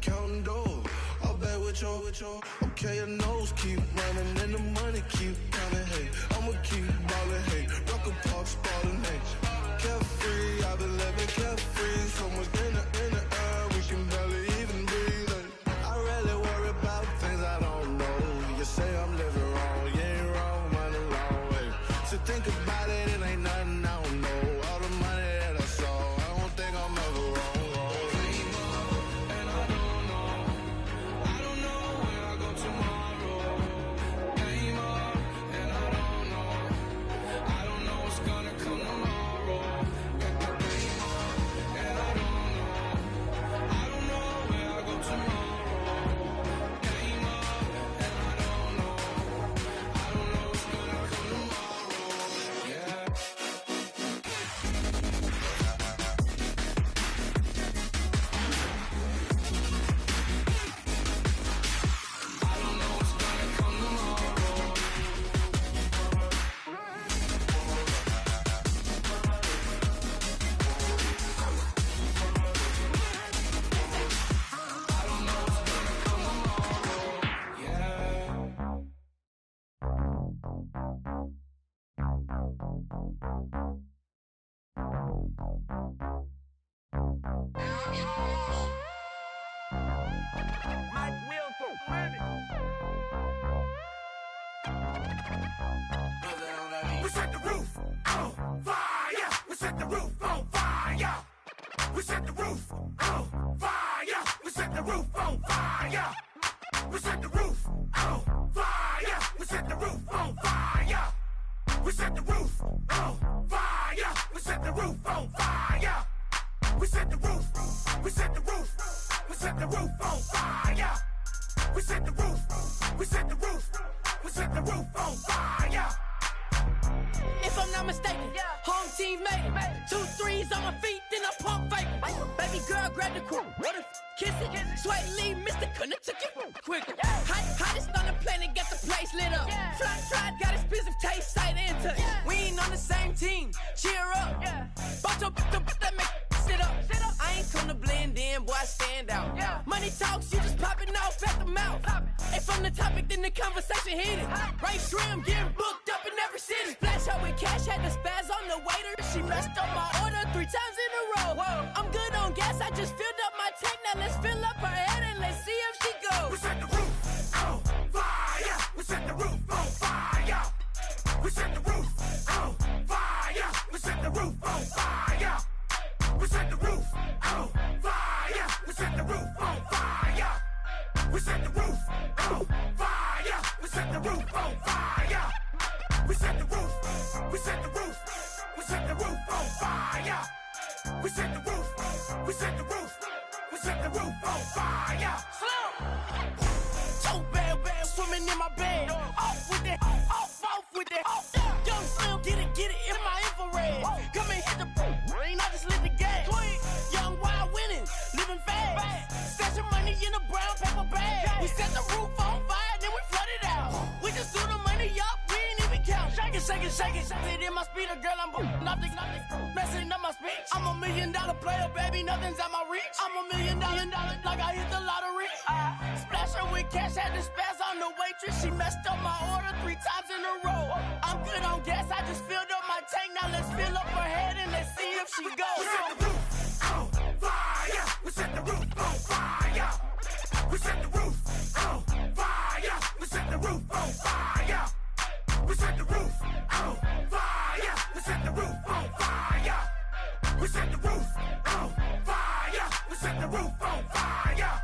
counting doors. All back with your. Okay, your nose keep running and the money keep coming. Hey, I'ma keep ballin'. Hey, rock a park, spallin'. Hey, carefree, I've been living carefree. So much in the air, we can barely even breathe. Hey, I really worry about things I don't know. You say I'm living wrong, you ain't wrong, money long way. So think about it, it ain't nothing I don't know. All the money that I saw, I don't think I'm ever wrong. We set the roof on fire. We set the roof on fire. We set the roof on fire. We set the roof on fire. We set the roof on fire. We set the roof on fire. We set the roof on fire. We set the roof on fire. We set the roof. We set the roof. We set the roof on fire. We set the roof. We set the roof. We set the roof on fire. If I'm not mistaken, home team made it. 2 3s on my feet, then I pump fake. Baby girl, grab the crew. What a kiss it. Sweat leave, Mr. Couldn't took it quicker. Hottest on the planet, got the place lit up. Fly, got expensive taste, sight and touch. We ain't on the same team. Cheer up. Both your that make sit up. I ain't come to blend in, boy, I stand out. Money talks, you just popping off at the mouth. If I'm the topic, then the conversation heated. Right shrimp, getting booked up in every city. Splash out with cash, had the spaz on the waiter. She messed up my order 3 times in a row. I'm good on gas, I just filled up my tank. Now let's fill up her head and let's see if she goes. We set the roof on fire. We set the roof on fire. We set the roof on fire. We set the roof on fire. We set the roof on fire. We set the roof on fire. We set the roof on fire. We set the roof on fire. We set the roof. We set the roof. We set the roof on fire. We set the roof. We set the roof. We set the roof on fire. So bad, swimming in my bed. Off with that, off with that. Young Slim, get it in my infrared. Come and hit the rain, I just lit the gas. Young wild winning, living fast. Stashing money in a brown paper bag. We set the roof on fire, then we flood it out. We just threw the money up, we ain't even count. Shake it. It in my speeder, girl, I'm nothing, messing up my speech. I'm $1 million player, baby, nothing's at my reach. I'm $1 million, like I hit the lottery. Splash her with cash, had the spaz on the waitress. She messed up my order 3 times in a row. I'm good on gas, I just filled up my tank. Now let's fill up her head and let's see if she goes. We set the roof on fire. We set the roof on fire. We set the roof on fire. We set the roof on fire. We set the roof on fire. We set the roof on fire. We set the roof on fire. We set the roof on fire.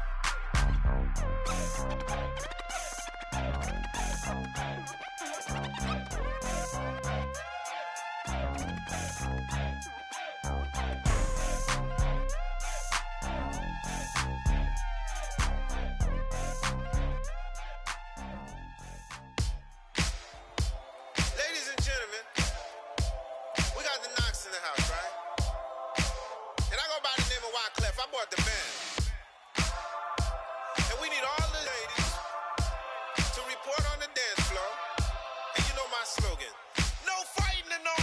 Ladies and gentlemen, we got the Knox in the house, right? And I go by the name of Wyclef. I bought the band. And we need all the ladies to report on the dance floor. And you know my slogan, no fighting and no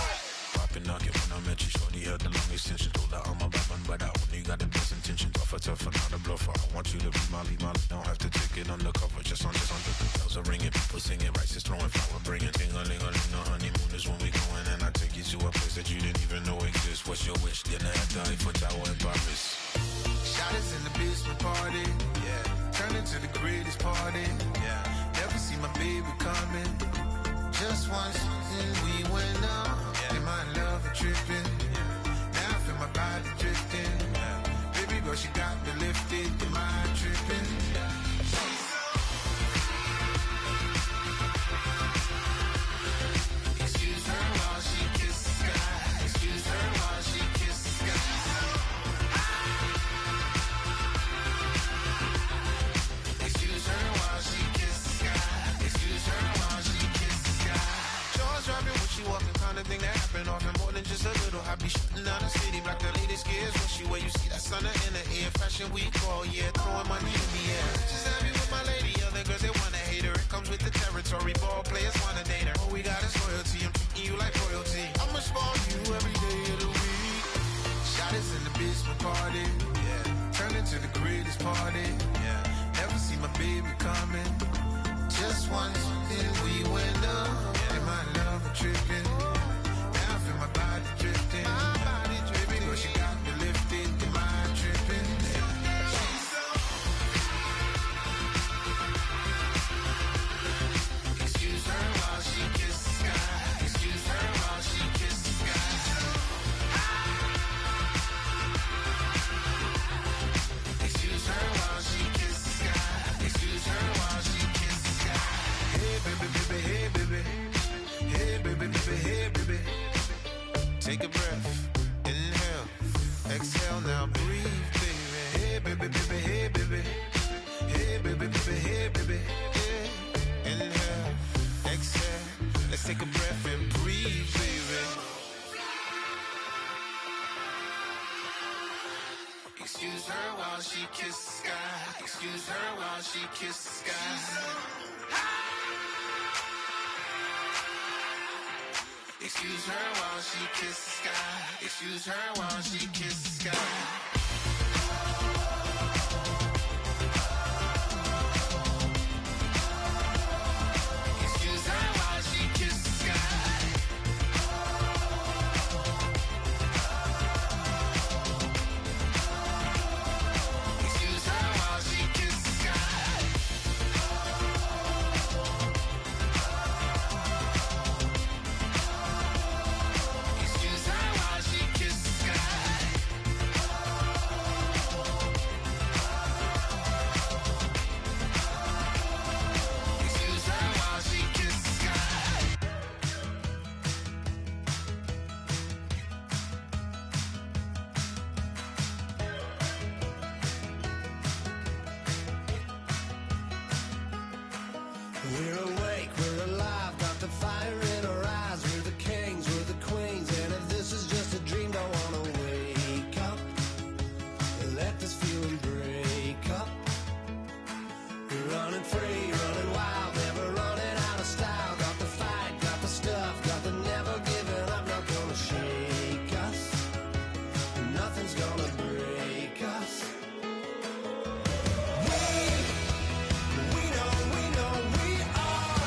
Popping knock it when I met you, shorty had the long extension. Told her I'm a bad man, but I only got the best intentions. tougher, not a bluffer. I want you to be Molly, don't have to take it undercover. Just under the bells are ringing, people singing, rice is throwing, flower bringing. Ting-a-ling-a-ling, the honeymoon is when we going, and I take you to a place that you didn't even know exists. What's your wish? Dinner at the Eiffel Tower in Paris. Shot us in the basement party, yeah. Turn into the greatest party, yeah. Never see my baby coming. Just once, and we went up, yeah. In my love and tripping, yeah. Now I feel my body drifting, yeah. Baby girl, she got me lifted, am I tripping? Yeah. Excuse her while she kisses the sky. Excuse her while she kisses the sky. Excuse her while she kisses the sky. Excuse her while she kisses the sky. Jaws dropping when she walking, kind of thing that happen often. More than just a little. I be shutting down the city, black the latest gears. When she where you see that sun in the air. Fashion week all year, throwing money in the air. Just happy with my lady, other girls they wanna hate her. It comes with the territory, ball players wanna date her. All we got is loyalty, I'm treating you like royalty. I'ma spoil you every day of the week. Shot us in the basement party, yeah. Turn into the greatest party, yeah. Never see my baby coming. Just once, and we went up, yeah. In my love and tripping. Now I feel my body drifting. My body drifting. Girl, she got me lifted. Am I tripping? Excuse her while she kisses the sky. Excuse her while she kisses the sky. Excuse her while she kisses the sky. Excuse her while she kisses the sky. Hey baby, baby, hey baby. Hey baby, baby, hey baby. Take a breath, inhale, exhale, now breathe, baby. Hey baby, baby, hey baby. Hey baby, baby, hey baby. Yeah. Inhale, exhale, let's take a breath and breathe, baby. Excuse her while she kisses the sky. Excuse her while she kisses the sky. Excuse her while she kisses the sky. Excuse her while she kisses the sky. Excuse her while she kisses the sky. Excuse her while she kisses the sky. Excuse her while she kisses the sky. Excuse her while she kisses the sky. We're awake, we're alive, got the fire in our eyes. We're the kings, we're the queens, and if this is just a dream, don't wanna wake up. Let this feeling break up. We're running free, running wild, never running out of style. Got the fight, got the stuff, got the never giving up. Not gonna shake us, nothing's gonna break us. We know we are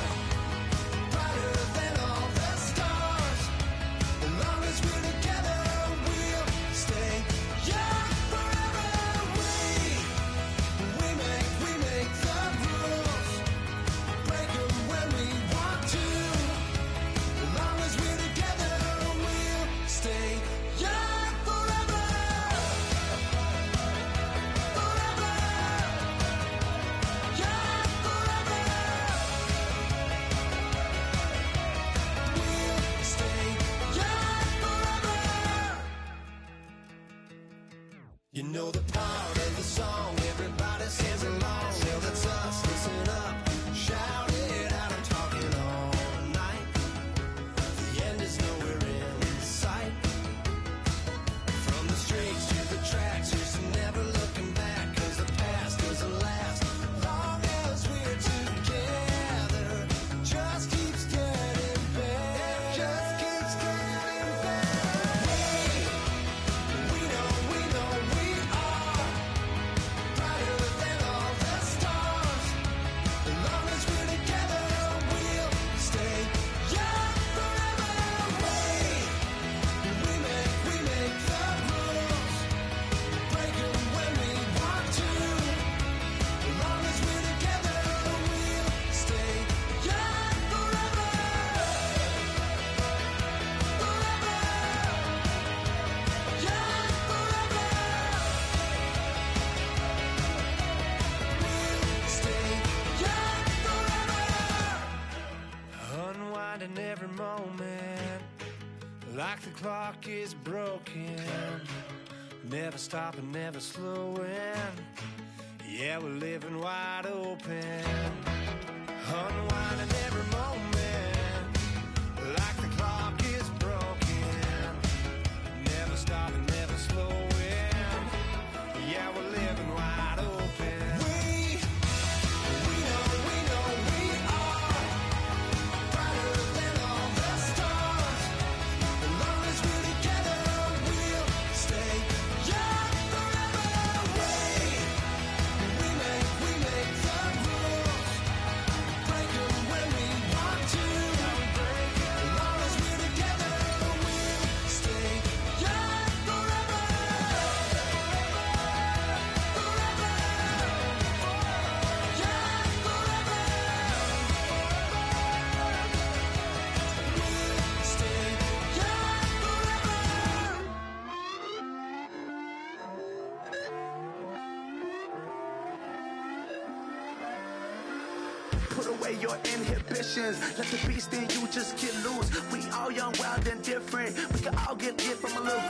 every moment, like the clock is broken. Never stopping, never slowing. Yeah, we're living wide open. Unwinding every moment, like the clock is broken. Never stopping, never slowing. Yeah, we're living wide open. We know we are brighter than all the stars. As long as we're together, we'll stay young forever. We make the rules, break them when we want to. As long as we're together, we'll stay young forever. Put away your inhibitions. Let the beast in you just get loose. We all young, wild, and different. We can all get lit from a little.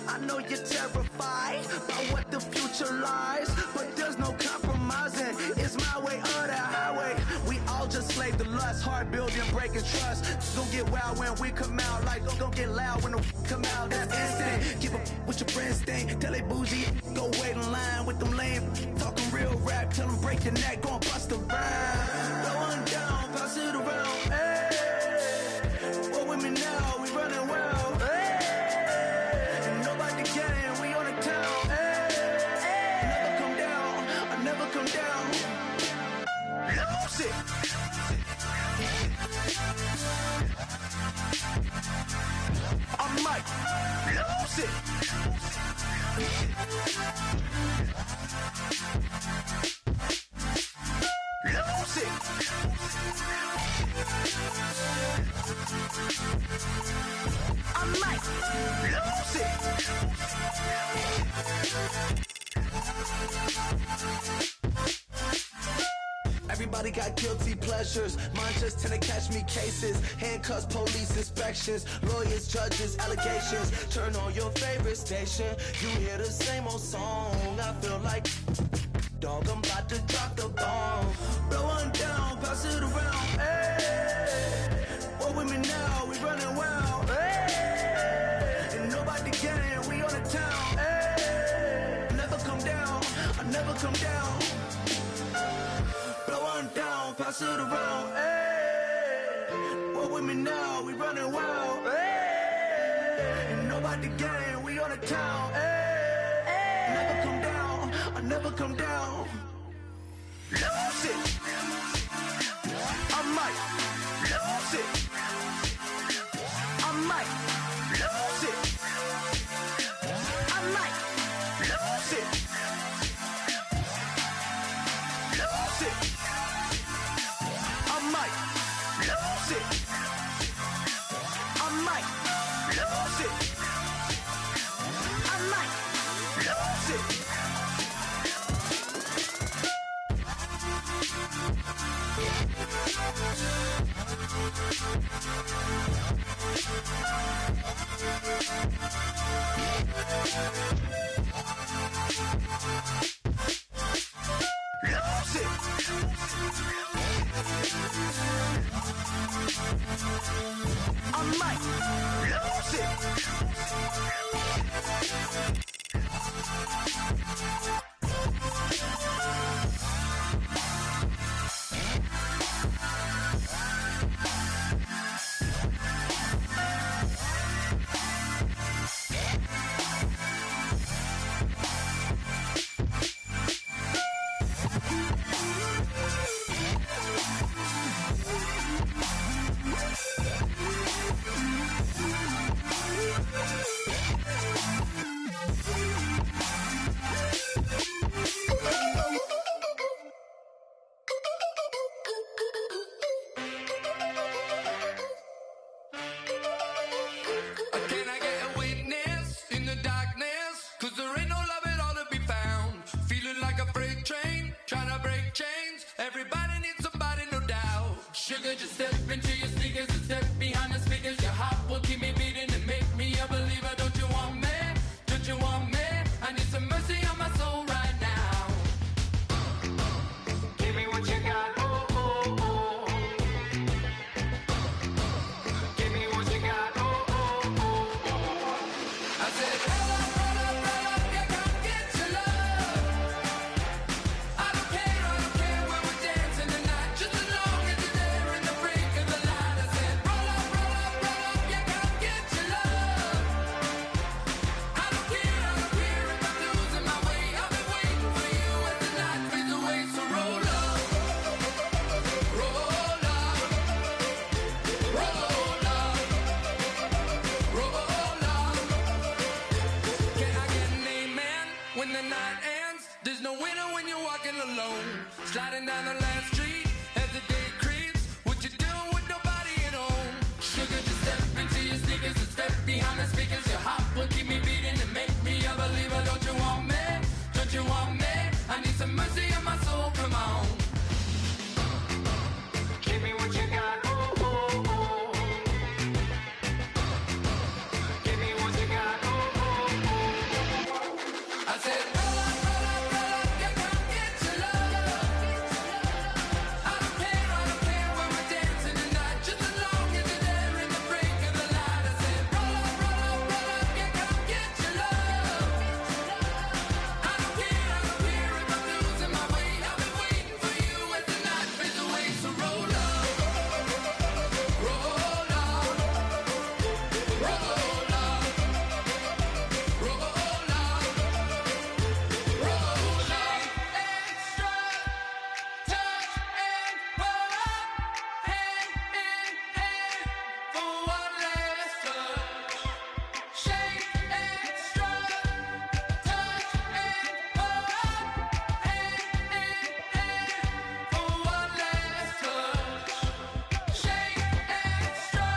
I know you're terrified about what the future lies, but there's no compromising. It's my way or the highway. We all just slave to lust, heart building, breaking trust. Gon' get wild when we come out, like gon' get loud when the come out. That's instant. Keep up with your friends thing. Tell they bougie, go wait in line with them lame. Talking real rap, tell them break your neck, gon' bust a rhyme. Going down, pass it around. Hey, what with me now? We running wild. Hey, and nobody getting, we on the town. Hey, never come down, I never come down. Lose it. I might lose it. Lose it. I might lose it. Everybody got guilty pleasures. Mine just tend to catch me cases. Handcuffs, police inspections, lawyers, judges, allegations. Turn on your favorite station. You hear the same old song. I feel like dog, I'm about to drop the bomb. Blowing down, pass it around. Hey, what with me now? We running wild. Hey, and nobody getting, we on the town. Hey, never come down, I never come down. Blowing down, pass it around. Hey, what with me now? We running wild. Hey, and nobody getting, we on the town. Hey, never come down, I never come down. Lose it. I might lose it. I might lose it. I might lose it. Lose it. I might lose it. I might lose it. I might lose it. Lose it. I might lose it. Sugar, just step into your sneakers and step behind the speakers. Your heart will keep me beating and make me a believer. Don't you want me? Don't you want me? I need some mercy on my soul right now. Give me what you got, oh, oh, oh. Give me what you got, oh, oh, oh. I said, roll up, yeah, come get your love. I don't care when we're dancing tonight, just as long as you're there in the break of the light. I said, roll up, yeah, come get your love. I don't care if I'm losing my way. I've been waiting for you as the night fades away. So roll up, roll up, roll up, roll up. Can I get an amen when the night ends? There's no winner when you're walking alone. Sliding down the last street as the day creeps. What you doing with nobody at home? Sugar, just step into your sneakers and step behind the speakers. Your heart will keep me beating and make me a believer. Don't you want me? Don't you want me? I need some mercy on my soul. Come on. Give me what you got. Oh, oh, oh. Give me what you got. Oh, oh, oh. I said, roll up, yeah, come get your love. I don't care when we're dancing tonight, just as long as you're there in the break of the light. I said, roll up, yeah, come get your love. I don't care if I'm losing my way. I've been waiting for you as the night fades away. So roll up, roll up, roll up, roll up. Extra, touch and pull up, hand in hand for one last touch. Shake extra, touch and pull up, hand in hand for one last touch. Shake extra,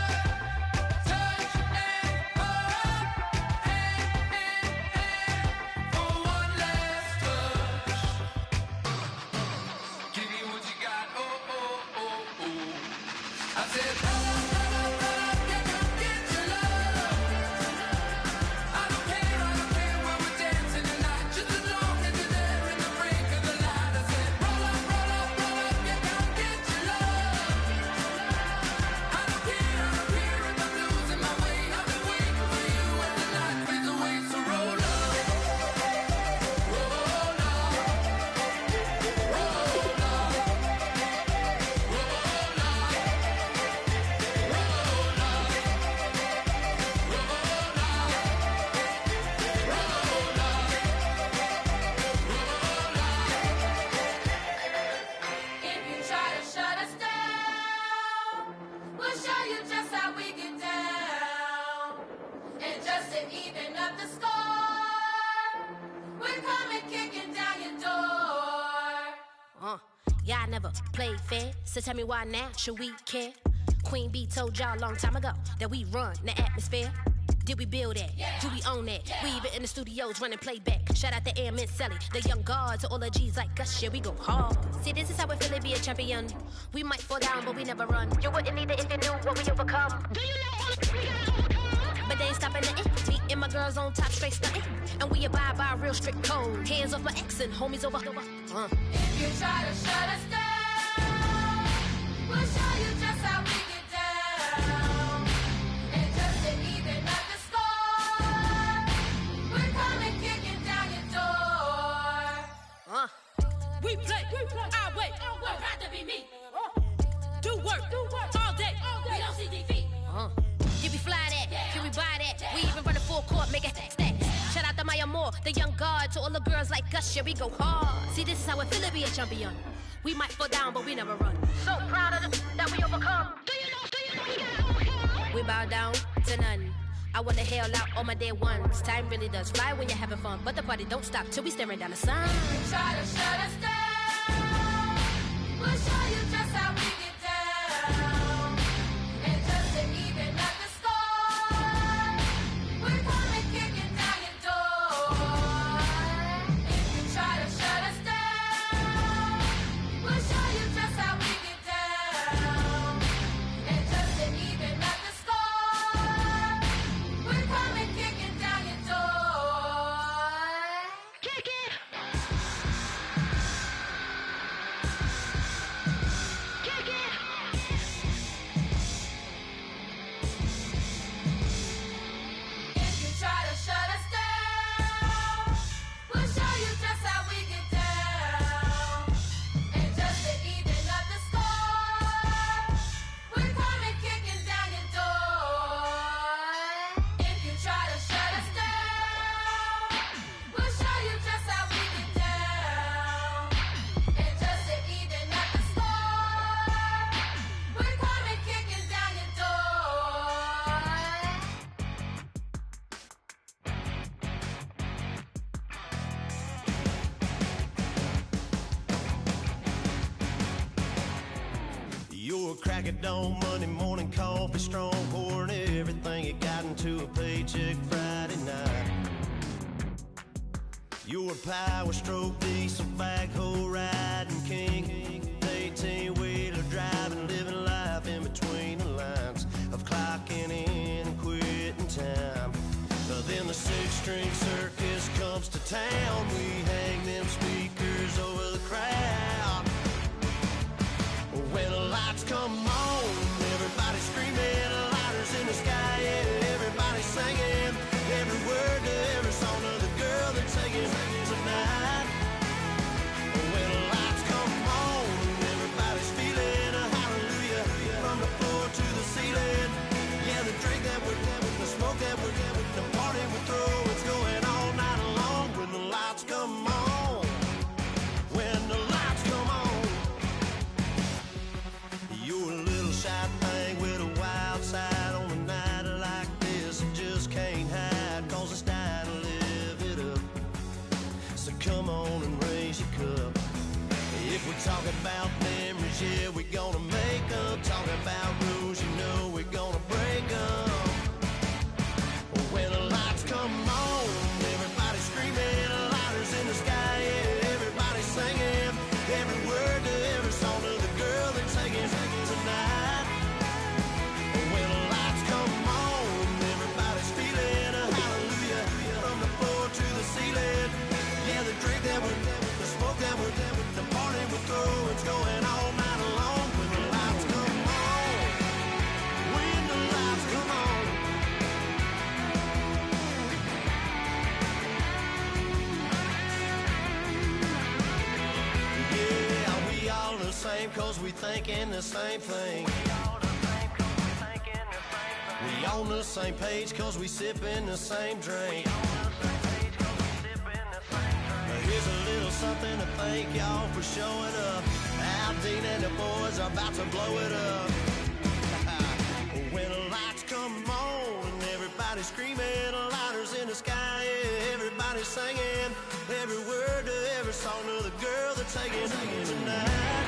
touch and pull up, hand in hand for one last touch. Give me what you got, oh, oh, oh, oh. I said, roll up, yeah, come get your love. I don't care when we're dancing tonight, just as long as you're there in the break of the light. I said, roll up, yeah, come get your love. I don't care if I'm losing my way. I've been waiting for you as the night fades away. So roll up, roll up, roll If you try to shut us down, we'll show you just how we get down. And just to even up the score, we're coming kicking down your door. Y'all never played fair, so tell me why now should we care? Queen Bee told y'all a long time ago that we run the atmosphere. Did we build that? Yeah. Do we own that? Yeah. We even in the studios running playback. Shout out to Airman Sally, the young guard, to all the G's like us. Yeah, we go hard. See, this is how we feel to be a champion. We might fall down, but we never run. You wouldn't need it if you knew what we overcome. Do you know all the we gotta overcome? But they ain't stopping nothing. Me and my girls on top, straight stunting. And we abide by a real strict code. Hands off my ex and homies over. If you try to shut us down, we'll show you just how we get down. And just to even up the score, we're coming kicking down your door. We play our way. Would rather be me. Do work all day. We don't see defeat. Did we fly that? Yeah. Can we buy that? Yeah. We even run a full court, make it stack. Shout out to Maya Moore, the young guard, to all the girls like us. Yeah, we go hard. See, this is how it feel to be a champion. We might fall down, but we never run. So proud of the that we overcome. Do you know we gotta overcome? We bow down to none. I wanna hail out all my day ones. Time really does fly when you're having fun, but the party don't stop till we staring down the sun. Try to shut us down. We'll show you just how we get down. And just to even up the score, we're coming kicking down your door. If you try to shut us down, we'll show you just how we get down. And just to even up the You were cracking down Monday morning coffee, strong pouring everything you got into a paycheck Friday night. You were power stroke, diesel backhoe riding king, 18-wheeler driving, living life in between the lines of clocking in and quitting time. Then the six-string circus comes to town. We hang them speakers over the crowd. When the lights come on, everybody screaming, lighters in the sky, yeah, everybody singing every word to every song of the girl they're taking tonight. When the lights come on, everybody's feeling a hallelujah from the floor to the ceiling. Yeah, the drink that we're having, the smoke that we're having, the party we throw, it's going all night long. When the lights come on, when the lights come on. You're a little shy thing with a wild side. On a night like this, you just can't hide, cause it's time to live it up. So come on and raise your cup. If we're talking about memories, yeah, we're gonna make them. Talking about rules, you know we're gonna break them. When the lights come on, everybody screaming, lighters in the sky, yeah, everybody singing every word to every song of the girl they're taking tonight. When the lights come on, everybody's feeling a hallelujah from the floor to the ceiling. Yeah, the drink that we're having, the smoke that we're having, the party we throw, it's going all night long. When the lights come on, when the lights come on. Yeah, we all the same cause we thinking the same thing. We on the same page cause we sipping the same drink. Now here's a little something to thank y'all for showing up. Aldine and the boys are about to blow it up. When the lights come on and everybody's screaming, lighters in the sky, yeah, everybody's singing every word to every song of the girl they're taking tonight.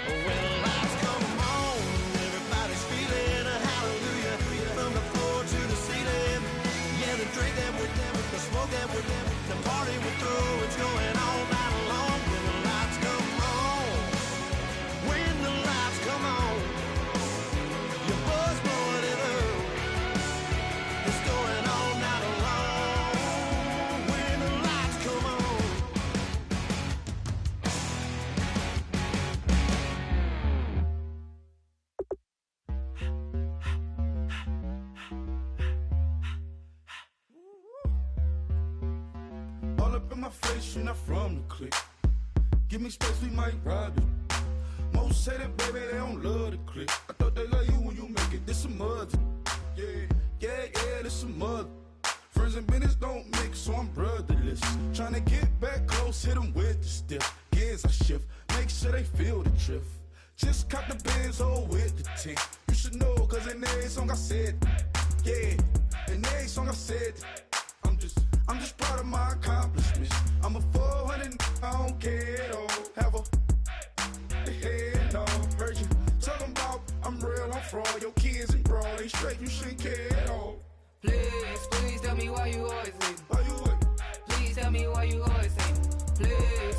When the lights come on, everybody's feeling a hallelujah from the floor to the ceiling. Yeah, the drink that we're having, the smoke that we're having, the party we throw, it's going all night long. When the lights come on, when the lights come on, your buzz blowing it up, it's going all night long. When the lights come on. All up in my face, you're not from the clique. Give me space, we might ride it. Most say that, baby, they don't love the clique. I thought they love you when you make it, this some mud. Yeah, this some mud. Friends and business don't mix, so I'm brotherless. Tryna get back close, hit them with the stiff. Gears I shift, make sure they feel the drift. Just cop the Benz, oh, with the tint. You should know, cause in every song I said, yeah, in every song I said, I'm just proud of my accomplishments. I'm a 400, I don't care at all. Have a head no. Heard you talking about I'm real, I'm fraud. Your kids and broad, they straight, you shouldn't care at all. Please tell me why you always leave. Why you wait? Please tell me why you always leave.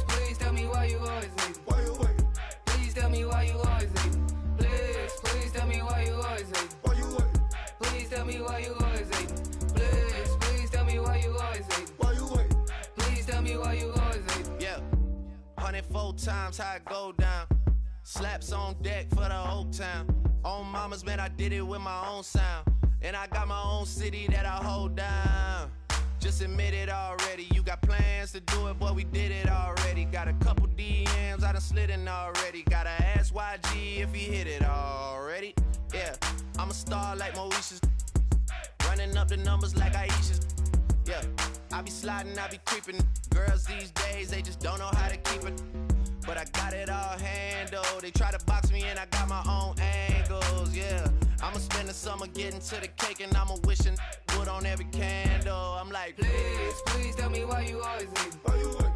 Please tell me why you always leave. Why you wait? Please tell me why you always leave. Please tell me why you always leave. Why you wait? Please tell me why you always leave. Please tell me why you always leave. Why you wait? Please tell me why you always leave. Yeah, 104 times how it go down. Slaps on deck for the whole town. On mamas, man, I did it with my own sound. And I got my own city that I hold down. Just admit it already. You got plans to do it, boy, we did it already. Got a couple DMs, I done slid in already. Gotta ask YG if he hit it already. Yeah, I'm a star like Moesha's. Running up the numbers like Aisha's. Yeah, I be sliding, I be creeping. Girls these days, they just don't know how to keep it. But I got it all handled. They try to box me in, I got my own angles, yeah. I'ma spend the summer getting to the cake and I'ma wishing wood on every candle. I'm like, Please tell me why you always leave. Why you wait?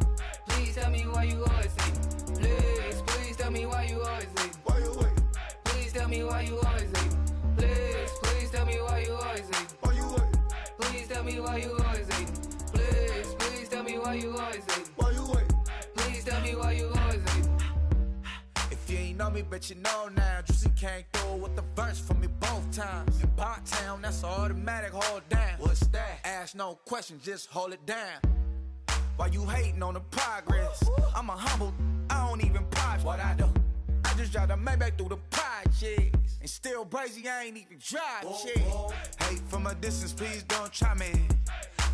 Please tell me why you always leave. Please tell me why you always leave. Why you wait? tell me why you always hating. Please, please tell me why you always hating. Why you waiting? Please tell me why you always hating. Please, please tell me why you always hating. Why you waiting? Please tell me why you always hating. If you ain't know me, but you know now. Juicy came through with the verse for me both times. In Bot Town, that's automatic, hold down. What's that? Ask no question, just hold it down. Why you hating on the progress? I'm a humble, I don't even pop what I do. I just drive the Maybach through the projects. And still crazy, I ain't even drive shit. Hate from a distance, please don't try me.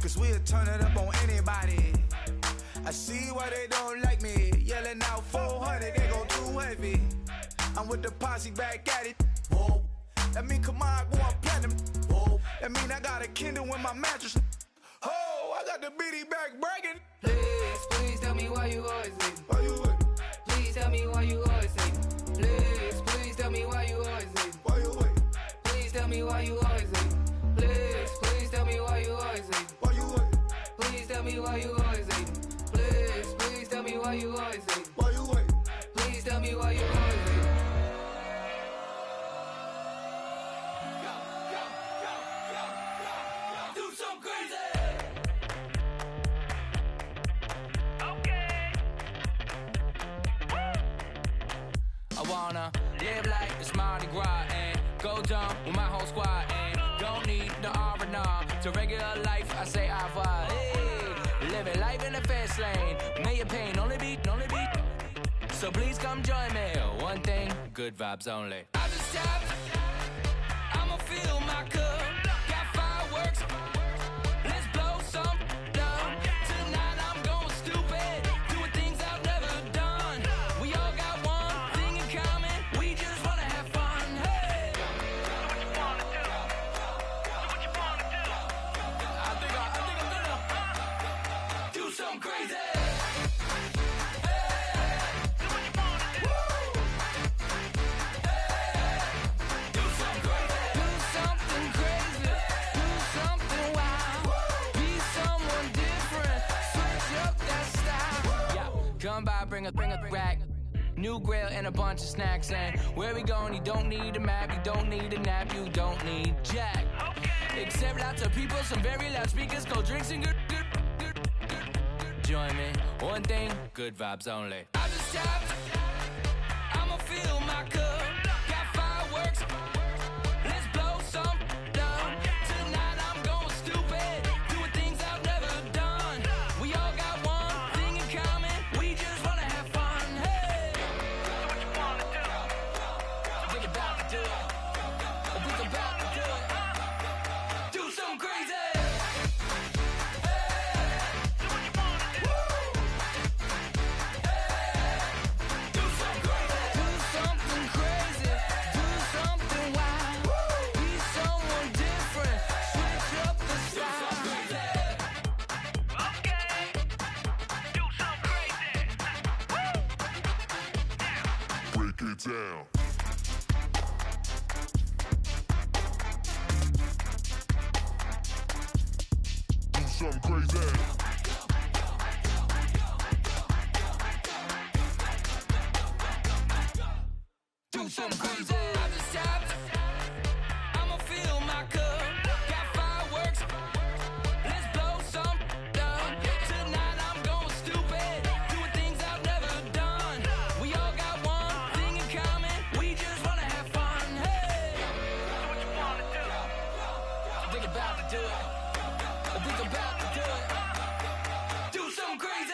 Cause we'll turn it up on anybody. I see why they don't like me. Yelling out 400, they go too heavy. I'm with the posse back at it. Whoa. That mean come on, go on platinum. Whoa. That mean I got a Kindle in my mattress. Oh, I got the BD back bragging. Please, please tell me why you always hating. Why you waiting? Please tell me why you always hating. Please, please tell me why you always hating. Why you waiting? Please tell me why you always hating. Please, please tell me why you always hating. Why you waiting? Please tell me why you always hating. Please, please tell me why you always hating. Why you waiting? Please tell me why you always hating. Do some crazy. I wanna live like it's Mardi Gras and go dumb with my whole squad and don't need the R&R to regular life. I say au revoir. Hey, living life in the fast lane. May your pain only be. So please come join me. One thing, good vibes only. I just tapped. I'ma fill my cup. Got fireworks. Let's blow some down. Tonight I'm going stupid. Doing things I've never done. We all got one thing in common. We just wanna have fun. Hey. Do what you wanna do. Do what you wanna do. I think I'm gonna do something crazy. Come by, bring a rack. New grill and a bunch of snacks. And where we going, you don't need a map. You don't need a nap. You don't need jack. Except lots of people, some very loud speakers, cold drinks and good. Join me. One thing, good vibes only. I just tapped. I'ma fill my cup. Got fireworks. Let's blow some down. Tonight I'm going stupid. Doing things I've never done. We all got one thing in common. We just wanna have fun. Hey. Do what you wanna do. Think about to do it. Think about to do it. Do something crazy. Down. Do something crazy. Do something crazy. I just tapped. I'ma fill my cup. Got fireworks. Let's blow some down. Tonight I'm going stupid. Doing things I've never done. We all got one thing in common. We just wanna have fun. Hey. Do what you wanna do. Think about to do it. Think about to do it. Do something crazy.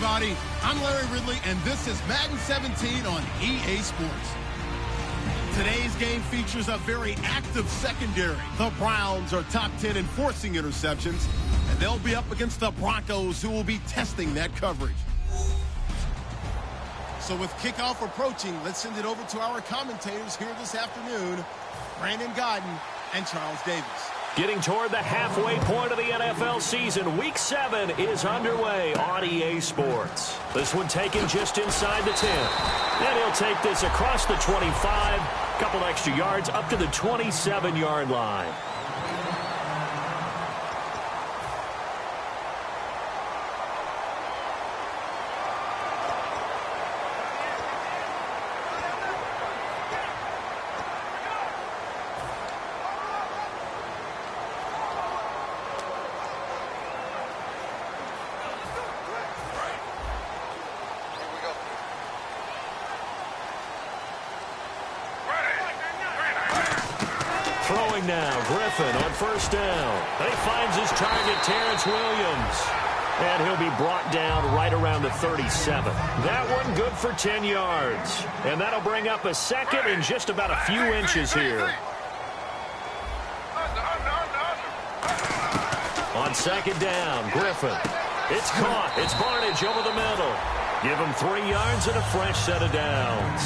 everybody. I'm Larry Ridley, and this is Madden 17 on EA Sports. Today's game features a very active secondary. The Browns are top 10 in forcing interceptions, and they'll be up against the Broncos, who will be testing that coverage. So with kickoff approaching, let's send it over to our commentators here this afternoon, Brandon Godden and Charles Davis. Getting toward the halfway point of the NFL season, Week 7 is underway on EA Sports. This one taken just inside the 10. And he'll take this across the 25, couple extra yards up to the 27-yard line. Throwing now, Griffin on first down. And he finds his target, Terrence Williams. And he'll be brought down right around the 37. That one good for 10 yards. And that'll bring up a second in just about a few inches here. On second down, Griffin. It's caught. It's Barnage over the middle. Give him 3 yards and a fresh set of downs.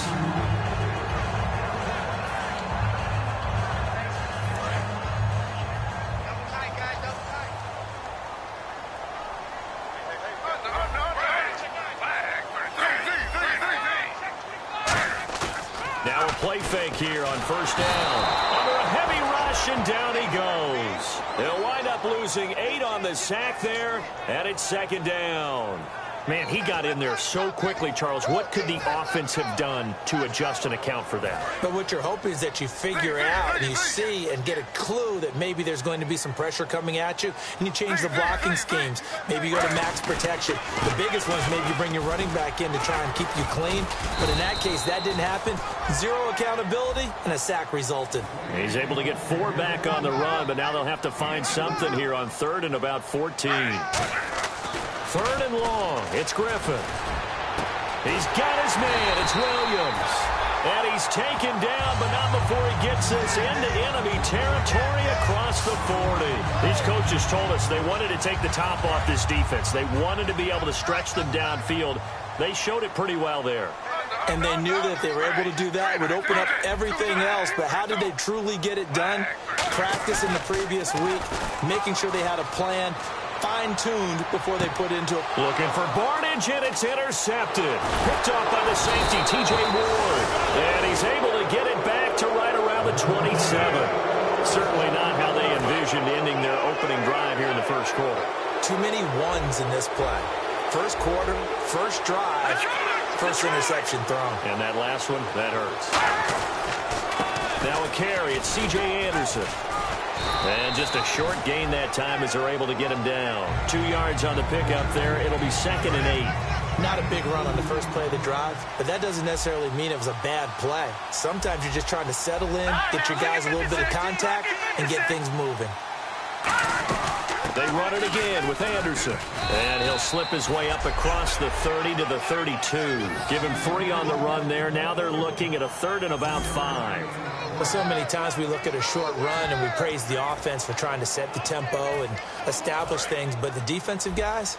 Now a play fake here on first down. Under a heavy rush, and down he goes. They'll wind up losing 8 on the sack there, and it's second down. Man, he got in there so quickly, Charles. What could the offense have done to adjust and account for that? But what you're hoping is that you figure out and you see and get a clue that maybe there's going to be some pressure coming at you, and you change the blocking schemes. Maybe you go to max protection. The biggest one is maybe you bring your running back in to try and keep you clean. But in that case, that didn't happen. 0 accountability, and a sack resulted. He's able to get 4 back on the run, but now they'll have to find something here on 3rd and about 14. 3rd and long. It's Griffin. He's got his man. It's Williams. And he's taken down, but not before he gets this into enemy territory across the 40. These coaches told us they wanted to take the top off this defense. They wanted to be able to stretch them downfield. They showed it pretty well there. And they knew that if they were able to do that, it would open up everything else. But how did they truly get it done? Practice in the previous week, making sure they had a plan, fine-tuned before they put into it. Looking for Barnage, and it's intercepted. Picked off by the safety, T.J. Ward. And he's able to get it back to right around the 27. Certainly not how they envisioned ending their opening drive here in the first quarter. Too many ones in this play. First quarter, first drive, first interception thrown. And that last one, that hurts. Now a carry, it's C.J. Anderson. And just a short gain that time as they're able to get him down. 2 yards on the pickup there. It'll be 2nd and 8. Not a big run on the first play of the drive, but that doesn't necessarily mean it was a bad play. Sometimes you're just trying to settle in, get your guys a little bit of contact, and get things moving. They run it again with Anderson. And he'll slip his way up across the 30 to the 32. Give him 3 on the run there. Now they're looking at a 3rd and about 5. Well, so many times we look at a short run and we praise the offense for trying to set the tempo and establish things. But the defensive guys,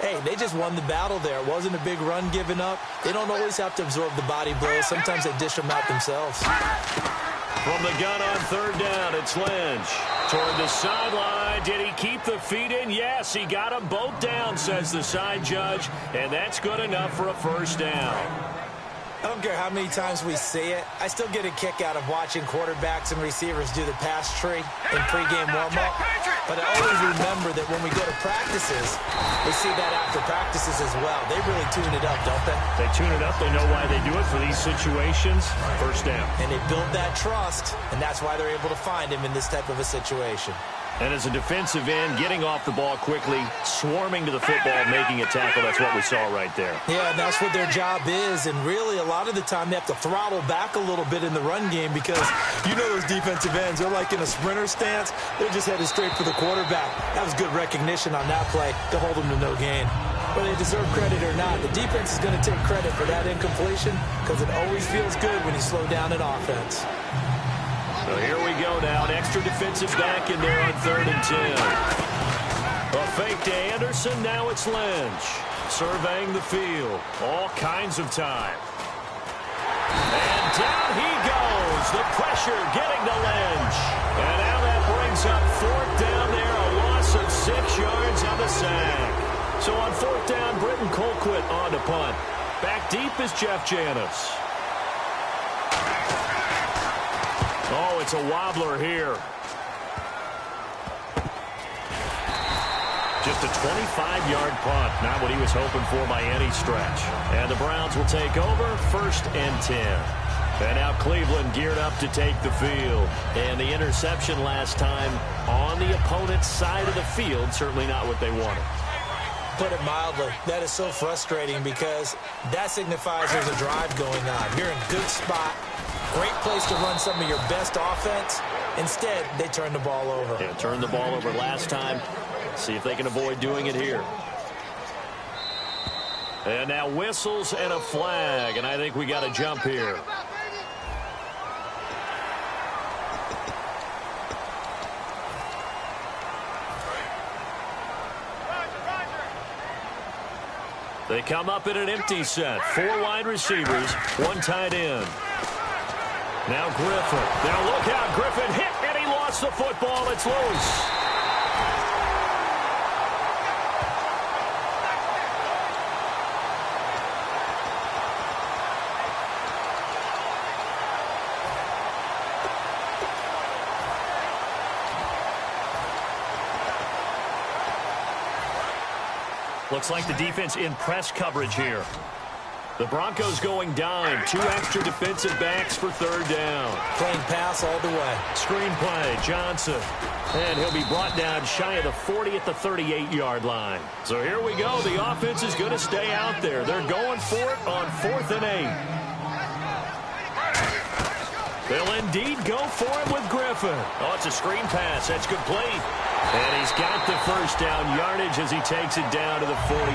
hey, they just won the battle there. It wasn't a big run given up. They don't always have to absorb the body blows. Sometimes they dish them out themselves. From the gun on 3rd down, it's Lynch. Toward the sideline. Did he keep the feet in? Yes, he got them both down, says the side judge. And that's good enough for a first down. I don't care how many times we see it. I still get a kick out of watching quarterbacks and receivers do the pass tree in pregame warm-up. But I always remember that when we go to practices, we see that after practices as well. They really tune it up, don't they? They tune it up. They know why they do it for these situations. First down. And they build that trust, and that's why they're able to find him in this type of a situation. And as a defensive end, getting off the ball quickly, swarming to the football, making a tackle, that's what we saw right there. Yeah, and that's what their job is. And really, a lot of the time, they have to throttle back a little bit in the run game because you know those defensive ends, they're like in a sprinter stance. They're just headed straight for the quarterback. That was good recognition on that play to hold them to no gain. Whether they deserve credit or not, the defense is going to take credit for that incompletion because it always feels good when you slow down an offense. So here we go now. An extra defensive back in there on 3rd and 10. A fake to Anderson. Now it's Lynch. Surveying the field. All kinds of time. And down he goes. The pressure getting to Lynch. And now that brings up 4th down there. A loss of 6 yards on the sack. So on 4th down, Britton Colquitt on to punt. Back deep is Jeff Janis. Oh, it's a wobbler here. Just a 25-yard punt. Not what he was hoping for by any stretch. And the Browns will take over 1st and 10. And now Cleveland geared up to take the field. And the interception last time on the opponent's side of the field, certainly not what they wanted. Put it mildly, that is so frustrating because that signifies there's a drive going on. You're in a good spot. Great place to run some of your best offense. Instead, they turn the ball over. Yeah, turned the ball over last time. See if they can avoid doing it here. And now whistles and a flag, and I think we got a jump here. They come up in an empty set. 4 wide receivers, 1 tight end. Now Griffin. Now look out. Griffin hit, and he lost the football. It's loose. Looks like the defense in press coverage here. The Broncos going dime. 2 extra defensive backs for 3rd down. Playing pass all the way. Screen play, Johnson. And he'll be brought down shy of the 40 at the 38-yard line. So here we go. The offense is going to stay out there. They're going for it on 4th and 8. They'll indeed go for it with Griffin. Oh, it's a screen pass. That's complete. And he's got the 1st down yardage as he takes it down to the 49.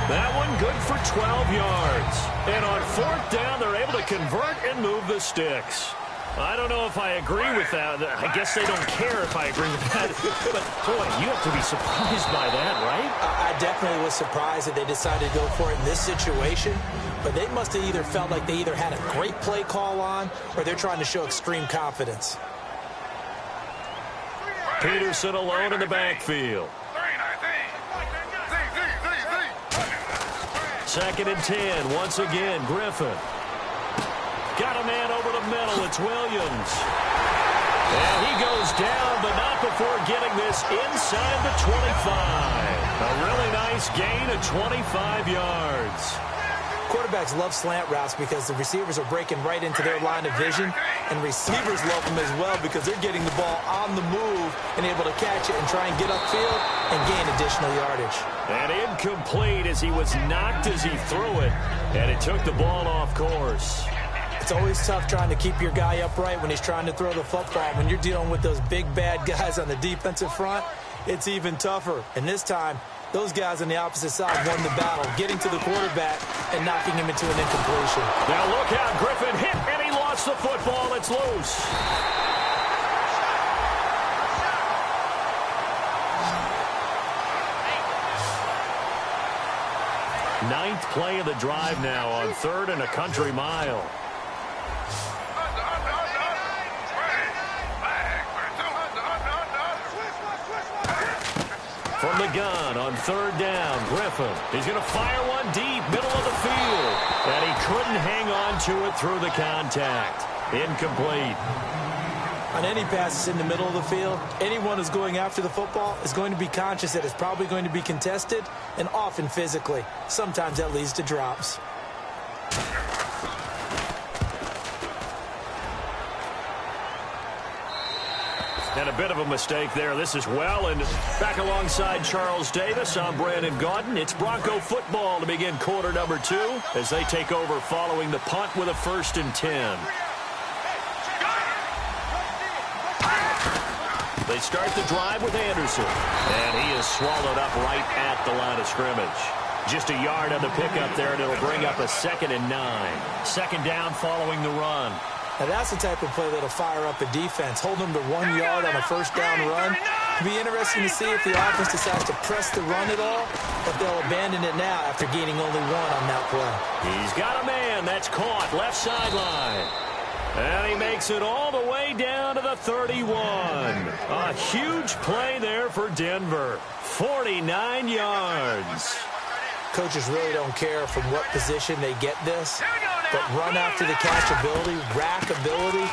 That one good for 12 yards. And on 4th down, they're able to convert and move the sticks. I don't know if I agree with that. I guess they don't care if I agree with that. But, boy, you have to be surprised by that, right? I definitely was surprised that they decided to go for it in this situation. But they must have either felt like they either had a great play call on or they're trying to show extreme confidence. Peterson alone in the backfield. 2nd and 10. Once again, Griffin. Got a man over the middle. It's Williams. And he goes down, but not before getting this inside the 25. A really nice gain of 25 yards. Quarterbacks love slant routes because the receivers are breaking right into their line of vision, and receivers love them as well because they're getting the ball on the move and able to catch it and try and get upfield and gain additional yardage. And incomplete as he was knocked as he threw it, and it took the ball off course. It's always tough trying to keep your guy upright when he's trying to throw the football. When you're dealing with those big, bad guys on the defensive front, it's even tougher. And this time, those guys on the opposite side won the battle, getting to the quarterback and knocking him into an incompletion. Now look out, Griffin hit, and he lost the football. It's loose. Ninth play of the drive now on 3rd and a country mile. From the gun on 3rd down, Griffin. He's going to fire one deep, middle of the field. And he couldn't hang on to it through the contact. Incomplete. On any passes in the middle of the field, anyone who's going after the football is going to be conscious that it's probably going to be contested, and often physically. Sometimes that leads to drops. And a bit of a mistake there. This is well, and back alongside Charles Davis, I'm Brandon Gaudin. It's Bronco football to begin quarter number 2 as they take over following the punt with a 1st and 10. They start the drive with Anderson, and he is swallowed up right at the line of scrimmage. Just a yard on the pickup there, and it'll bring up a 2nd and 9. 2nd down following the run. Now that's the type of play that'll fire up a defense. Hold them to 1 yard on a 1st down run. It'll be interesting to see if the offense decides to press the run at all, but they'll abandon it now after gaining only 1 on that play. He's got a man. That's caught. Left sideline. And he makes it all the way down to the 31. A huge play there for Denver. 49 yards. Coaches really don't care from what position they get this, but run after the catch ability, rack ability,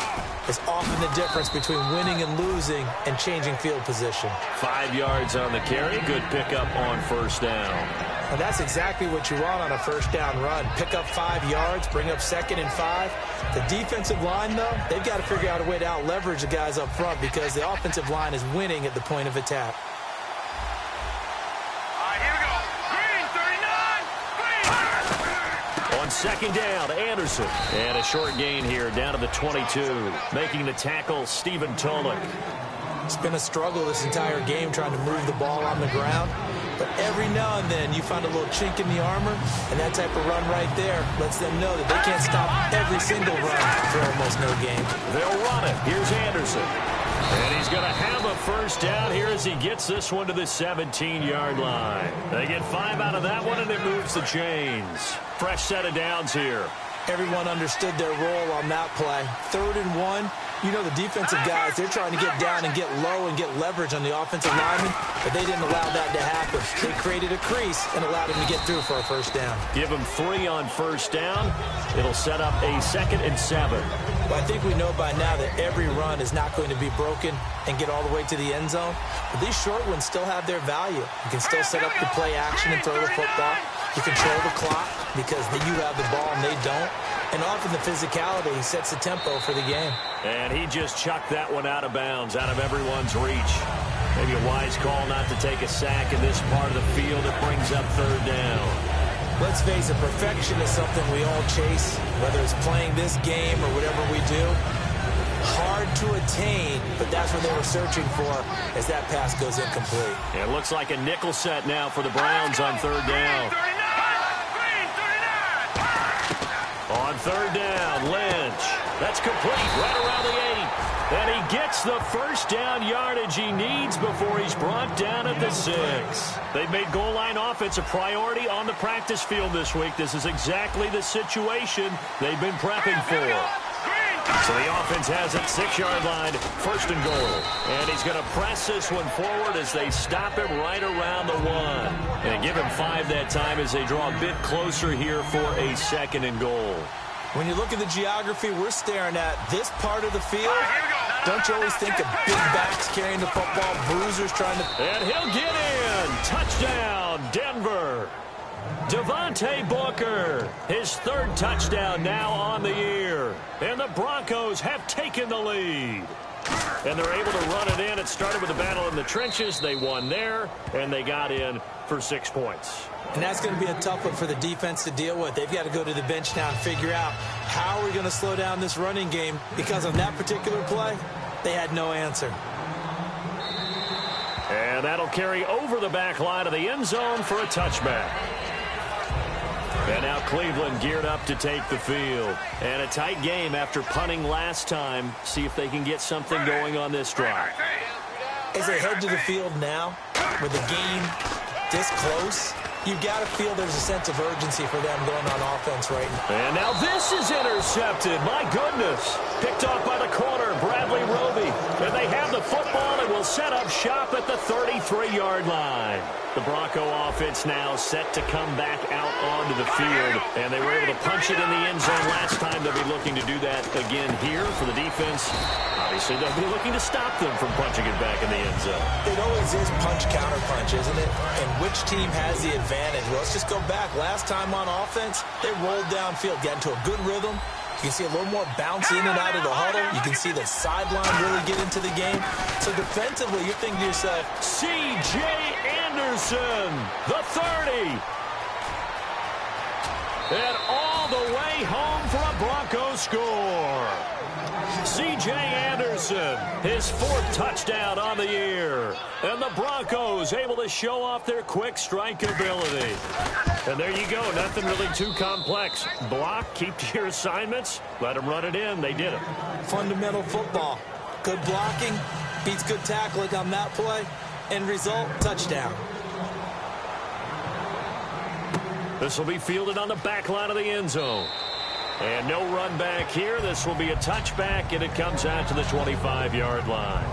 is often the difference between winning and losing and changing field position. 5 yards on the carry. Good pickup on 1st down. And that's exactly what you want on a 1st down run. Pick up 5 yards, bring up 2nd and 5. The defensive line, though, they've got to figure out a way to out-leverage the guys up front because the offensive line is winning at the point of attack. On 2nd down, Anderson. And a short gain here down to the 22. Making the tackle, Stephen Tolick. It's been a struggle this entire game trying to move the ball on the ground. But every now and then you find a little chink in the armor, and that type of run right there lets them know that they can't stop every single run for almost no gain. They'll run it. Here's Anderson. And he's going to have a 1st down here as he gets this one to the 17-yard line. They get 5 out of that one, and it moves the chains. Fresh set of downs here. Everyone understood their role on that play. 3rd and 1. You know the defensive guys, they're trying to get down and get low and get leverage on the offensive lineman, but they didn't allow that to happen. They created a crease and allowed him to get through for a 1st down. Give him 3 on 1st down. It'll set up a 2nd and 7. Well, I think we know by now that every run is not going to be broken and get all the way to the end zone. But these short ones still have their value. You can still set up the play action and throw the football. You control the clock because you have the ball and they don't. And often the physicality sets the tempo for the game. And he just chucked that one out of bounds, out of everyone's reach. Maybe a wise call not to take a sack in this part of the field. It brings up 3rd down. Let's face it, perfection is something we all chase, whether it's playing this game or whatever we do. Hard to attain, but that's what they were searching for as that pass goes incomplete. It looks like a nickel set now for the Browns on 3rd down. On 3rd down, Lynch. That's complete right around the 8. And he gets the 1st down yardage he needs before he's brought down at the 6. They've made goal line offense a priority on the practice field this week. This is exactly the situation they've been prepping for. So the offense has it, 6-yard line, 1st and goal. And he's going to press this one forward as they stop him right around the 1. And give him 5 that time as they draw a bit closer here for a 2nd and goal. When you look at the geography we're staring at, this part of the field, don't you always think of big backs carrying the football, bruisers trying to... And he'll get in. Touchdown, Denver. Devontae Booker, his 3rd touchdown now on the year. And the Broncos have taken the lead. And they're able to run it in. It started with a battle in the trenches. They won there, and they got in for 6 points. And that's going to be a tough one for the defense to deal with. They've got to go to the bench now and figure out how are we going to slow down this running game, because on that particular play, they had no answer. And that'll carry over the back line of the end zone for a touchback. And now Cleveland geared up to take the field. And a tight game after punting last time. See if they can get something going on this drive. As they head to the field now, with the game this close, you've got to feel there's a sense of urgency for them going on offense right now. And now this is intercepted. My goodness. Picked off by the corner, Bradley Roby. And they have the football and will set up shop at the 33-yard line. The Bronco offense now set to come back out onto the field. And they were able to punch it in the end zone last time. They'll be looking to do that again here for the defense. Obviously, they'll be looking to stop them from punching it back in the end zone. It always is punch-counter-punch, isn't it? And which team has the advantage? Well, let's just go back. Last time on offense, they rolled downfield, got into a good rhythm, You can see a little more bounce in and out of the huddle. You can see the sideline really get into the game. So defensively, you're thinking to yourself, C.J. Anderson, the 30. And all the way home for a Broncos score. C.J. Anderson, his 4th touchdown on the year. And the Broncos able to show off their quick strike ability. And there you go, nothing really too complex. Block, keep to your assignments, let them run it in. They did it. Fundamental football. Good blocking, beats good tackling on that play. End result, touchdown. This will be fielded on the back line of the end zone. And no run back here. This will be a touchback, and it comes out to the 25-yard line.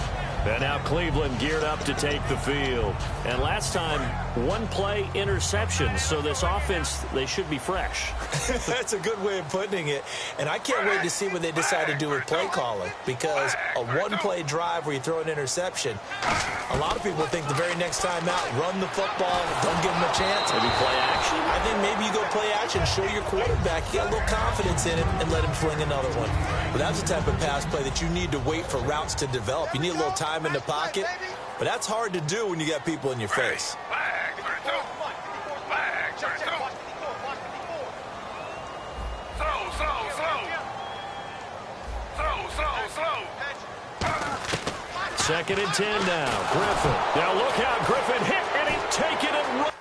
And now Cleveland geared up to take the field. And last time, 1-play interception. So this offense, they should be fresh. That's a good way of putting it. And I can't wait to see what they decide to do with play calling. Because a 1-play drive where you throw an interception, a lot of people think the very next time out, run the football, don't give them a chance. Maybe play action? I think maybe you go play action, show your quarterback, you got a little confidence in him, and let him fling another one. But that's the type of pass play that you need to wait for routes to develop. You need a little time in the pocket, but that's hard to do when you got people in your face. Second and 10 now. Griffin. Now look out. Griffin hit, and he's taken and run.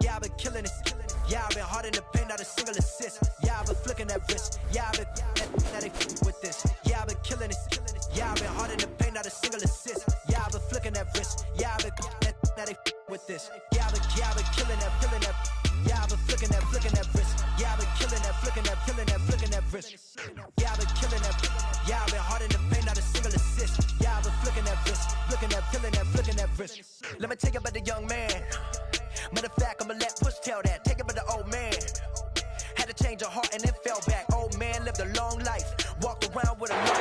Yeah, I've been killing it. Yeah, I've been hard in the paint, not a single assist. Yeah, I've been flicking that wrist. Yeah, I've been that they with this. Yeah, I've been killing it. Yeah, I've been hard in the paint, not a single assist. Yeah, I've been flicking that wrist. Yeah, I've been that they with this. Yeah, I've been killing that. Yeah, I've been flicking that wrist. Yeah, I've been killing that, flicking that wrist. Yeah, I've been killing that. Yeah, I've been hard in the paint, not a single assist. Yeah, I've been flicking that wrist, flicking that wrist. Let me take it about the young man. Matter of fact, I'ma let Push tell that. Take it by the old man. Had to change her heart and then fell back. Old man lived a long life. Walked around with a long life.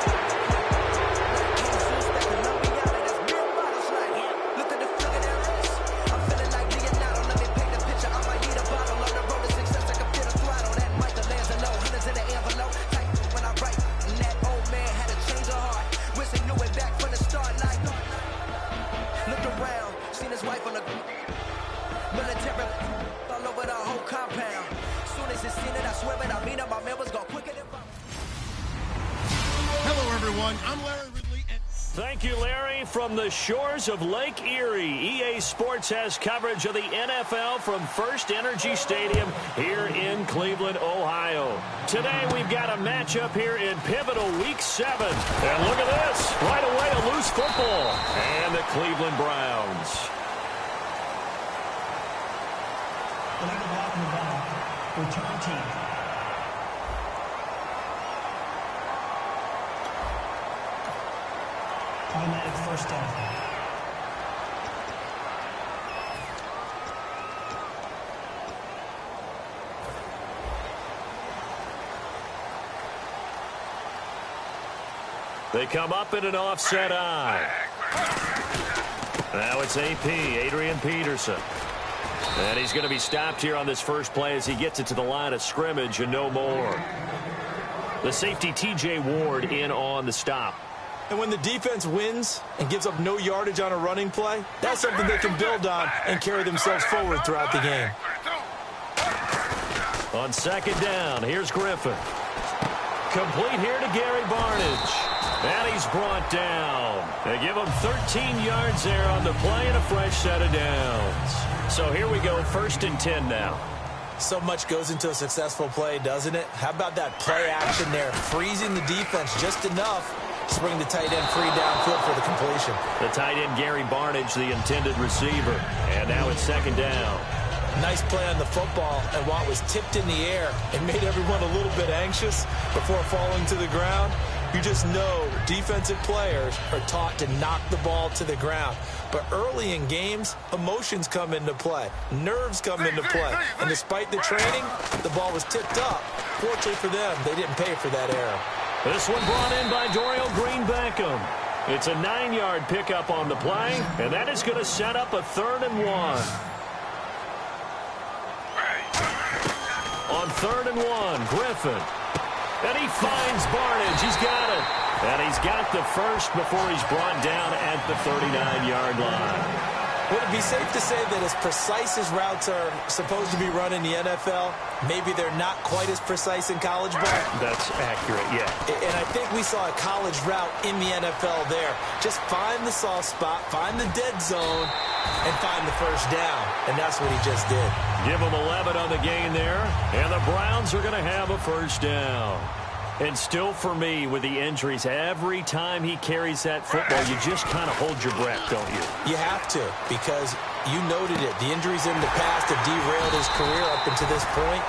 Look at the flick of that wrist. I'm feeling like Leonardo. Let me paint the picture. I might need a bottle. On the road to success, I can fit a throttle. That Michelangelo, hundreds in the envelope. Tight when I write. And that old man had to change her heart. Wish he knew it back from the start. Like, looked around, seen his wife on the military all over the whole compound. Soon as he seen it, I swear it, I mean it, my man was going quicker than Hello, everyone. I'm Larry Ridley. Thank you, Larry. From the shores of Lake Erie, EA Sports has coverage of the NFL from First Energy Stadium here in Cleveland, Ohio. Today, we've got a matchup here in pivotal Week 7. And look at this. Right away, a loose football. And the Cleveland Browns. Illegal blocking the ball. Return team. Automatic first down. They come up in an offset eye. Now it's AP, Adrian Peterson. And he's going to be stopped here on this first play as he gets it to the line of scrimmage and no more. The safety, T.J. Ward, in on the stop. And when the defense wins and gives up no yardage on a running play, that's something they can build on and carry themselves forward throughout the game. On second down, here's Griffin. Complete here to Gary Barnidge. And he's brought down. They give him 13 yards there on the play and a fresh set of downs. So here we go, 1st and 10 now. So much goes into a successful play, doesn't it? How about that play action there, freezing the defense just enough to bring the tight end free downfield for the completion. The tight end, Gary Barnidge, the intended receiver. And now it's 2nd down. Nice play on the football, and while it was tipped in the air, it made everyone a little bit anxious before falling to the ground. You just know defensive players are taught to knock the ball to the ground. But early in games, emotions come into play. Nerves come into play. And despite the training, the ball was tipped up. Fortunately for them, they didn't pay for that error. This one brought in by Dorial Green-Beckham. It's a 9-yard pickup on the play, and that is going to set up a 3rd and 1. On 3rd and 1, Griffin. And he finds Barnage. He's got it. And he's got the first before he's brought down at the 39-yard line. Would it be safe to say that as precise as routes are supposed to be run in the NFL, maybe they're not quite as precise in college ball? That's accurate, yeah. And I think we saw a college route in the NFL there. Just find the soft spot, find the dead zone, and find the first down. And that's what he just did. Give him 11 on the gain there, and the Browns are going to have a first down. And still for me, with the injuries, every time he carries that football, you just kind of hold your breath, don't you? You have to, because you noted it. The injuries in the past have derailed his career up until this point.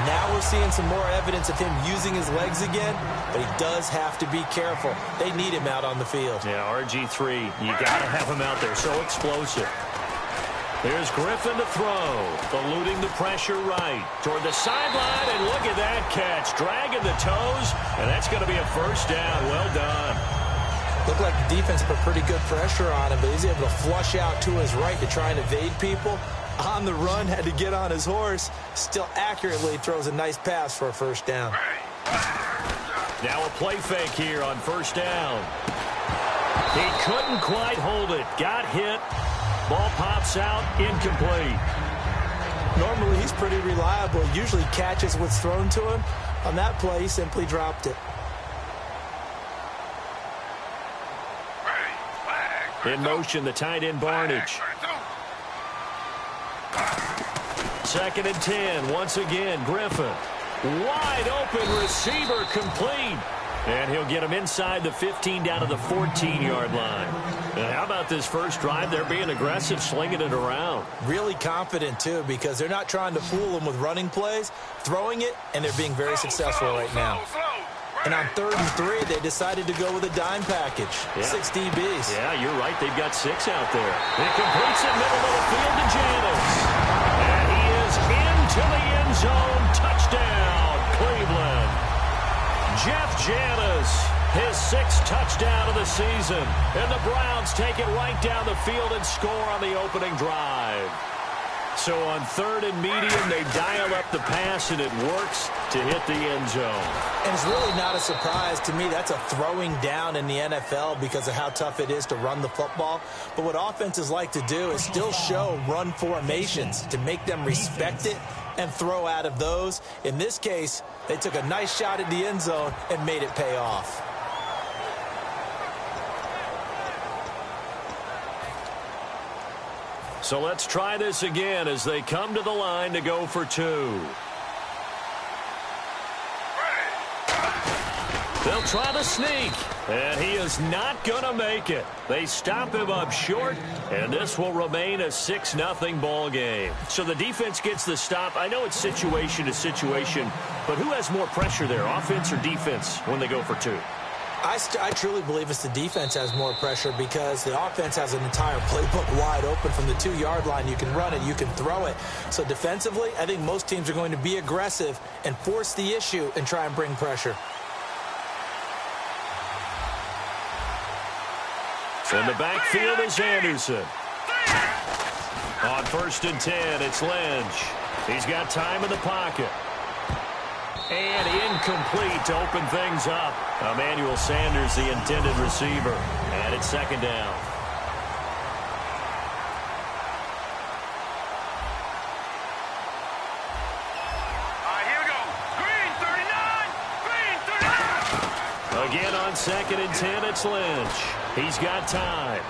Now we're seeing some more evidence of him using his legs again, but he does have to be careful. They need him out on the field. Yeah, RG3, you got to have him out there. So explosive. Here's Griffin to throw, eluding the pressure right toward the sideline, and look at that catch, dragging the toes, and that's going to be a first down. Well done. Looked like the defense put pretty good pressure on him, but he's able to flush out to his right to try and evade people. On the run, had to get on his horse, still accurately throws a nice pass for a first down. Now a play fake here on first down. He couldn't quite hold it, got hit. Ball pops out, incomplete. Normally, he's pretty reliable. Usually catches what's thrown to him. On that play, he simply dropped it. In motion, the tight end, Barnage. 2nd and 10. Once again, Griffin. Wide open receiver, complete. And he'll get him inside the 15 down to the 14-yard line. And how about this first drive? They're being aggressive, slinging it around. Really confident, too, because they're not trying to fool him with running plays, throwing it, and they're being very successful right now. And on 3rd and 3, they decided to go with a dime package. Yeah. 6 DBs. Yeah, you're right. They've got 6 out there. It completes it middle of the field to Janis. And he is into the end zone. Touchdown, Cleveland. Jeff Janis, his 6th touchdown of the season. And the Browns take it right down the field and score on the opening drive. So on 3rd and medium, they dial up the pass, and it works to hit the end zone. And it's really not a surprise to me. That's a throwing down in the NFL because of how tough it is to run the football. But what offenses like to do is still show run formations to make them respect it and throw out of those. In this case, they took a nice shot at the end zone and made it pay off. So let's try this again as they come to the line to go for 2. They'll try to sneak, and he is not going to make it. They stop him up short, and this will remain a 6-0 ball game. So the defense gets the stop. I know it's situation to situation, but who has more pressure there, offense or defense, when they go for 2? I truly believe it's the defense has more pressure because the offense has an entire playbook wide open from the 2-yard line. You can run it, you can throw it. So defensively, I think most teams are going to be aggressive and force the issue and try and bring pressure. In the backfield is Anderson. On 1st and 10, it's Lynch. He's got time in the pocket. And incomplete to open things up. Emmanuel Sanders, the intended receiver. And it's 2nd down. All right, here we go. Green 39. Green 39. Again on 2nd and 10, it's Lynch. He's got time.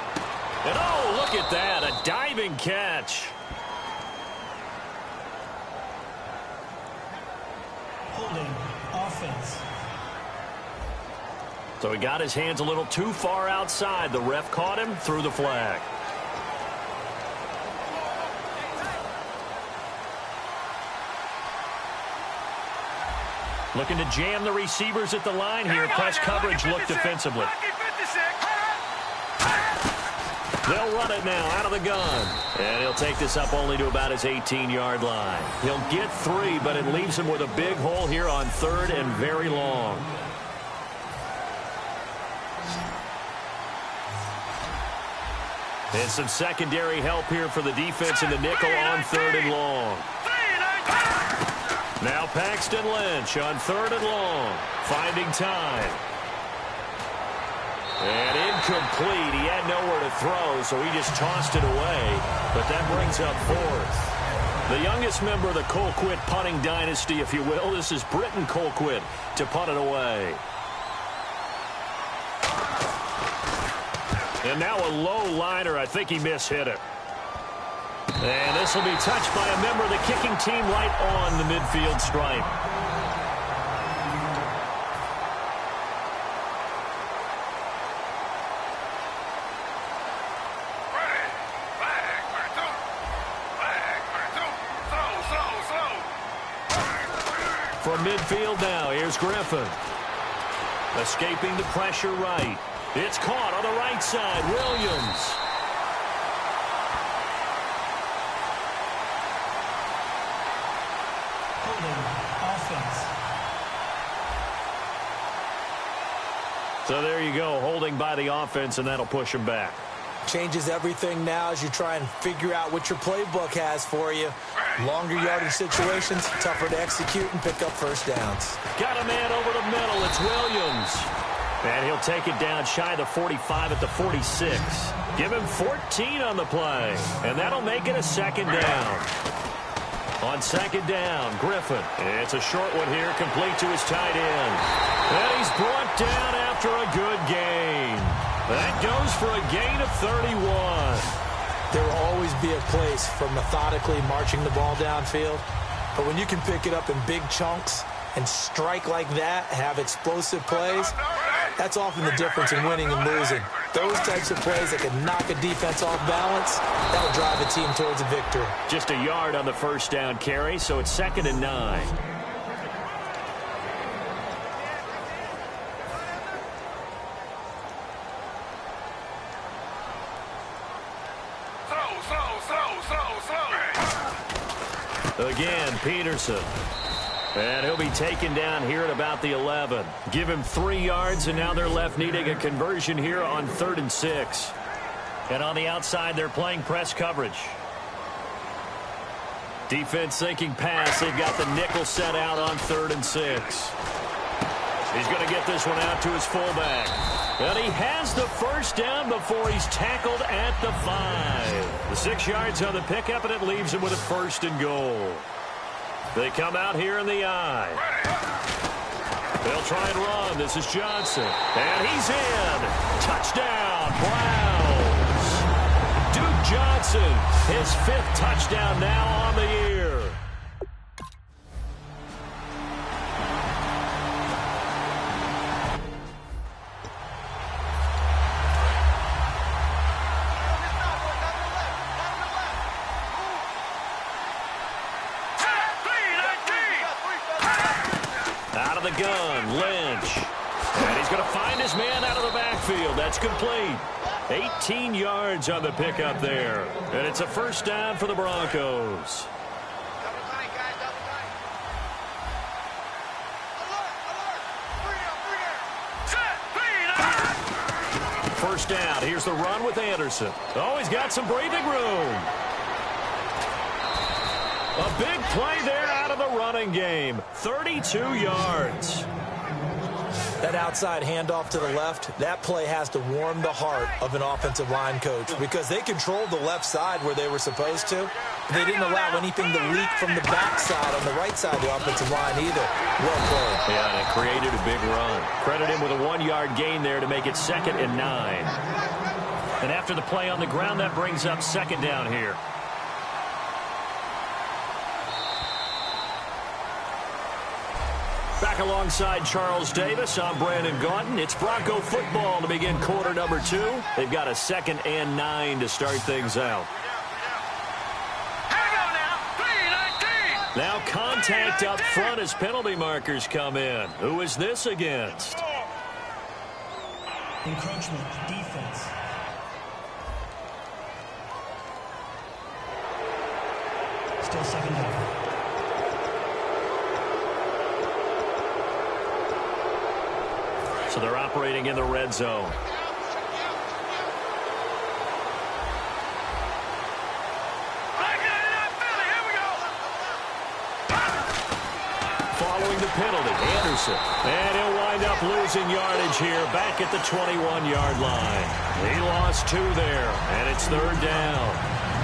And oh, look at that, a diving catch. Holding offense. So he got his hands a little too far outside. The ref caught him, threw the flag. Looking to jam the receivers at the line here. Press coverage look defensively. They'll run it now out of the gun. And he'll take this up only to about his 18-yard line. He'll get 3, but it leaves him with a big hole here on 3rd and very long. And some secondary help here for the defense in the nickel on 3rd and long. Now Paxton Lynch on 3rd and long. Finding time. And incomplete. He had nowhere to throw, so he just tossed it away. But that brings up 4th. The youngest member of the Colquitt punting dynasty, if you will. This is Britton Colquitt to punt it away. And now a low liner. I think he mishit it. And this will be touched by a member of the kicking team right on the midfield stripe. From midfield now, here's Griffin. Escaping the pressure right. It's caught on the right side. Williams. So there you go, holding by the offense, and that'll push him back. Changes everything now as you try and figure out what your playbook has for you. Longer yardage situations, tougher to execute and pick up first downs. Got a man over the middle. It's Williams. And he'll take it down shy of the 45 at the 46. Give him 14 on the play. And that'll make it a 2nd down. On 2nd down, Griffin. It's a short one here, complete to his tight end. And he's brought down after a good gain. That goes for a gain of 31. There will always be a place for methodically marching the ball downfield. But when you can pick it up in big chunks and strike like that, have explosive plays, that's often the difference in winning and losing. Those types of plays that can knock a defense off balance, that'll drive a team towards a victory. Just a yard on the first down carry, so it's 2nd and 9. Again, Peterson. And he'll be taken down here at about the 11. Give him 3 yards, and now they're left needing a conversion here on 3rd and 6. And on the outside, they're playing press coverage. Defense thinking pass. They've got the nickel set out on 3rd and 6. He's going to get this one out to his fullback. And he has the first down before he's tackled at the 5. The 6 yards on the pickup, and it leaves him with a 1st and goal. They come out here in the I. They'll try and run. This is Johnson. And he's in. Touchdown, Browns. Duke Johnson, his 5th touchdown now on the year. Gun, Lynch. And he's going to find his man out of the backfield. That's complete. 18 yards on the pickup there. And it's a 1st down for the Broncos. First down. Here's the run with Anderson. Oh, he's got some breathing room. A big play there out of the running game. 32 yards. That outside handoff to the left, that play has to warm the heart of an offensive line coach because they controlled the left side where they were supposed to. They didn't allow anything to leak from the backside on the right side of the offensive line either. Well played. Yeah, and it created a big run. Credit him with a 1-yard gain there to make it 2nd and 9. And after the play on the ground, that brings up 2nd down here. Back alongside Charles Davis, I'm Brandon Gaunton. It's Bronco football to begin quarter number 2. They've got a 2nd and 9 to start things out. Now contact up front as penalty markers come in. Who is this against? Encroachment, defense. Still second down. So they're operating in the red zone. Following the penalty, Anderson. And he'll wind up losing yardage here back at the 21-yard line. He lost 2 there, and it's third down.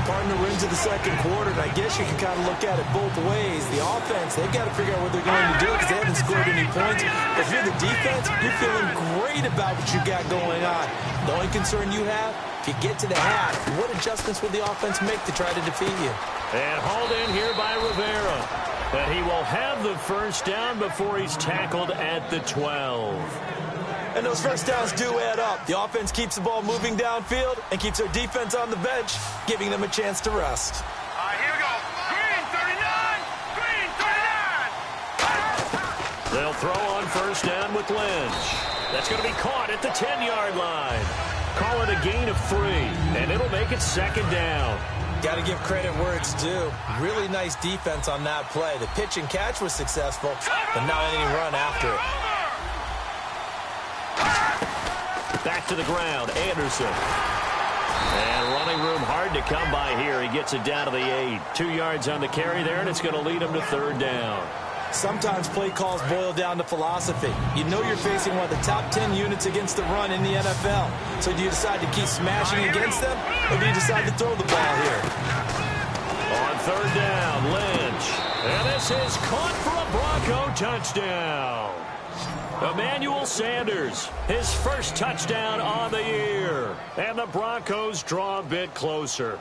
Partner wins in the second quarter, and I guess you can kind of look at it both ways. The offense, they've got to figure out what they're going to do because they haven't scored any points. But if you're the defense, you're feeling great about what you got going on. The only concern you have, if you get to the half, what adjustments will the offense make to try to defeat you? And hauled in here by Rivera. But he will have the first down before he's tackled at the 12. And those first downs do add up. The offense keeps the ball moving downfield and keeps their defense on the bench, giving them a chance to rest. All right, here we go. Green 39. Green 39. They'll throw on first down with Lynch. That's going to be caught at the 10-yard line. Call it a gain of 3, and it'll make it second down. Got to give credit where it's due. Really nice defense on that play. The pitch and catch was successful, but not any run after it. Back to the ground, Anderson. And running room hard to come by here. He gets it down to the 8. 2 yards on the carry there, and it's going to lead him to third down. Sometimes play calls boil down to philosophy. You know you're facing one of the top 10 units against the run in the NFL. So do you decide to keep smashing against them, or do you decide to throw the ball here? On third down, Lynch. And this is caught for a Bronco touchdown. Emmanuel Sanders, his first touchdown on the year. And the Broncos draw a bit closer.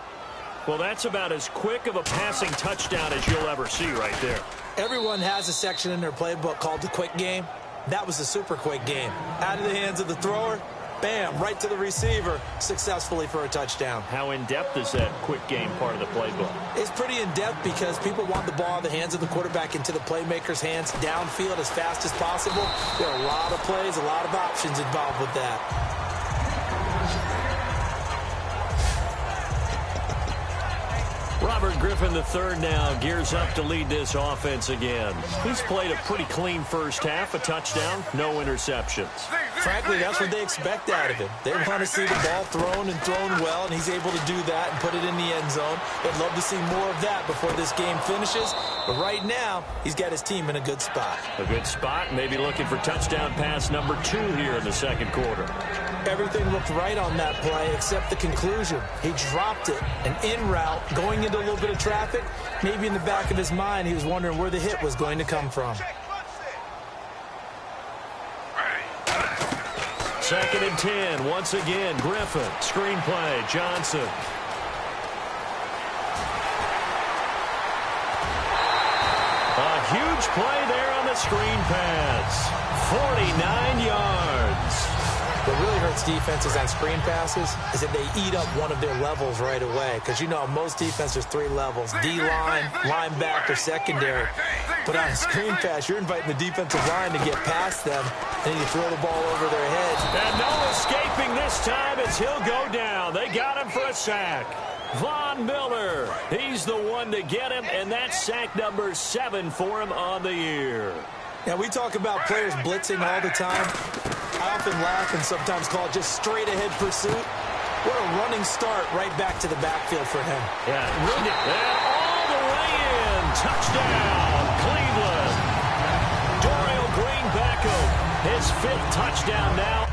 Well, that's about as quick of a passing touchdown as you'll ever see right there. Everyone has a section in their playbook called the quick game. That was a super quick game. Out of the hands of the thrower, bam, right to the receiver, successfully for a touchdown. How in-depth is that quick game part of the playbook? It's pretty in-depth because people want the ball in the hands of the quarterback into the playmaker's hands downfield as fast as possible. There are a lot of plays, a lot of options involved with that. Robert Griffin III now gears up to lead this offense again. He's played a pretty clean first half, a touchdown, no interceptions. Frankly, that's what they expect out of him. They want to see the ball thrown and thrown well, and he's able to do that and put it in the end zone. They'd love to see more of that before this game finishes. But right now, he's got his team in a good spot. A good spot, maybe looking for touchdown pass number 2 here in the second quarter. Everything looked right on that play except the conclusion. He dropped it, an in route, going into a little bit of traffic. Maybe in the back of his mind, he was wondering where the hit was going to come from. Second and 10, once again, Griffin. Screenplay, Johnson. A huge play there on the screen pass. 49 yards. What really hurts defenses on screen passes is that they eat up one of their levels right away. Because, you know, most defense, there's 3 levels. D-line, linebacker, secondary. But on a screen pass, you're inviting the defensive line to get past them, and you throw the ball over their heads. And no escaping this time as he'll go down. They got him for a sack. Von Miller, he's the one to get him, and that's sack number 7 for him on the year. Now, we talk about players blitzing all the time. I often laugh and sometimes call it just straight-ahead pursuit. What a running start right back to the backfield for him. Yeah, really. And all the way in. Touchdown, Cleveland. Dorial Green Beckham, his 5th touchdown now.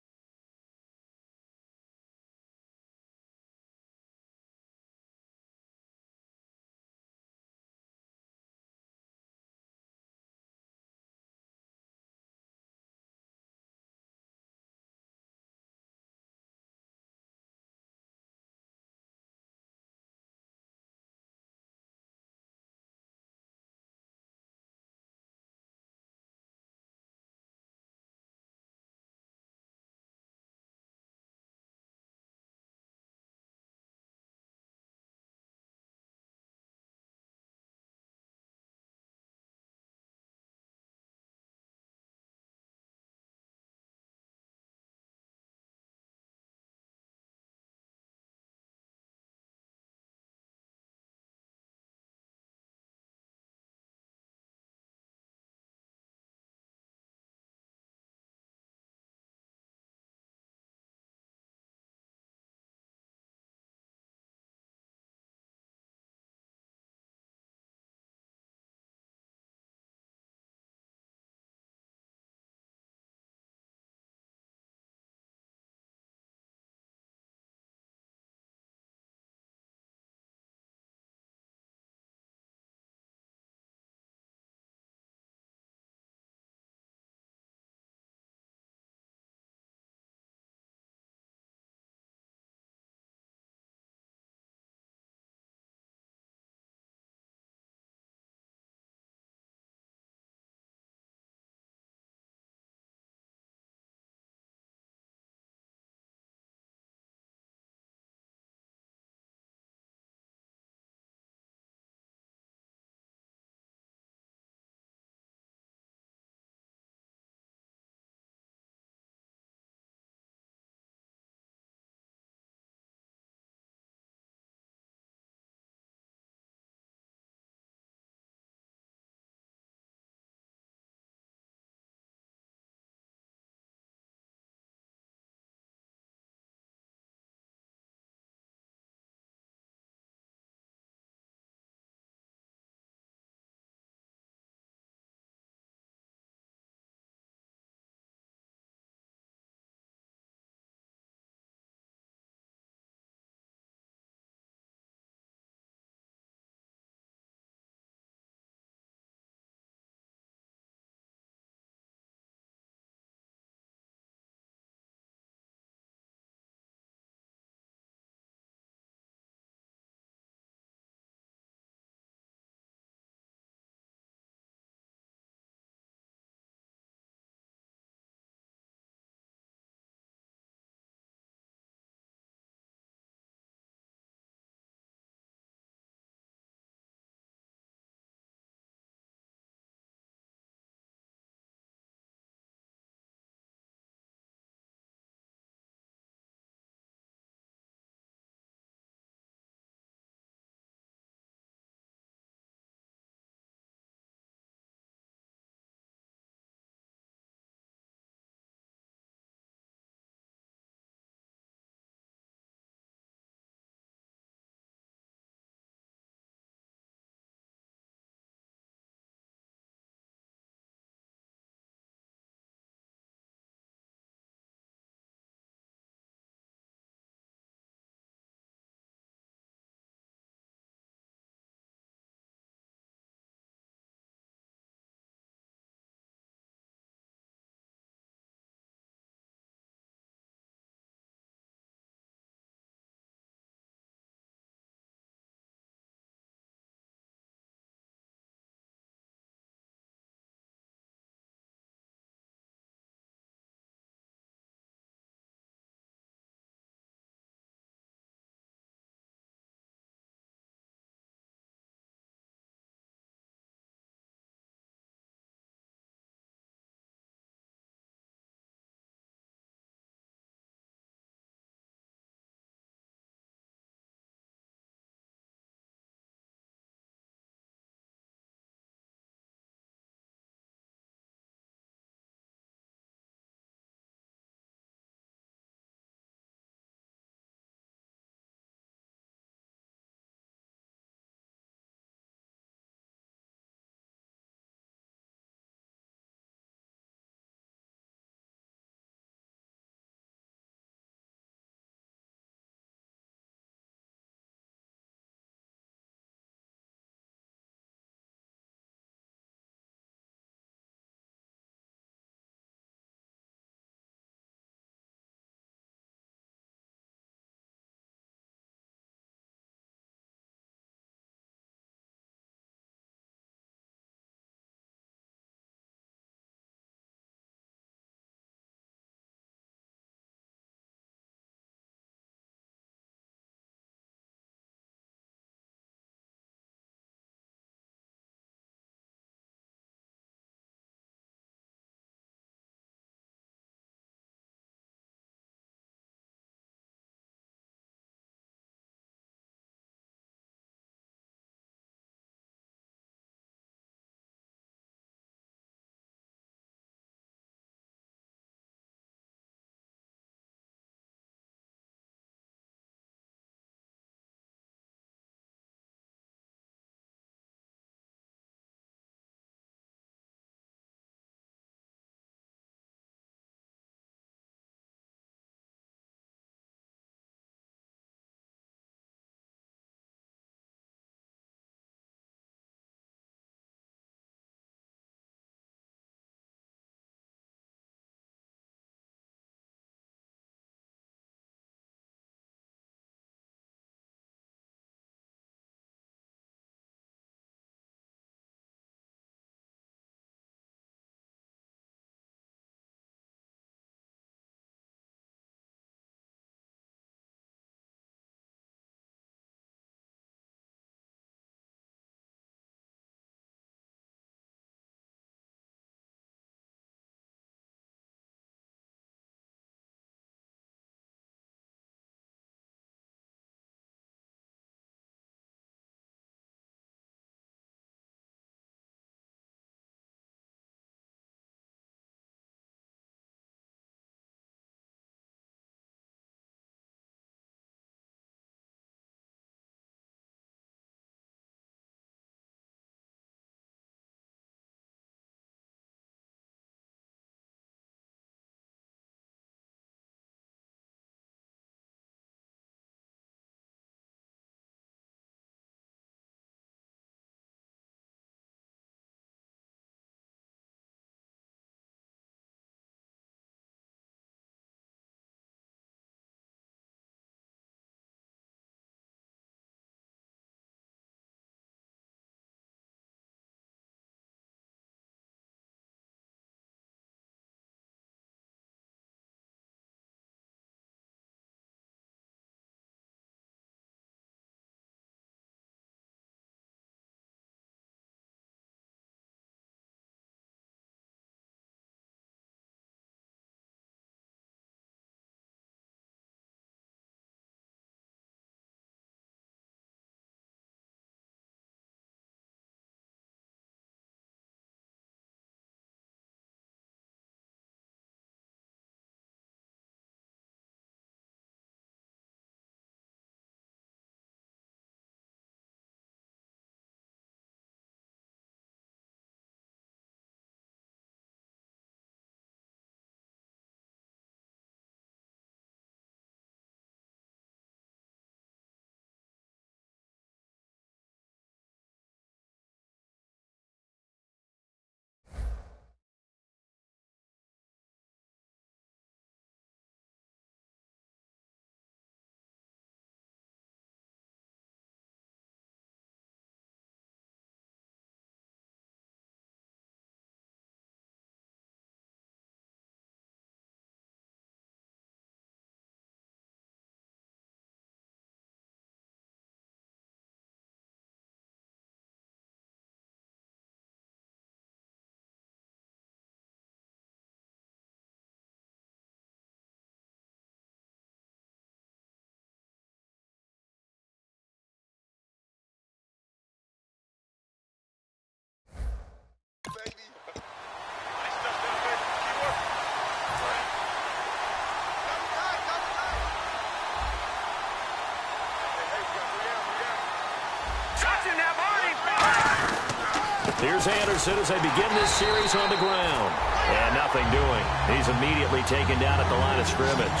Here's Anderson as they begin this series on the ground. And nothing doing. He's immediately taken down at the line of scrimmage.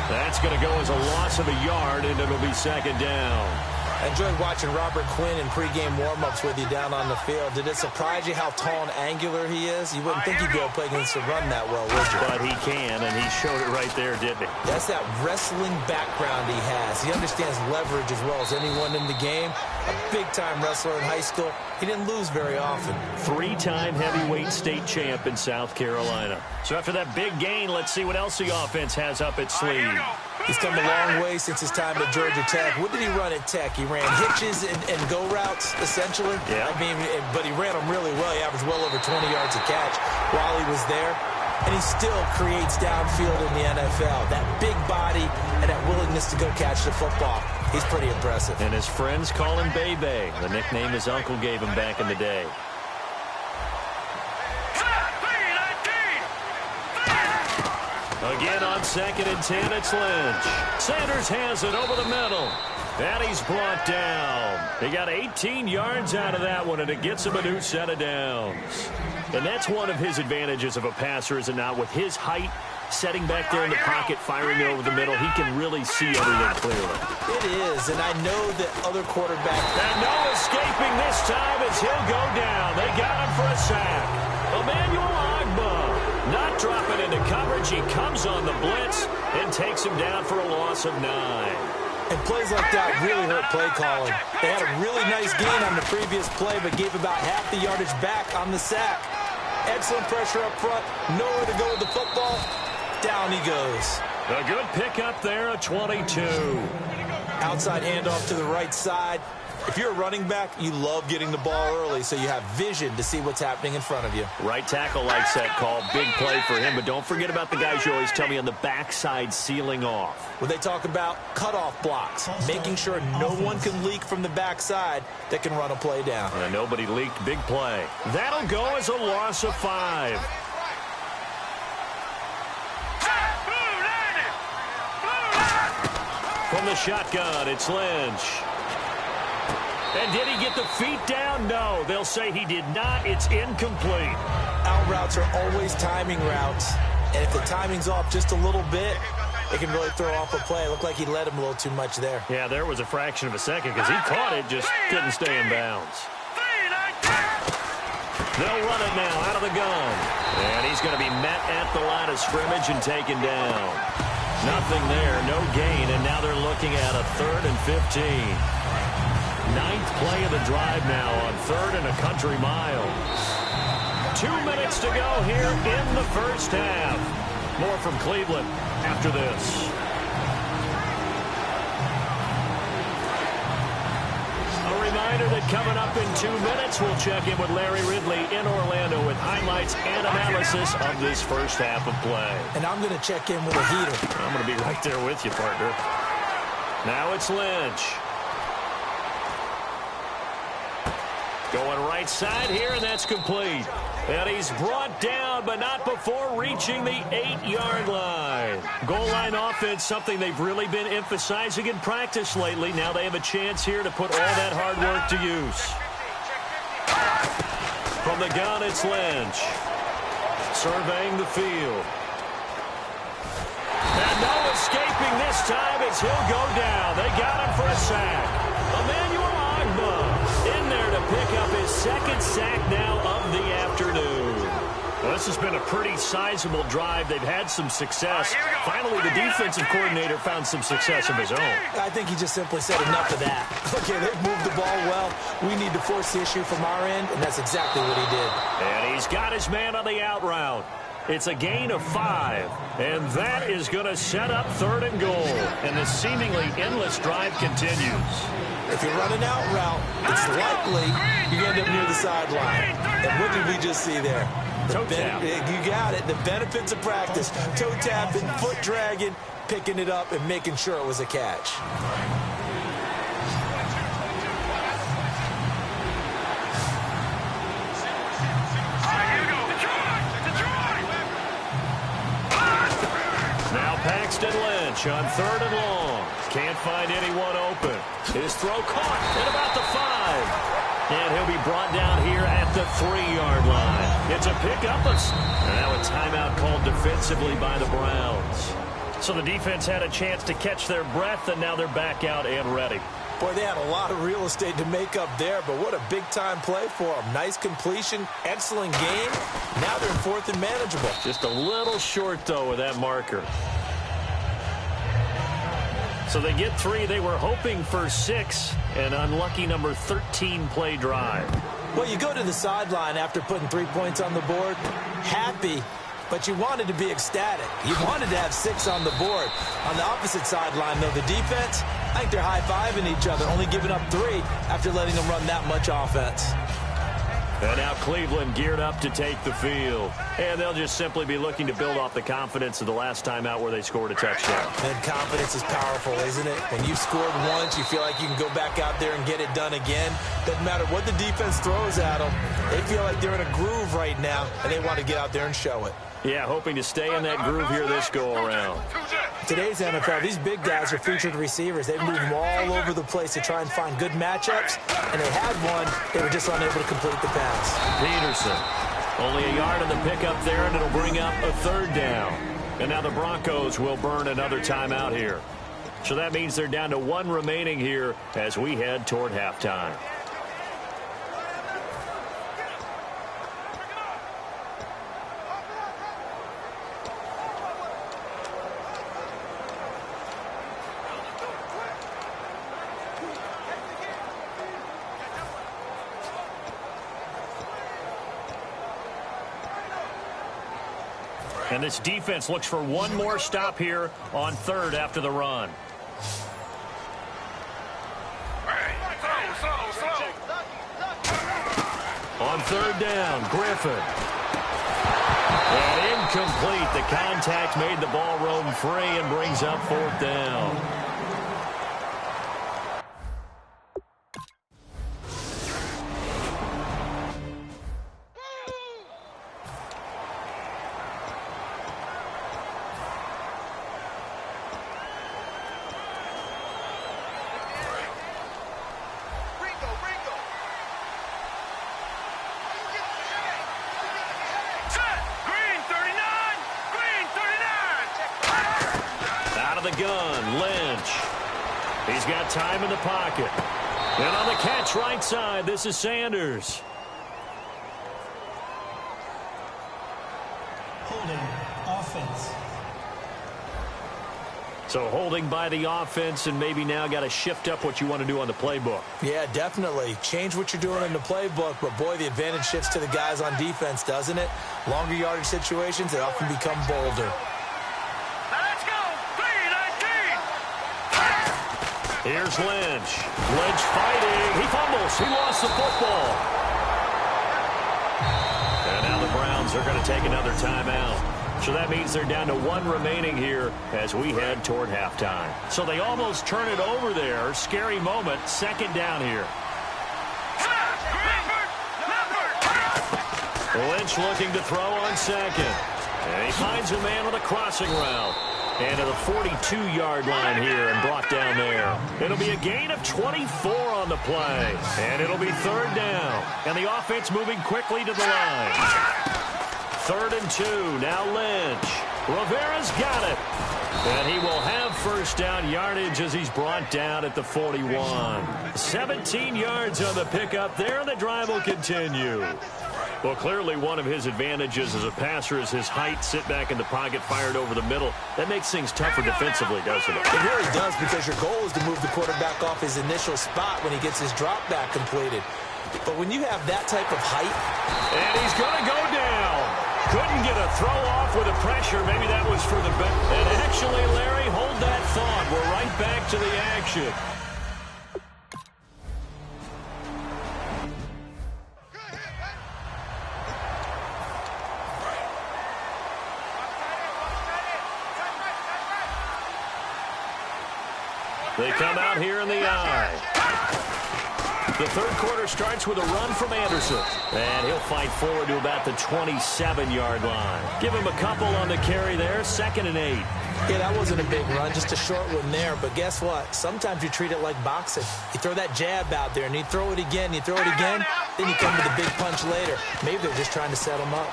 That's going to go as a loss of a yard, and it'll be second down. I enjoyed watching Robert Quinn in pregame warm-ups with you down on the field. Did it surprise you how tall and angular he is? You wouldn't think he'd be able to play against the run that well, would you? But he can, and he showed it right there, didn't he? That's that wrestling background he has. He understands leverage as well as anyone in the game. A big-time wrestler in high school. He didn't lose very often. 3-time heavyweight state champ in South Carolina. So after that big gain, let's see what else the offense has up its sleeve. He's come a long way since his time at Georgia Tech. What did he run at Tech? He ran hitches and go routes, essentially. Yeah. I mean, but he ran them really well. He averaged well over 20 yards a catch while he was there. And he still creates downfield in the NFL. That big body and that willingness to go catch the football. He's pretty impressive. And his friends call him Bebe, the nickname his uncle gave him back in the day. Again on 2nd and 10, it's Lynch. Sanders has it over the middle. And he's brought down. He got 18 yards out of that one, and it gets him a new set of downs. And that's one of his advantages of a passer, is it not? With his height, setting back there in the pocket, firing it over the middle, he can really see everything clearly. It is, and I know that other quarterbacks... And no escaping this time as he'll go down. They got him for a sack. Emmanuel Ogbah not dropping into coverage. He comes on the blitz and takes him down for a loss of 9. And plays like that really hurt play calling. They had a really nice gain on the previous play, but gave about half the yardage back on the sack. Excellent pressure up front. Nowhere to go with the football. Down he goes. A good pickup there, a 22. Outside handoff to the right side. If you're a running back, you love getting the ball early so you have vision to see what's happening in front of you. Right tackle likes that call. Big play for him, but don't forget about the guys you always tell me on the backside sealing off. When they talk about cutoff blocks, making sure no one can leak from the backside that can run a play down. And nobody leaked. Big play. That'll go as a loss of 5. From the shotgun, it's Lynch. And did he get the feet down? No. They'll say he did not. It's incomplete. Out routes are always timing routes. And if the timing's off just a little bit, it can really throw off a play. It looked like he led him a little too much there. Yeah, there was a fraction of a second because he caught it, just couldn't stay in bounds. They'll run it now out of the gun. And he's going to be met at the line of scrimmage and taken down. Nothing there, no gain, and now they're looking at a 3rd and 15. 9th play of the drive now on 3rd and a country mile. 2 minutes to go here in the first half. More from Cleveland after this. A reminder that coming up in 2 minutes, we'll check in with Larry Ridley in Orlando with highlights and analysis of this first half of play. And I'm going to check in with a heater. I'm going to be right there with you, partner. Now it's Lynch. Going right side here, and that's complete. And he's brought down, but not before reaching the 8-yard line. Goal line offense, something they've really been emphasizing in practice lately. Now they have a chance here to put all that hard work to use. From the gun, it's Lynch. Surveying the field. And no escaping this time as he'll go down. They got him for a sack. Emmanuel Ogbah in there to pick up his 2nd sack now of the afternoon. Well, this has been a pretty sizable drive. They've had some success. Finally, the defensive coordinator found some success of his own. I think he just simply said enough of that. Okay, they've moved the ball well. We need to force the issue from our end, and that's exactly what he did. And he's got his man on the out route. It's a gain of 5, and that is going to set up 3rd and goal. And the seemingly endless drive continues. If you run an out route, it's likely you end up near the sideline. And what did we just see there? Toe tap. You got it. The benefits of practice. Toe tapping, foot dragging, picking it up, and making sure it was a catch. Now Paxton Lynch on 3rd and long. Can't find anyone open. His throw caught at about the 5. And he'll be brought down here at the 3-yard line. It's a pickup. And now a timeout called defensively by the Browns. So the defense had a chance to catch their breath, and now they're back out and ready. Boy, they had a lot of real estate to make up there, but what a big-time play for them. Nice completion, excellent game. Now they're in 4th and manageable. Just a little short, though, with that marker. So they get 3. They were hoping for 6. An unlucky number 13 play drive. Well, you go to the sideline after putting 3 points on the board, happy, but you wanted to be ecstatic. You wanted to have 6 on the board. On the opposite sideline, though, the defense, I think they're high-fiving each other, only giving up 3 after letting them run that much offense. And now Cleveland geared up to take the field. And they'll just simply be looking to build off the confidence of the last time out where they scored a touchdown. And confidence is powerful, isn't it? When you've scored once, you feel like you can go back out there and get it done again. Doesn't matter what the defense throws at them. They feel like they're in a groove right now, and they want to get out there and show it. Yeah, hoping to stay in that groove here this go-around. Today's NFL, these big guys are featured receivers. They move them all over the place to try and find good matchups, and they had one. They were just unable to complete the pass. Peterson, only a yard on the pickup there, and it'll bring up a 3rd down. And now the Broncos will burn another timeout here. So that means they're down to 1 remaining here as we head toward halftime. And this defense looks for one more stop here on 3rd after the run. On 3rd down, Griffin. And incomplete. The contact made the ball roam free and brings up 4th down. He's got time in the pocket. And on the catch right side, this is Sanders. Holding offense. So holding by the offense, and maybe now got to shift up what you want to do on the playbook. Yeah, definitely. Change what you're doing in the playbook, but boy, the advantage shifts to the guys on defense, doesn't it? Longer yardage situations, they often become bolder. Here's Lynch. Lynch fighting. He fumbles. He lost the football. And now the Browns are going to take another timeout. So that means they're down to 1 remaining here as we head toward halftime. So they almost turn it over there. Scary moment. 2nd down here. Lynch looking to throw on 2nd. And he finds a man with a crossing route. And to the 42-yard line here and brought down there. It'll be a gain of 24 on the play. And it'll be 3rd down. And the offense moving quickly to the line. 3rd and 2. Now Lynch. Rivera's got it. And he will have 1st down yardage as he's brought down at the 41. 17 yards on the pickup there, and the drive will continue. Well, clearly one of his advantages as a passer is his height. Sit back in the pocket, fired over the middle. That makes things tougher defensively, doesn't it? It really does, because your goal is to move the quarterback off his initial spot when he gets his drop back completed. But when you have that type of height... And he's going to go down. Couldn't get a throw off with the pressure. Maybe that was for the back. And actually, Larry, hold that thought. We're right back to the action. They come out here in the eye. The 3rd quarter starts with a run from Anderson. And he'll fight forward to about the 27-yard line. Give him a couple on the carry there. 2nd and 8. Yeah, that wasn't a big run, just a short one there. But guess what? Sometimes you treat it like boxing. You throw that jab out there, and you throw it again, then you come with a big punch later. Maybe they're just trying to set him up.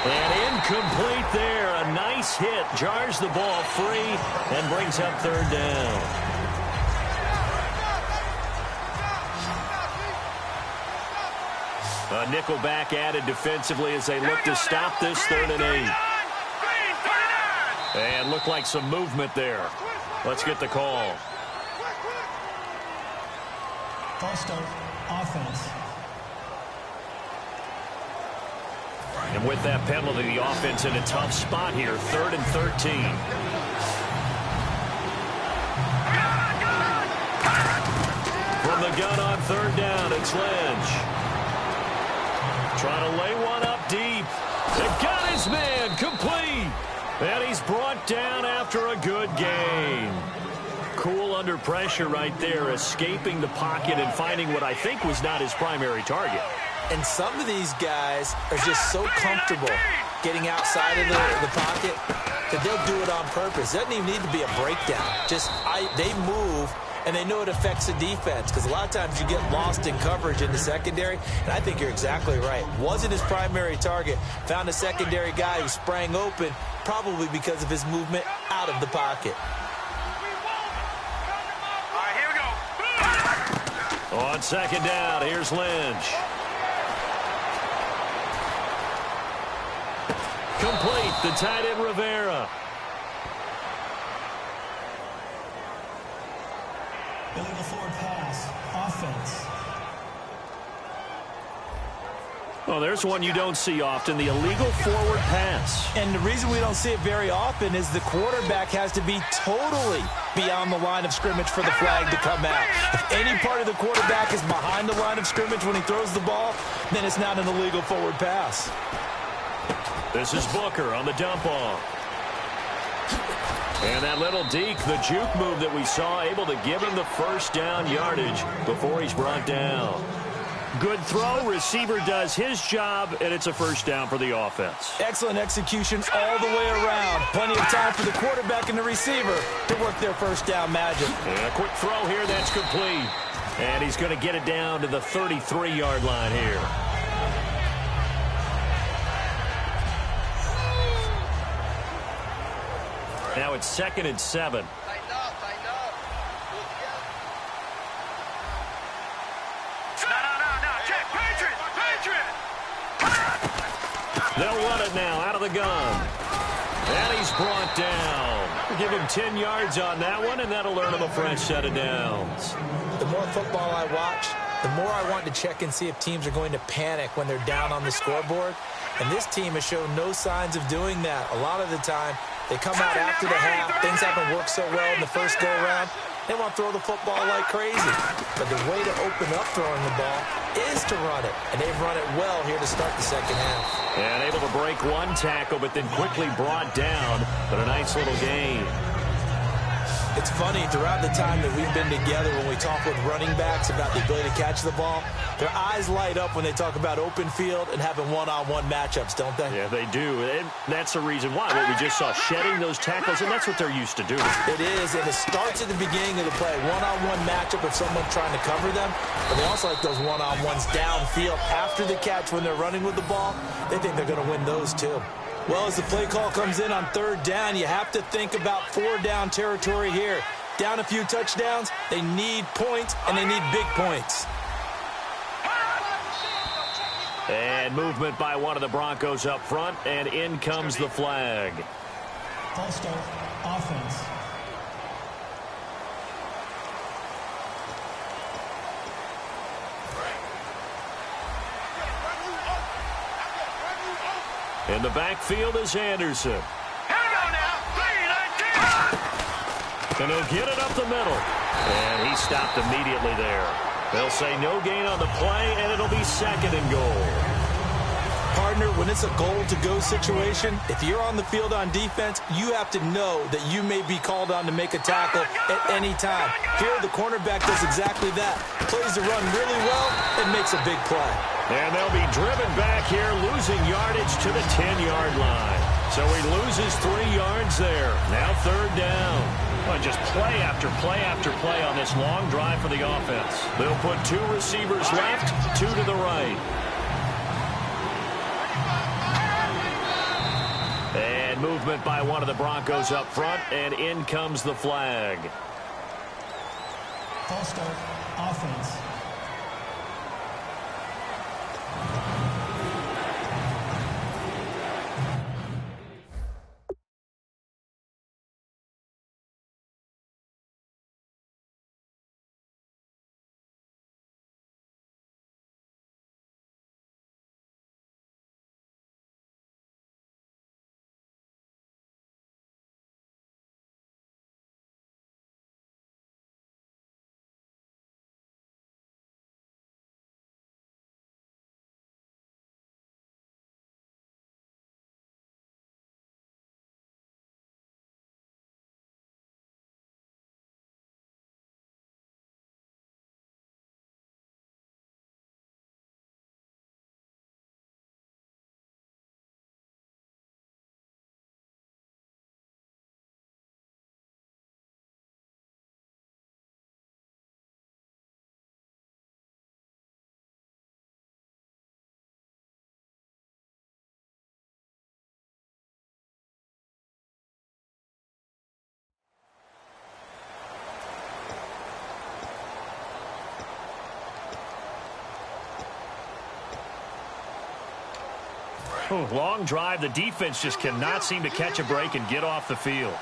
And incomplete there. A nice hit. Jars the ball free and brings up third down. A nickel back added defensively as they look to stop this 3rd and 8. And looked like some movement there. Let's get the call. False start, offense. And with that penalty, the offense in a tough spot here. 3rd and 13. From the gun on 3rd down, it's Lynch. Trying to lay one up deep. They got his man, complete. And he's brought down after a good game. Cool under pressure right there, escaping the pocket and finding what I think was not his primary target. And some of these guys are just so comfortable getting outside of the pocket that they'll do it on purpose. It doesn't even need to be a breakdown. They move, and they know it affects the defense because a lot of times you get lost in coverage in the secondary, and I think you're exactly right. Wasn't his primary target. Found a secondary guy who sprang open, probably because of his movement out of the pocket. All right, here we go. On 2nd down, here's Lynch. Complete, the tight end Rivera. Illegal forward pass, offense. Well, there's one you don't see often, the illegal forward pass. And the reason we don't see it very often is the quarterback has to be totally beyond the line of scrimmage for the flag to come out. If any part of the quarterback is behind the line of scrimmage when he throws the ball, then it's not an illegal forward pass. This is Booker on the dump off. And that little deke, the juke move that we saw, able to give him the 1st down yardage before he's brought down. Good throw, receiver does his job, and it's a 1st down for the offense. Excellent execution all the way around. Plenty of time for the quarterback and the receiver to work their 1st down magic. And a quick throw here, that's complete. And he's going to get it down to the 33-yard line here. Now it's 2nd and 7. They'll run it now out of the gun. And he's brought down. Give him 10 yards on that one, and that'll earn him a fresh set of downs. The more football I watch, the more I want to check and see if teams are going to panic when they're down on the scoreboard. And this team has shown no signs of doing that. A lot of the time, they come out after the half. Things haven't worked so well in the first go-around. They want to throw the football like crazy. But the way to open up throwing the ball is to run it. And they've run it well here to start the 2nd half. And able to break one tackle, but then quickly brought down. But a nice little gain. It's funny, throughout the time that we've been together, when we talk with running backs about the ability to catch the ball, their eyes light up when they talk about open field and having one-on-one matchups, don't they? Yeah, they do. And that's the reason why. What we just saw, shedding those tackles, and that's what they're used to doing. It is, and it starts at the beginning of the play. One-on-one matchup if someone's trying to cover them, but they also like those one-on-ones downfield after the catch when they're running with the ball. They think they're going to win those, too. Well, as the play call comes in on 3rd down, you have to think about 4-down territory here. Down a few touchdowns, they need points, and they need big points. And movement by one of the Broncos up front, and in comes the flag. False start, offense. In the backfield is Anderson. Here we go now. 3-19. And he'll get it up the middle. And he stopped immediately there. They'll say no gain on the play, and it'll be 2nd and goal. Partner, when it's a goal-to-go situation, if you're on the field on defense, you have to know that you may be called on to make a tackle at any time. Here, the cornerback does exactly that. Plays the run really well and makes a big play. And they'll be driven back here, losing yardage to the 10-yard line. So he loses 3 yards there. Now 3rd down. Well, just play after play after play on this long drive for the offense. They'll put 2 receivers left, 2 to the right. And movement by one of the Broncos up front, and in comes the flag. False start, offense. Long drive. The defense just cannot seem to catch a break and get off the field.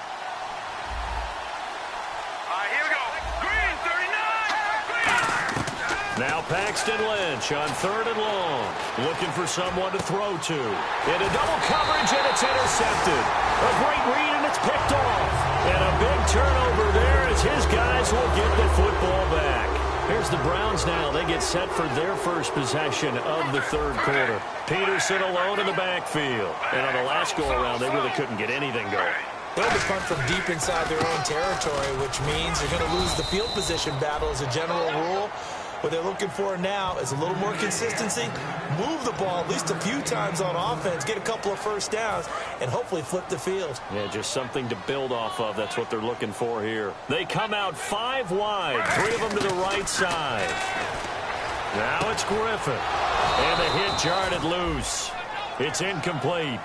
Here we go. Green, 39. Now Paxton Lynch on 3rd and long. Looking for someone to throw to. Into double coverage, and it's intercepted. A great read, and it's picked off. And a big turnover there as his guys will get the football back. Here's the Browns now. They get set for their first possession of the 3rd quarter. Peterson alone in the backfield. And on the last go-around, they really couldn't get anything going. They'll be punt from deep inside their own territory, which means they're going to lose the field position battle as a general rule. What they're looking for now is a little more consistency, move the ball at least a few times on offense, get a couple of first downs, and hopefully flip the field. Yeah, just something to build off of. That's what they're looking for here. They come out 5 wide, 3 of them to the right side. Now it's Griffin. And the hit jarred it loose. It's incomplete.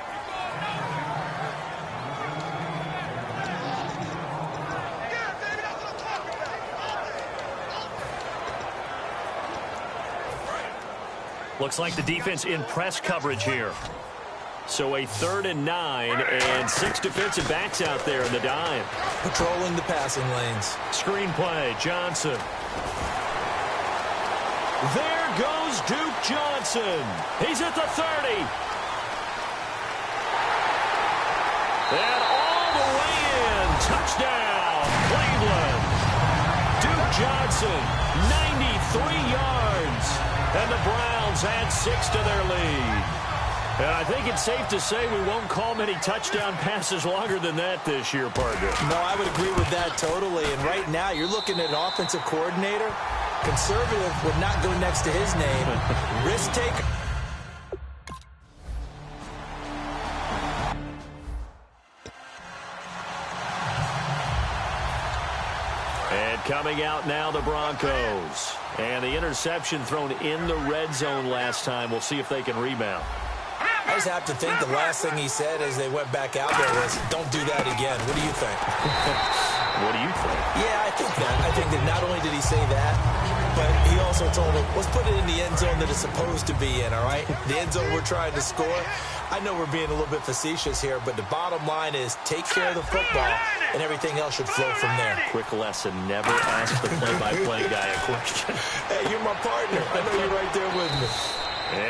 Looks like the defense in press coverage here. So a 3rd and 9 and 6 defensive backs out there in the dime. Patrolling the passing lanes. Screen play, Johnson. There goes Duke Johnson. He's at the 30. And all the way in. Touchdown, Cleveland. Duke Johnson, 93 yards. And the Browns add 6 to their lead. And I think it's safe to say we won't call many touchdown passes longer than that this year, partner. No, I would agree with that totally. And right now, you're looking at an offensive coordinator. Conservative would not go next to his name. Risk taker. And coming out now, the Broncos. And the interception thrown in the red zone last time. We'll see if they can rebound. I just have to think the last thing he said as they went back out there was, don't do that again. What do you think? What do you think? Yeah, I think that. I think that not only did he say that, but he also told them, let's put it in the end zone that it's supposed to be in, all right? The end zone we're trying to score. I know we're being a little bit facetious here, but the bottom line is take care of the football, and everything else should flow from there. Quick lesson, never ask the play-by-play guy a question. Hey, you're my partner. I know you're right there with me.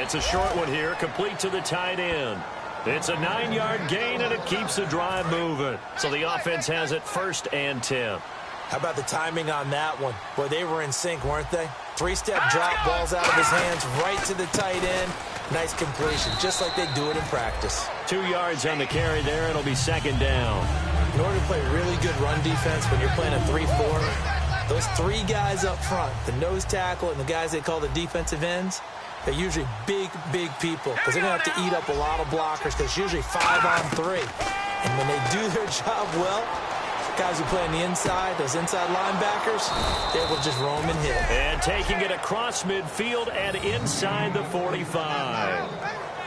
It's a short one here, complete to the tight end. It's a 9-yard gain, and it keeps the drive moving. So the offense has it 1st and 10. How about the timing on that one? Boy, they were in sync, weren't they? 3-step drop, balls out of his hands, right to the tight end. Nice completion, just like they do it in practice. 2 yards on the carry there, it'll be 2nd down. In order to play really good run defense when you're playing a 3-4, those 3 guys up front, the nose tackle and the guys they call the defensive ends, They're usually big people because they're going to have to eat up a lot of blockers because it's usually 5-on-3. And when they do their job well, guys who play on the inside, those inside linebackers, they will just roam and hit. And taking it across midfield and inside the 45.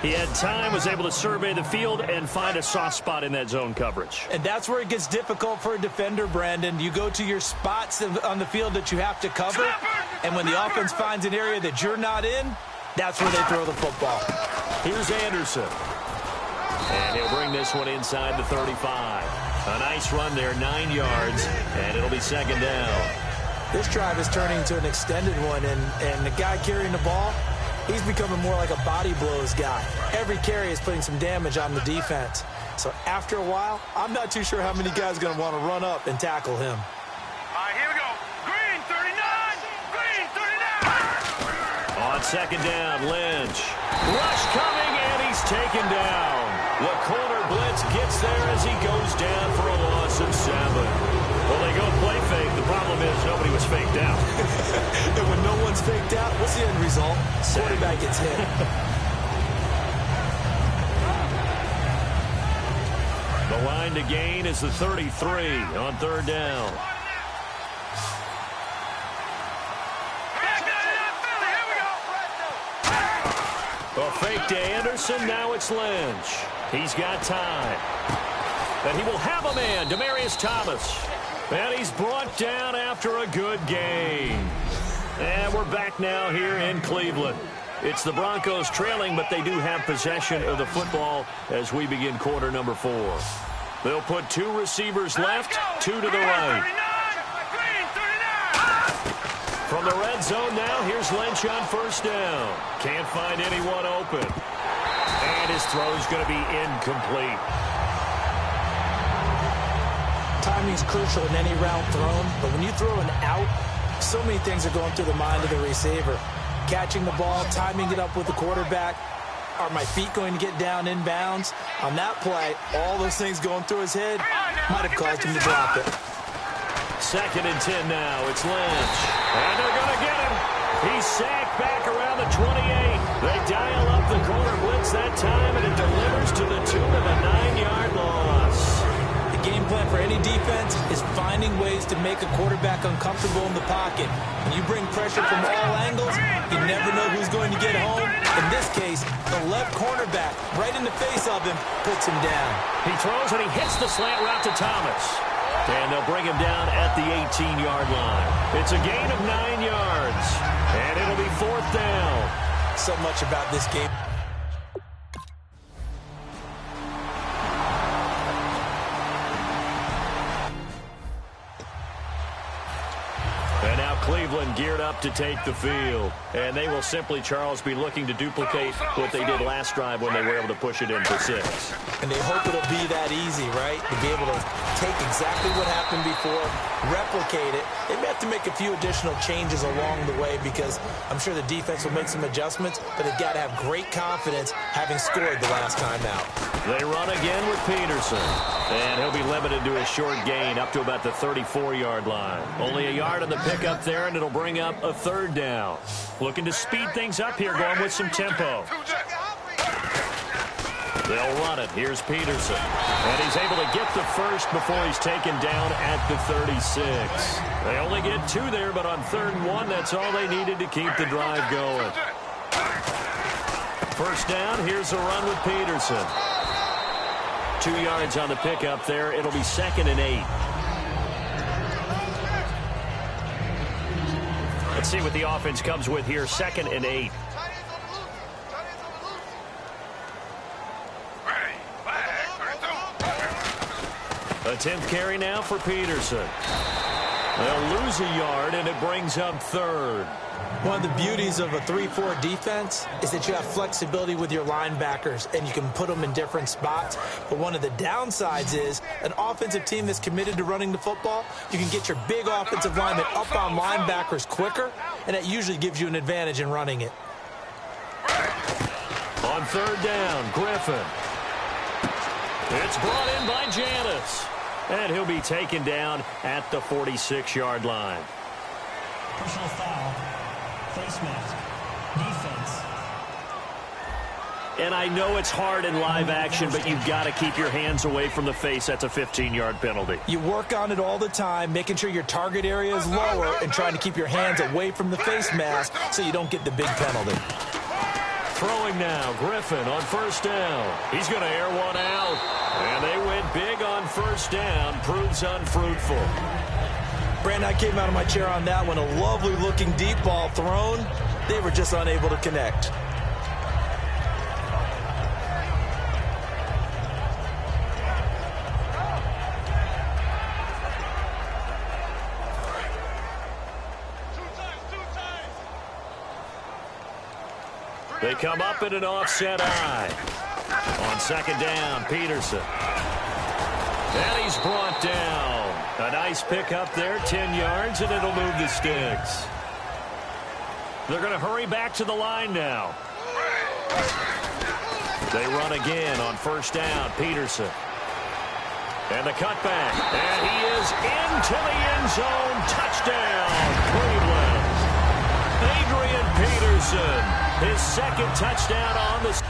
He had time, was able to survey the field and find a soft spot in that zone coverage. And that's where it gets difficult for a defender, Brandon. You go to your spots on the field that you have to cover, and when the offense finds an area that you're not in, that's where they throw the football. Here's Anderson. And he'll bring this one inside the 35. A nice run there, 9 yards, and it'll be second down. This drive is turning into an extended one, and the guy carrying the ball, he's becoming more like a body blows guy. Every carry is putting some damage on the defense. So after a while, I'm not too sure how many guys are going to want to run up and tackle him. All right, here we go. Green 39. Green 39. On second down, Lynch. Rush coming, and he's taken down. The corner blitz gets there as he goes down for a loss of 7. Well, they go play fake. The problem is nobody was faked out. And when no one's faked out, what's the end result? Quarterback gets hit. The line to gain is the 33 on third down. A fake to Anderson. Now it's Lynch. He's got time. And he will have a man, Demaryius Thomas. And he's brought down after a good game. And we're back now here in Cleveland. It's the Broncos trailing, but they do have possession of the football as we begin quarter number 4. They'll put 2 receivers left, 2 to the right. From the red zone now, here's Lynch on first down. Can't find anyone open. And his throw's going to be incomplete. Timing's crucial in any route thrown, but when you throw an out, so many things are going through the mind of the receiver. Catching the ball, timing it up with the quarterback. Are my feet going to get down in bounds? On that play, all those things going through his head might have caused him to drop it. Second and 10 now. It's Lynch. And they're going to get him. He's sacked back around the 28. They dial up the corner blitz that time, and it delivers to the tune of a 9-yard loss. The game plan for any defense is finding ways to make a quarterback uncomfortable in the pocket. When you bring pressure from all angles, you never know who's going to get home. In this case, the left cornerback, right in the face of him, puts him down. He throws and he hits the slant route to Thomas. And they'll bring him down at the 18-yard line. It's a gain of 9 yards. And it'll be fourth down. So much about this game. And now Cleveland geared up to take the field. And they will simply, Charles, be looking to duplicate what they did last drive when they were able to push it in for 6. And they hope it'll be that easy, right? To be able to take exactly what happened before, replicate it. They may have to make a few additional changes along the way because I'm sure the defense will make some adjustments, but they've got to have great confidence having scored the last time out. They run again with Peterson. And he'll be limited to a short gain up to about the 34-yard line. Only a yard on the pickup there, and it'll bring up a third down. Looking to speed things up here, going with some tempo. They'll run it. Here's Peterson. And he's able to get the first before he's taken down at the 36. They only get 2 there, but on 3rd and 1, that's all they needed to keep the drive going. First down, here's a run with Peterson. 2 yards on the pickup there. It'll be 2nd and 8. Let's see what the offense comes with here. 2nd and 8. A 10th carry now for Peterson. They'll lose a yard, and it brings up 3rd. One of the beauties of a 3-4 defense is that you have flexibility with your linebackers, and you can put them in different spots. But one of the downsides is an offensive team that's committed to running the football, you can get your big offensive linemen up on linebackers quicker, and that usually gives you an advantage in running it. On 3rd down, Griffin. It's brought in by Janis. And he'll be taken down at the 46-yard line. Personal foul. Face mask. Defense. And I know it's hard in live action, but you've got to keep your hands away from the face. That's a 15-yard penalty. You work on it all the time, making sure your target area is lower and trying to keep your hands away from the face mask so you don't get the big penalty. Throwing now, Griffin on first down. He's going to air one out. And they went big on first down. Proves unfruitful. Brandon, I came out of my chair on that one. A lovely-looking deep ball thrown. They were just unable to connect. They come up in an offset eye. On second down, Peterson. And he's brought down. A nice pick up there, 10 yards, and it'll move the sticks. They're going to hurry back to the line now. They run again on first down, Peterson. And the cutback. And he is into the end zone. Touchdown, Cleveland. Adrian Peterson. His second touchdown on the...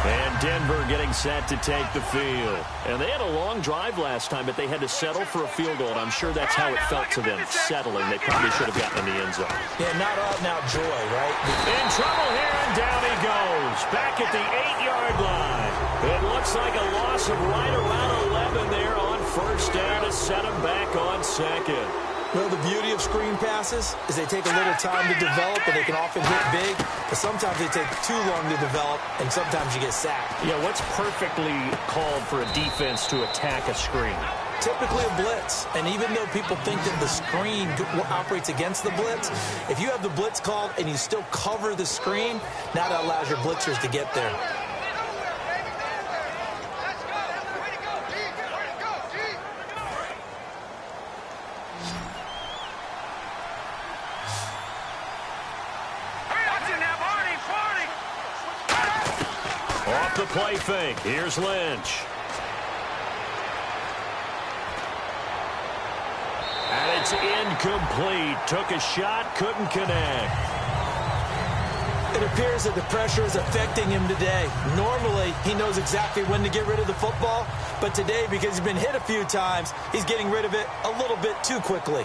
And Denver getting set to take the field. And they had a long drive last time, but they had to settle for a field goal. And I'm sure that's how it felt to them, settling. They probably should have gotten in the end zone. Yeah, not out now joy, right? In trouble here, and down he goes. Back at the 8-yard line. It looks like a loss of right around 11 there on first down to set him back on second. Well, the beauty of screen passes is they take a little time to develop, and they can often hit big, but sometimes they take too long to develop, and sometimes you get sacked. Yeah, what's perfectly called for a defense to attack a screen? Typically a blitz, and even though people think that the screen operates against the blitz, if you have the blitz called and you still cover the screen, now that allows your blitzers to get there. Off the play fake. Here's Lynch. And it's incomplete. Took a shot, couldn't connect. It appears that the pressure is affecting him today. Normally, he knows exactly when to get rid of the football, but today, because he's been hit a few times, he's getting rid of it a little bit too quickly.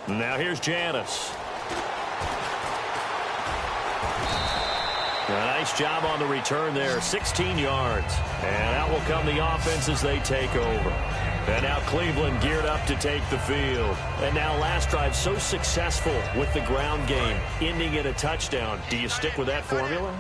Now here's Janis. A nice job on the return there, 16 yards. And out will come the offense as they take over. And now Cleveland geared up to take the field. And now last drive so successful with the ground game, ending in a touchdown. Do you stick with that formula?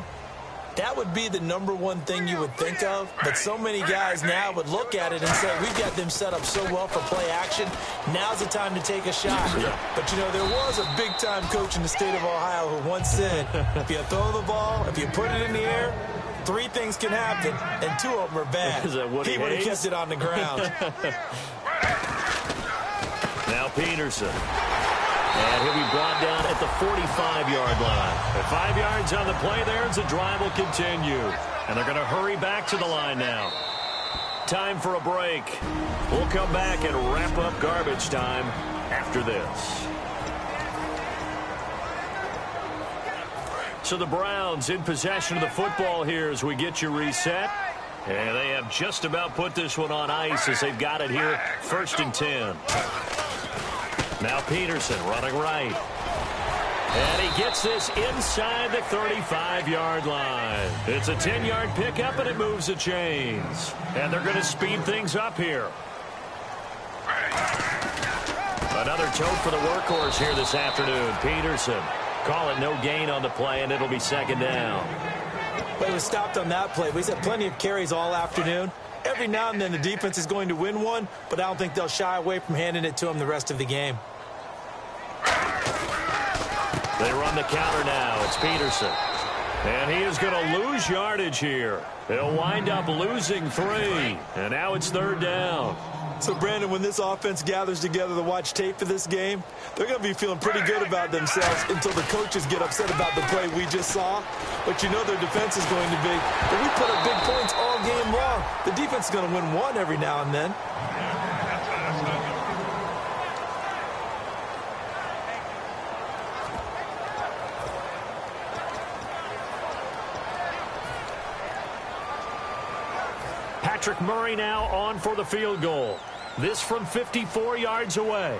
That would be the number one thing you would think of, but so many guys now would look at it and say, we've got them set up so well for play action, now's the time to take a shot. Yeah. But, you know, there was a big-time coach in the state of Ohio who once said, if you throw the ball, if you put it in the air, 3 things can happen, and 2 of them are bad. Is that what he would have kept it on the ground. Now Peterson. And he'll be brought down at the 45-yard line. At 5 yards on the play there, as the drive will continue. And they're going to hurry back to the line now. Time for a break. We'll come back and wrap up garbage time after this. So the Browns in possession of the football here as we get you reset. And they have just about put this one on ice as they've got it here, 1st and 10. Now Peterson running right. And he gets this inside the 35-yard line. It's a 10-yard pickup, and it moves the chains. And they're going to speed things up here. Another tote for the workhorse here this afternoon. Peterson. Call it no gain on the play, and it'll be 2nd down. But it was stopped on that play. He's had plenty of carries all afternoon. Every now and then the defense is going to win one, but I don't think they'll shy away from handing it to him the rest of the game. They run the counter now. It's Peterson. And he is going to lose yardage here. He'll wind up losing 3. And now it's 3rd down. So, Brandon, when this offense gathers together to watch tape for this game, they're going to be feeling pretty good about themselves until the coaches get upset about the play we just saw. But you know their defense is going to be. But we put up big points all game long. The defense is going to win one every now and then. Patrick Murray now on for the field goal. This from 54 yards away.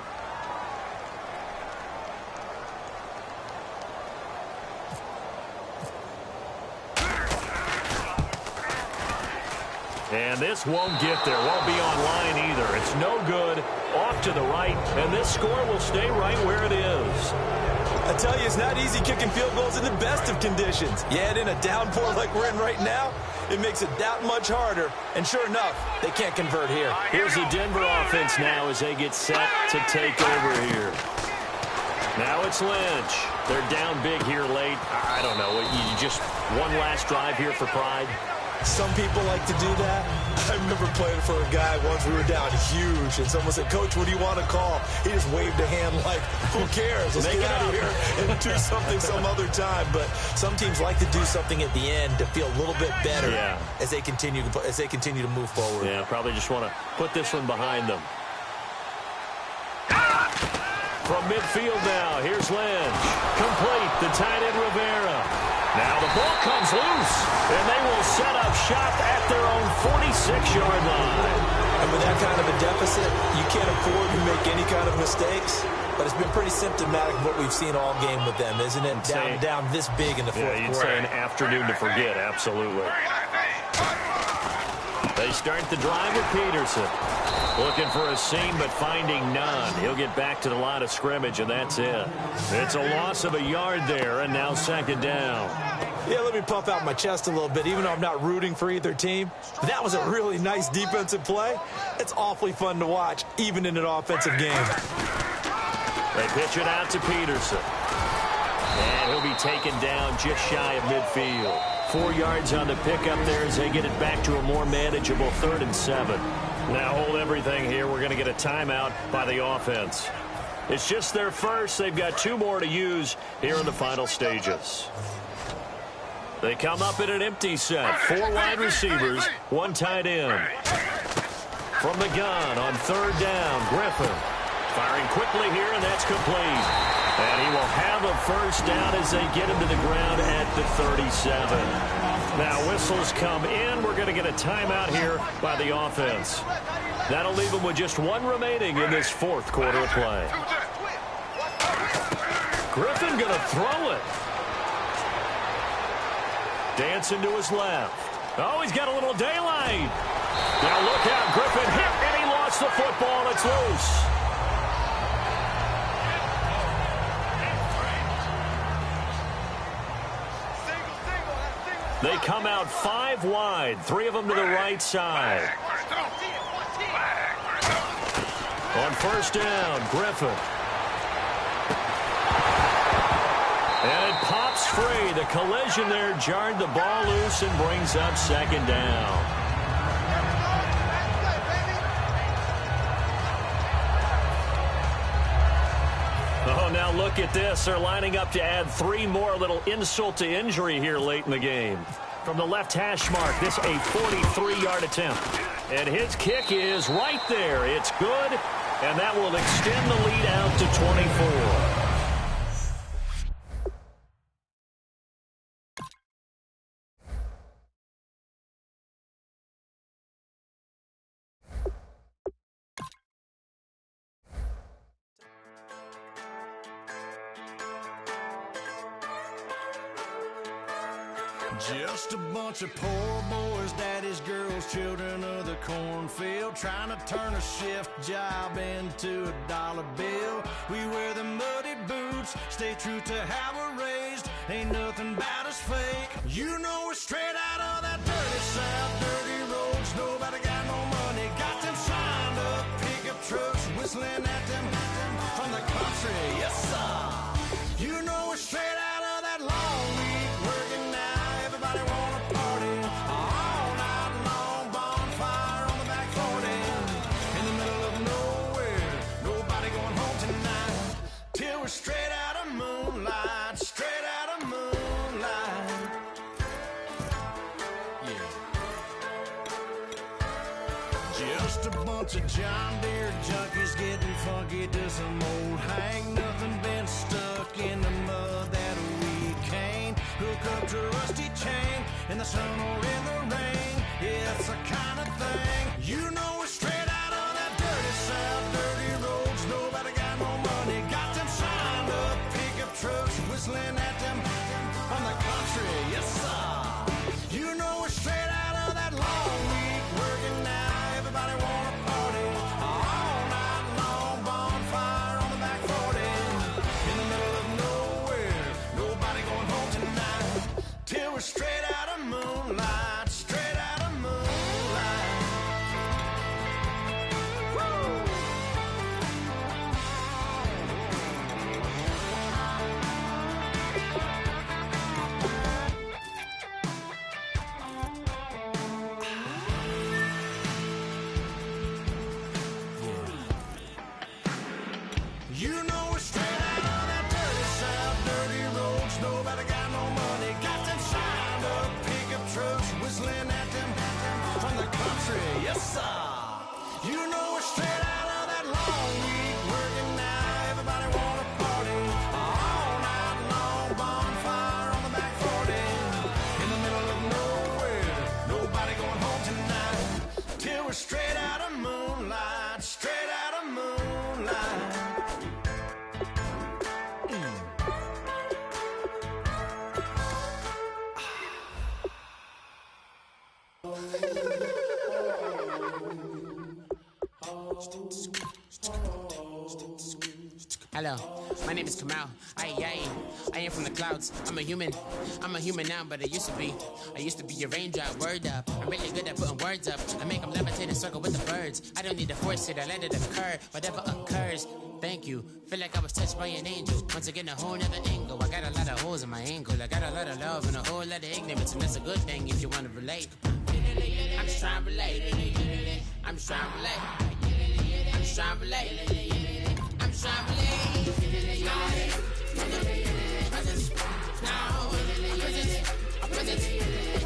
And this won't get there. Won't be online either. It's no good. Off to the right. And this score will stay right where it is. I tell you, it's not easy kicking field goals in the best of conditions. You add in a downpour like we're in right now, it makes it that much harder. And sure enough, they can't convert here. Here's the Denver offense now as they get set to take over here. Now it's Lynch. They're down big here late. I don't know. You just one last drive here for pride. Some people like to do that. I remember playing for a guy once. We were down huge, and someone said, "Coach, what do you want to call?" He just waved a hand like, "Who cares? Let's get out of here and do something some other time." But some teams like to do something at the end to feel a little bit better as they continue to move forward. Yeah, probably just want to put this one behind them. From midfield now, here's Lynch. Complete, the tight end Rivera. Now the ball comes loose, and they will set up shop at their own 46-yard line. And with that kind of a deficit, you can't afford to make any kind of mistakes. But it's been pretty symptomatic of what we've seen all game with them, isn't it? Down this big in the fourth quarter. You'd say an afternoon to forget, absolutely. They start the drive with Peterson. Looking for a seam, but finding none. He'll get back to the line of scrimmage, and that's it. It's a loss of a yard there, and now 2nd down. Yeah, let me puff out my chest a little bit, even though I'm not rooting for either team. That was a really nice defensive play. It's awfully fun to watch, even in an offensive game. They pitch it out to Peterson. And he'll be taken down just shy of midfield. 4 yards on the pickup there as they get it back to a more manageable 3rd and 7. Now hold everything here. We're going to get a timeout by the offense. It's just their first. They've got 2 more to use here in the final stages. They come up in an empty set. 4 wide receivers, 1 tight end. From the gun on 3rd down, Griffin. Firing quickly here, and that's complete. And he will have a first down as they get him to the ground at the 37. Now whistles come in. We're going to get a timeout here by the offense. That'll leave them with just 1 remaining in this 4th quarter of play. Griffin going to throw it. Dancing to his left. Oh, he's got a little daylight. Now look out. Griffin hit, and he lost the football. It's loose. They come out 5 wide, 3 of them to the right side. On 1st down, Griffin. And it pops free. The collision there jarred the ball loose and brings up 2nd down. Oh, now look at this. They're lining up to add 3 more. Little insult to injury here late in the game. From the left hash mark, this a 43-yard attempt. And his kick is right there. It's good, and that will extend the lead out to 24. Just a bunch of poor boys, daddies, girls, children of the cornfield, trying to turn a shift job into a dollar bill. We wear the muddy boots, stay true to how we're raised. Ain't nothing about us fake. You know we're straight out of that dirty south, dirty roads. Nobody got no money, got them signed up pickup trucks, whistling at them from the country. Yes, sir. You know we're straight out of that long week working now. a bunch of John Deere junkies getting funky to some old hang. Nothing been stuck in the mud that we can't hook up to a rusty chain in the sun or in the rain. It's the kind of thing you know we're straight out of that dirty south, dirty roads. Nobody got no money, got them signed up pickup trucks whistling at them on the country. Yes, sir. You know we're straight out of that long week working now. Everybody wanna party all night long. Bonfire on the back 40 in the middle of nowhere. Nobody going home tonight till we're straight out of moonlight. Straight out of moonlight. Woo! You know we're straight out of that dirty south, dirty roads. Nobody got no money, got them signed up pickup trucks whistling at them from the country. Yes, sir. You know we're straight out of that long week working now. Everybody wanna party all night long. Bonfire on the back 40 in the middle of nowhere. Nobody going home tonight till we're straight out of moonlight. Straight out of moonlight. Hello, my name is Kamal. I am from the clouds. I'm a human now, but I used to be a raindrop. Word up, I'm really good at putting words up. I make them levitate and circle with the birds. I don't need to force it, I let it occur. Whatever occurs, thank you. Feel like I was touched by an angel. Once again, a whole nother angle. I got a lot of holes in my angle. I got a lot of love and a whole lot of ignorance, and that's a good thing if you want to relate. I'm just trying to relate. I'm just trying to relate. I'm just trying to relate. I'm just trying to relate. Presence, now,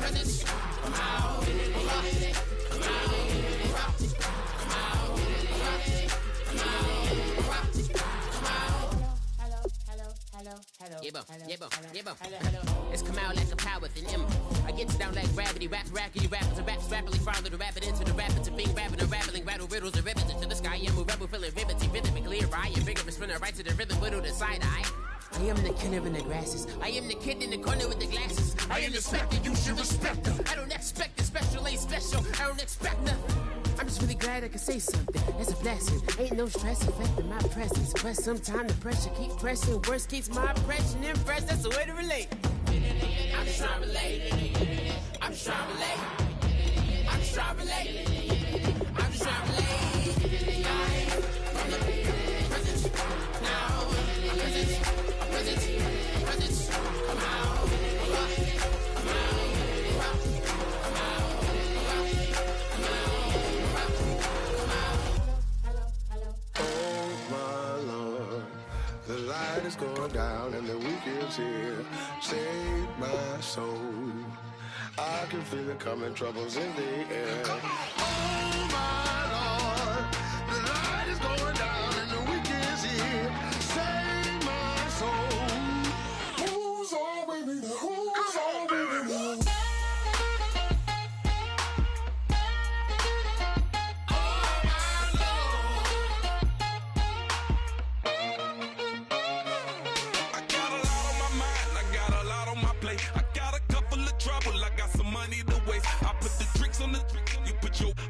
presence, come out, It's come out like a power within him. I get it down like gravity, rackety rappers and raps rapidly follow the rapid into the rapids of being rapping and rattling, rattle riddles and rivets into the sky. I'm a rebel, feeling riveting, clear eye, and vigorous, spinner right to the rhythm, widow to side eye. I am the killer in the grasses. I am the kid in the corner with the glasses. I am the specter, you should respect her. I don't expect the special, ain't special. I don't expect nothing. I'm just really glad I can say something. It's a blessing. Ain't no stress affecting my presence. But sometimes the pressure keeps pressing. Worst keeps my impression impressed. That's the way to relate. I'm just trying to relate. I'm just trying to relate. I'm just trying to relate. I'm just trying to relate. Presence, now, presence, come out, come out. The light is going down and the week is here. Save my soul. I can feel it coming, troubles in the air. Oh my Lord, the light is going down and the week is here. Save my soul. Who's all with me? Who's all with me?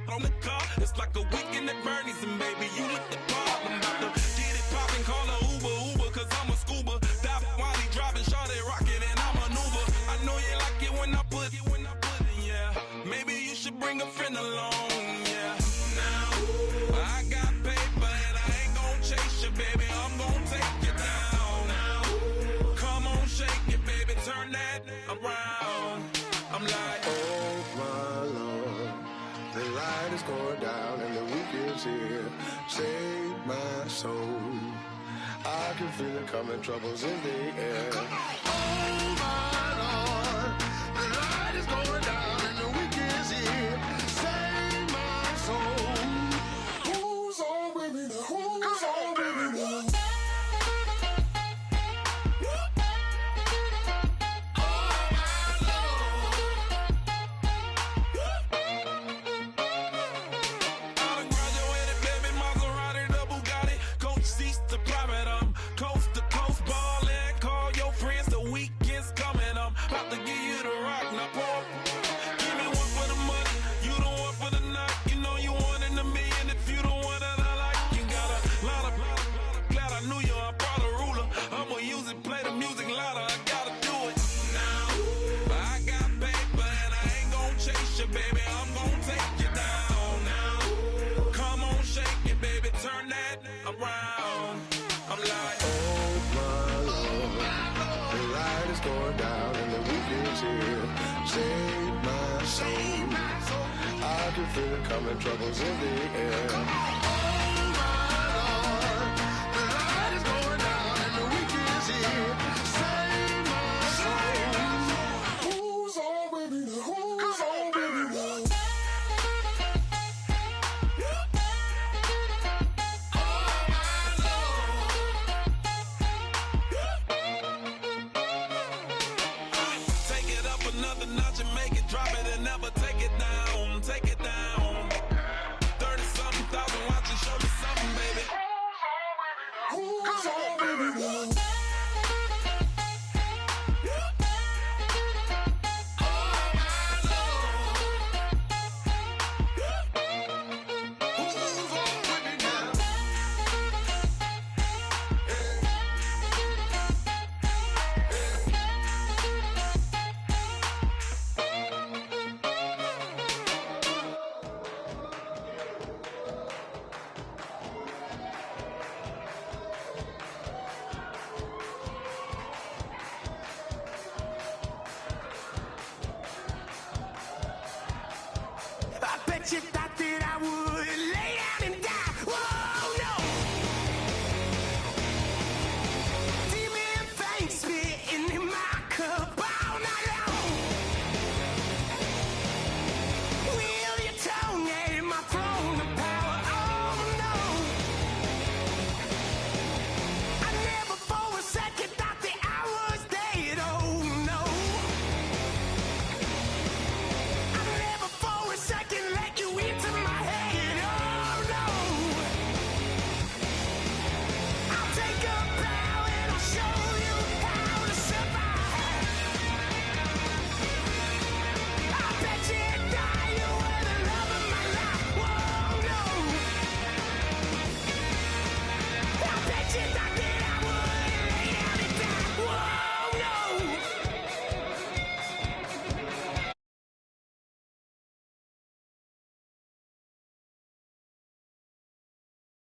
On the car, it's like a weekend at Bernie's, and baby, you look the part. I'm about to get it poppin', call a Uber, cause I'm a scuba. Dive while he driving, shawty rockin', and I maneuver. I know you like it when I put it, yeah. Maybe you should bring a friend along, yeah. Now, I got paper, and I ain't gon' chase you, baby. I'm gon' take you down. Now, come on, shake it, baby, turn that around. I'm like, oh my Lord. The light is going down and the week is here. Save my soul. I can feel it coming, troubles in the air. Oh my Lord, the light is going down and the week is here. Save my soul. feel it coming, troubles in the air. Take it up another notch and make it drop it and never take